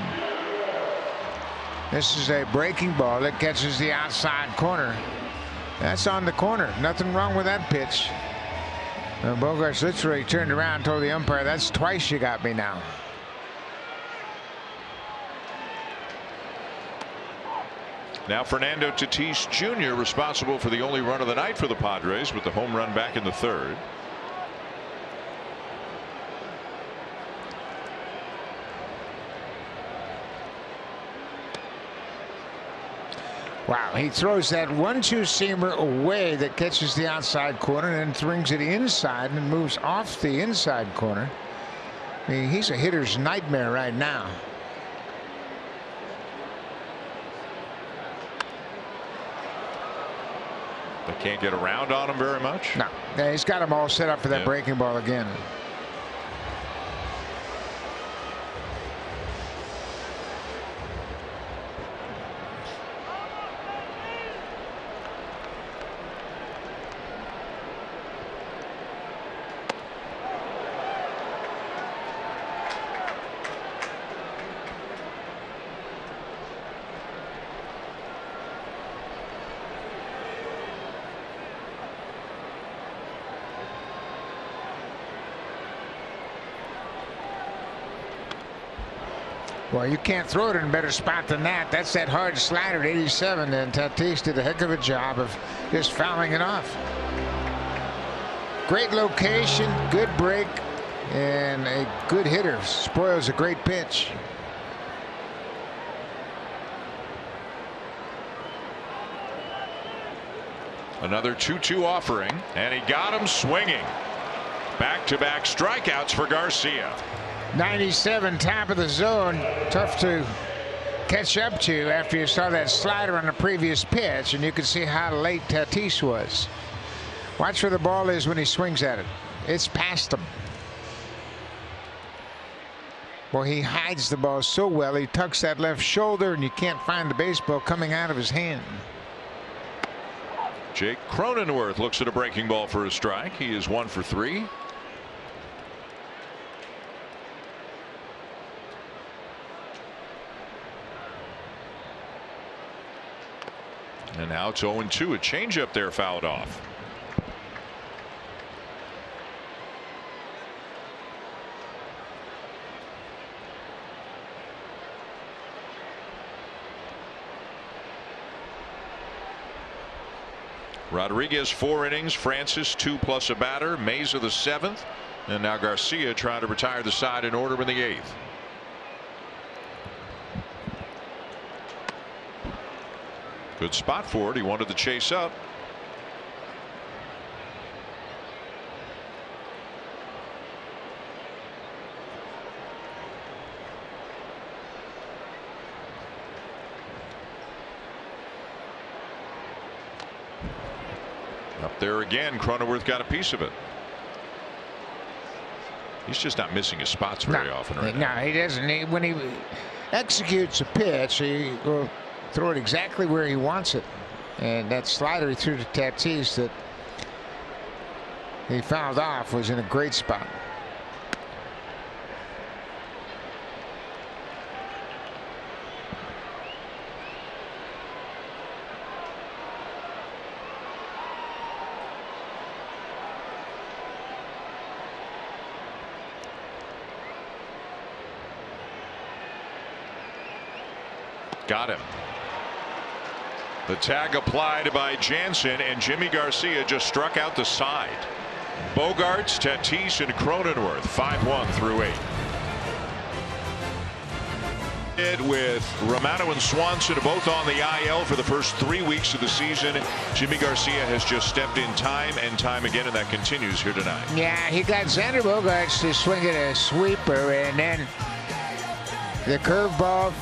This is a breaking ball that catches the outside corner. That's on the corner. Nothing wrong with that pitch. Bogaerts literally turned around and told the umpire, "That's twice you got me now." Now Fernando Tatis Jr. responsible for the only run of the night for the Padres with the home run back in the 3rd. Wow, he throws that 1-2 seamer away that catches the outside corner and then brings it inside and moves off the inside corner. I mean, he's a hitter's nightmare right now. They can't get around on him very much. No, yeah, he's got them all set up for that breaking ball again. Well, you can't throw it in a better spot than that. That's that hard slider at 87, and Tatis did a heck of a job of just fouling it off. Great location, good break, and a good hitter. Spoils a great pitch. Another 2-2 offering, and he got him swinging. Back-to-back strikeouts for Garcia. 97, top of the zone. Tough to catch up to after you saw that slider on the previous pitch, and you can see how late Tatis was. Watch where the ball is when he swings at it. It's past him. Well, he hides the ball so well. He tucks that left shoulder, and you can't find the baseball coming out of his hand. Jake Cronenworth looks at a breaking ball for a strike. He is 1 for 3. And now it's 0-2. A changeup there fouled off. Rodriguez 4 innings, Francis 2 plus a batter, Meza the 7th, and now Garcia trying to retire the side in order in the 8th. Good spot for it. He wanted to chase up. Up there again, Cronenworth got a piece of it. He's just not missing his spots very often right now. No, he doesn't. When he executes a pitch, he will throw it exactly where he wants it. And that slider he threw to Tatis that he fouled off was in a great spot. Got him. The tag applied by Jansen, and Jimmy Garcia just struck out the side. Bogarts, Tatis, and Cronenworth 5-1 through 8. With Romano and Swanson both on the IL for the first 3 weeks of the season, Jimmy Garcia has just stepped in time and time again, and that continues here tonight. Yeah, he got Xander Bogaerts to swing at a sweeper, and then the curveball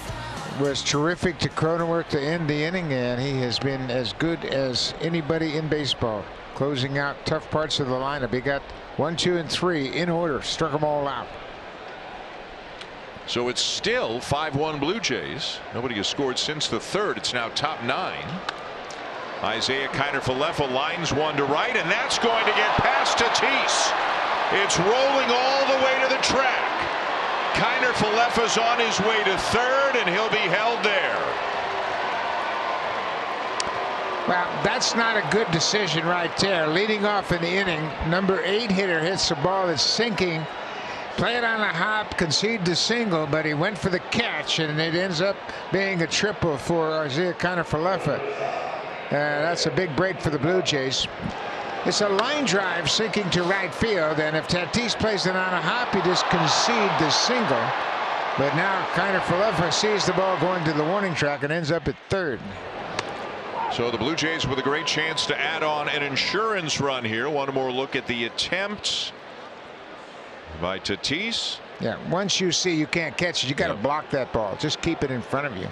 was terrific to Cronenworth to end the inning, and he has been as good as anybody in baseball, closing out tough parts of the lineup. He got 1, 2, and 3 in order, struck them all out. So it's still 5-1 Blue Jays. Nobody has scored since the 3rd. It's now top 9. Isaiah Kiner-Falefa lines one to right, and that's going to get past Tatis. It's rolling all the way to the track. Kiner-Falefa's on his way to 3rd, and he'll be held there. Well, that's not a good decision right there. Leading off in the inning, number 8 hitter hits the ball that's sinking. Play it on a hop, concede the single, but he went for the catch, and it ends up being a triple for Isaiah Kiner-Falefa. That's a big break for the Blue Jays. It's a line drive sinking to right field, and if Tatis plays it on a hop, he just concede the single. But now Kiner-Falefa sees the ball going to the warning track and ends up at 3rd. So the Blue Jays with a great chance to add on an insurance run here. One more look at the attempts by Tatis. Yeah, once you see you can't catch it, you got to block that ball. Just keep it in front of you.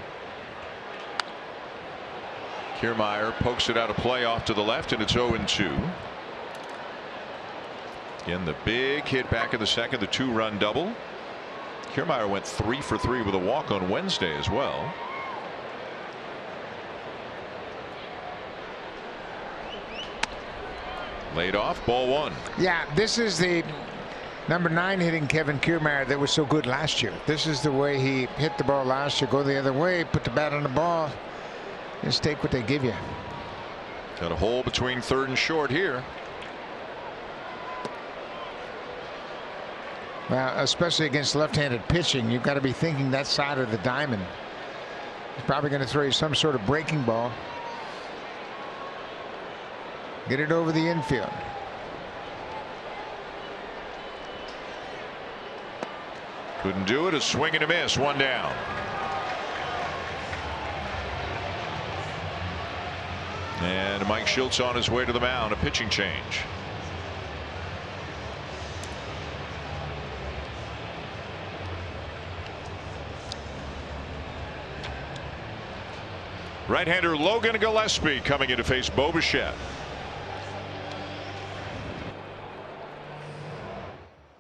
Kiermaier pokes it out of play off to the left, and it's 0-2. Again, the big hit back in the second, the 2-run double. Kiermaier went 3 for 3 with a walk on Wednesday as well. Laid off, ball 1. Yeah, this is the number 9 hitting Kevin Kiermaier that was so good last year. This is the way he hit the ball last year. Go the other way, put the bat on the ball, just take what they give you. Got a hole between third and short here. Well, especially against left-handed pitching, you've got to be thinking that side of the diamond. He's probably going to throw you some sort of breaking ball. Get it over the infield. Couldn't do it. A swing and a miss. 1 down. And Mike Schultz on his way to the mound. A pitching change. Right-hander Logan Gillespie coming in to face Bo Bichette.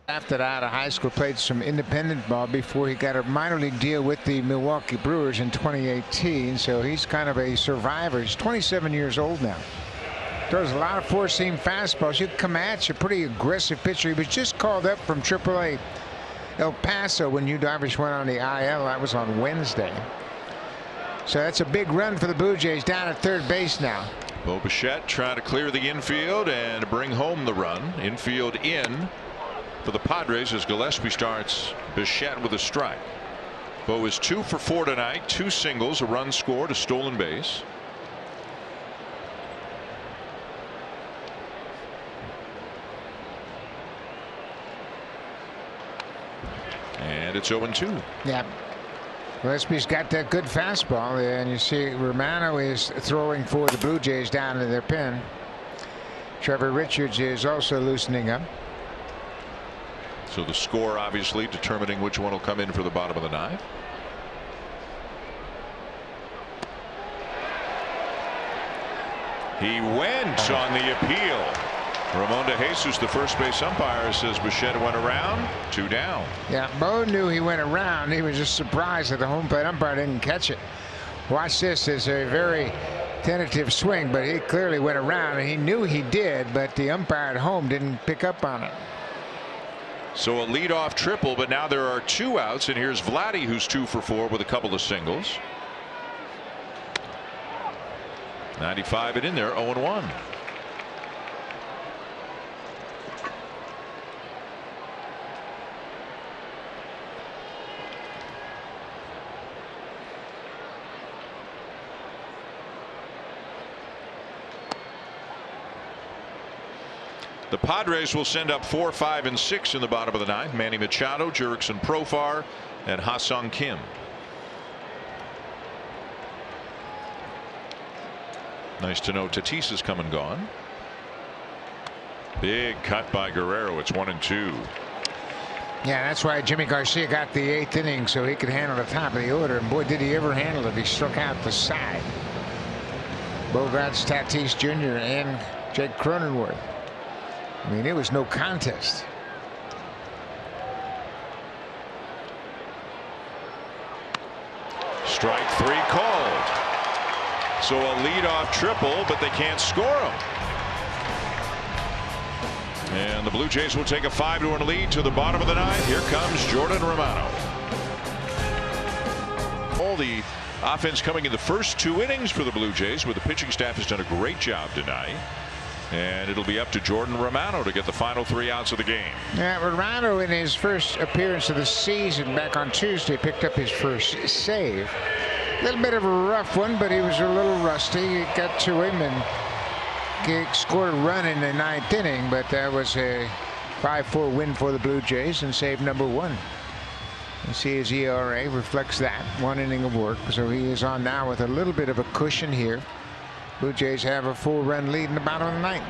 After out of high school, played some independent ball before he got a minor league deal with the Milwaukee Brewers in 2018. So he's kind of a survivor. He's 27 years old now. Throws a lot of four-seam fastballs. You come at you, pretty aggressive pitcher. He was just called up from AAA El Paso when Yu Darvish went on the IL. That was on Wednesday. So that's a big run for the Blue Jays down at third base now. Bo Bichette trying to clear the infield and bring home the run. Infield in for the Padres as Gillespie starts. Bichette with a strike. Bo is 2 for 4 tonight. 2 singles, a run scored, a stolen base. And it's 0-2. Yeah. Gillespie's got that good fastball, and you see Romano is throwing for the Blue Jays down in their pen. Trevor Richards is also loosening up. So the score obviously determining which one will come in for the bottom of the 9th. He went on the appeal. Ramon de Jesus, the first base umpire, says Bichette went around. 2 down. Yeah, Bo knew he went around. He was just surprised that the home plate umpire didn't catch it. Watch this. It's a very tentative swing, but he clearly went around, and he knew he did, but the umpire at home didn't pick up on it. So a leadoff triple, but now there are 2 outs, and here's Vladdy, who's 2 for 4 with a couple of singles. 95 and in there, 0-1. The Padres will send up 4, 5, and 6 in the bottom of the 9th. Manny Machado, Jurickson Profar, and Ha-Seong Kim. Nice to know Tatis has come and gone. Big cut by Guerrero. It's 1-2. Yeah, that's why Jimmy Garcia got the 8th inning, so he could handle the top of the order. And boy, did he ever handle it. He struck out the side. Bogarts, Tatis Jr., and Jake Cronenworth. I mean, it was no contest. Strike 3 called. So a leadoff triple, but they can't score him. And the Blue Jays will take a 5-1 lead to the bottom of the 9th. Here comes Jordan Romano. All the offense coming in the first 2 innings for the Blue Jays, where the pitching staff has done a great job tonight. And it'll be up to Jordan Romano to get the final 3 outs of the game. Yeah, Romano in his first appearance of the season back on Tuesday picked up his first save. A little bit of a rough one, but he was a little rusty. It got to him and he scored a run in the 9th inning, but that was a 5-4 win for the Blue Jays and save number 1. You see his ERA reflects that 1 inning of work, so he is on now with a little bit of a cushion here Blue Jays have a 4-run lead in the bottom of the ninth.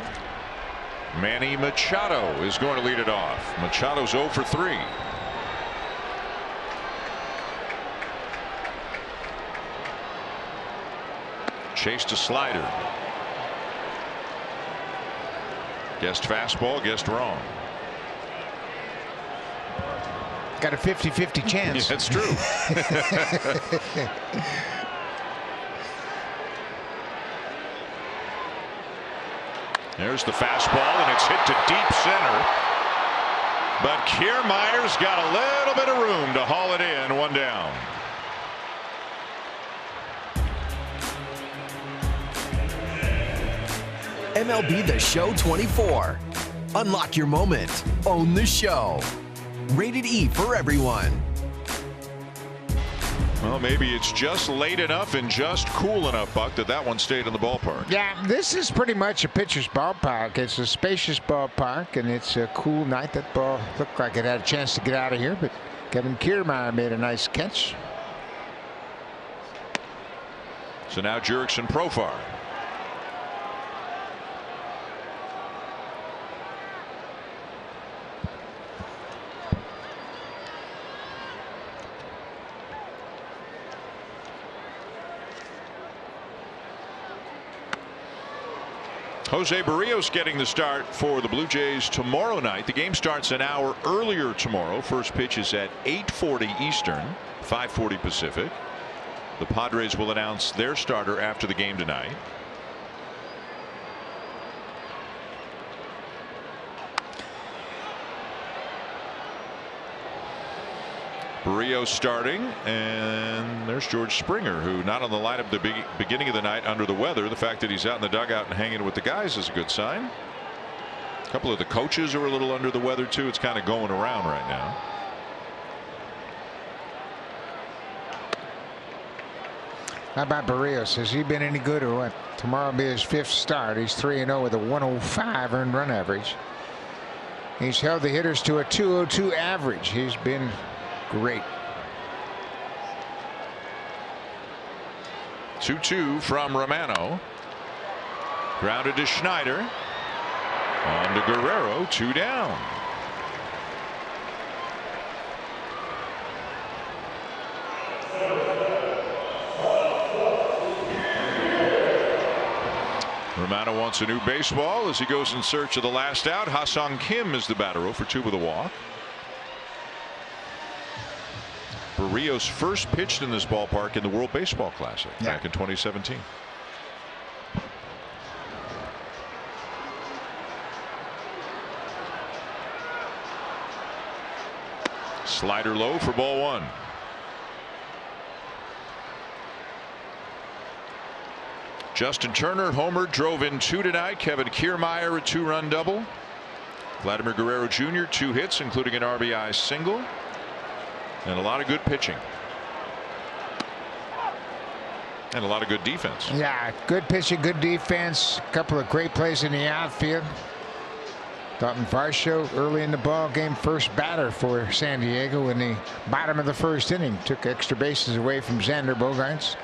Manny Machado is going to lead it off. Machado's 0 for 3. Chased a slider. Guessed fastball, guessed wrong. Got a 50-50 chance. Yeah, that's true. There's the fastball, and it's hit to deep center. But Kiermaier's got a little bit of room to haul it in. 1 down. MLB The Show 24. Unlock your moment. Own the show. Rated E for everyone. Well, maybe it's just late enough and just cool enough, Buck, that one stayed in the ballpark. Yeah, this is pretty much a pitcher's ballpark. It's a spacious ballpark, and it's a cool night. That ball looked like it had a chance to get out of here, but Kevin Kiermaier made a nice catch. So now Jurickson Profar. Jose Barrios getting the start for the Blue Jays tomorrow night. The game starts an hour earlier tomorrow. First pitch is at 8:40 Eastern, 5:40 Pacific. The Padres will announce their starter after the game tonight. Barrios starting, and there's George Springer, who not on the lineup at the beginning of the night under the weather. The fact that he's out in the dugout and hanging with the guys is a good sign. A couple of the coaches are a little under the weather too. It's kind of going around right now. How about Barrios? Has he been any good or what? Tomorrow will be his 5th start. He's 3-0 with a 105 earned run average. He's held the hitters to a 202 average. He's been great. 2-2 from Romano. Grounded to Schneider. On to Guerrero. 2 down. Romano wants a new baseball as he goes in search of the last out. Ha-Sung Kim is the batter, 0 for 2 with a walk. Barrios first pitched in this ballpark in the World Baseball Classic back in 2017. Slider low for ball 1. Justin Turner homer, drove in 2 tonight. Kevin Kiermaier a 2-run double. Vladimir Guerrero Jr. 2 hits, including an RBI single. And a lot of good pitching. And a lot of good defense. Yeah, good pitching, good defense. A couple of great plays in the outfield. Dalton Varsho early in the ball game, first batter for San Diego in the bottom of the 1st inning. Took extra bases away from Xander Bogaerts.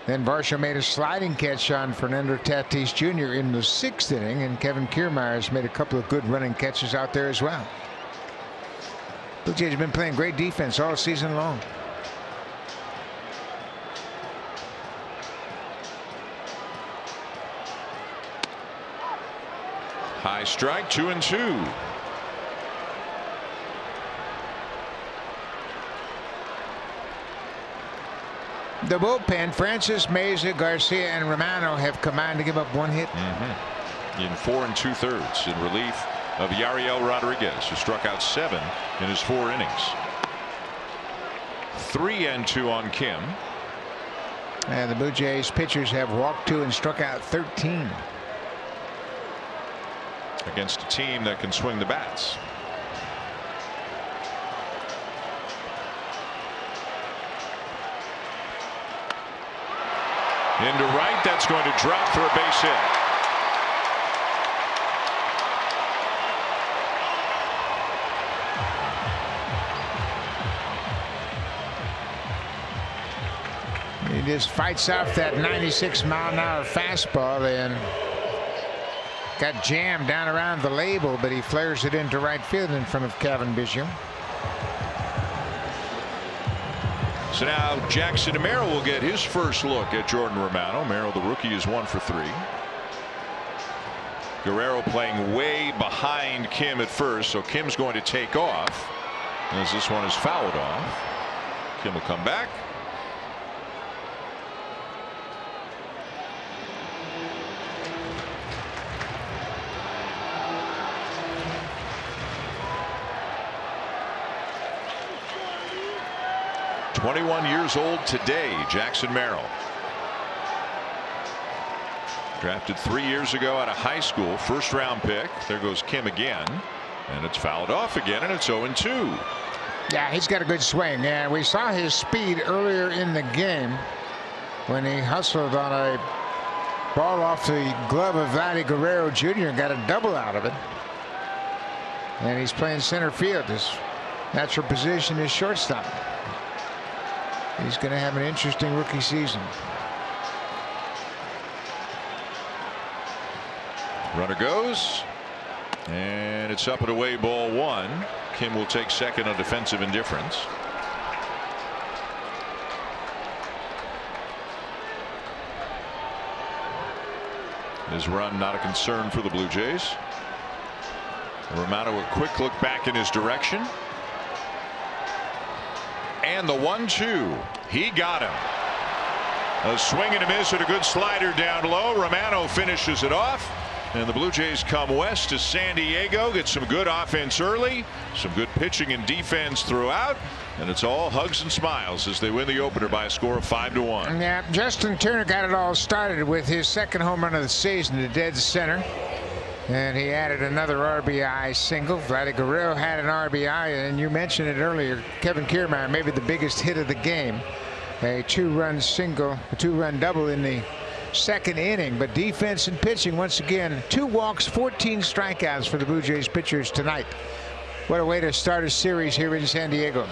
Then Varsho made a sliding catch on Fernando Tatis Jr. in the 6th inning, and Kevin Kiermaier has made a couple of good running catches out there as well. Blue Jays have been playing great defense all season long. High strike, 2-2. The bullpen, Francis, Meza, Garcia, and Romano have combined to give up 1 hit. In 4 2/3 in relief of Yariel Rodriguez, who struck out 7 in his 4 innings. 3-2 on Kim. And the Blue Jays pitchers have walked 2 and struck out 13. Against a team that can swing the bats. Into right, that's going to drop for a base hit. just fights off that 96-mile-an-hour fastball and got jammed down around the label, but he flares it into right field in front of Kevin Bishop. So now Jackson Merrill will get his first look at Jordan Romano. Merrill, the rookie, is 1 for 3. Guerrero playing way behind Kim at first, so Kim's going to take off as this one is fouled off. Kim will come back. "21 years old today, Jackson Merrill. Drafted 3 years ago out of high school, first-round pick. There goes Kim again, and it's fouled off again, and it's 0-2. Yeah, he's got a good swing, and we saw his speed earlier in the game when he hustled on a ball off the glove of Vladdy Guerrero Jr. and got a double out of it. And he's playing center field. His natural position is shortstop. He's going to have an interesting rookie season. Runner goes, and it's up and away, ball 1. Kim will take second on defensive indifference. His run not a concern for the Blue Jays. Romano a quick look back in his direction. And the 1-2. He got him. A swing and a miss and a good slider down low. Romano finishes it off. And the Blue Jays come west to San Diego, get some good offense early, some good pitching and defense throughout, and it's all hugs and smiles as they win the opener by a score of 5-1. Yeah, Justin Turner got it all started with his second home run of the season to dead center. And he added another RBI single. Vladdy Guerrero had an RBI, and you mentioned it earlier, Kevin Kiermaier, maybe the biggest hit of the game. A 2-run single, a 2-run double in the second inning. But defense and pitching, once again, 2 walks, 14 strikeouts for the Blue Jays pitchers tonight. What a way to start a series here in San Diego.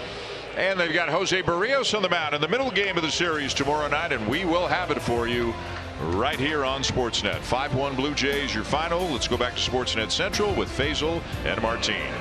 And they've got Jose Barrios on the mound in the middle game of the series tomorrow night, and we will have it for you right here on Sportsnet. 5-1 Blue Jays, your final. Let's go back to Sportsnet Central with Faisal and Martine.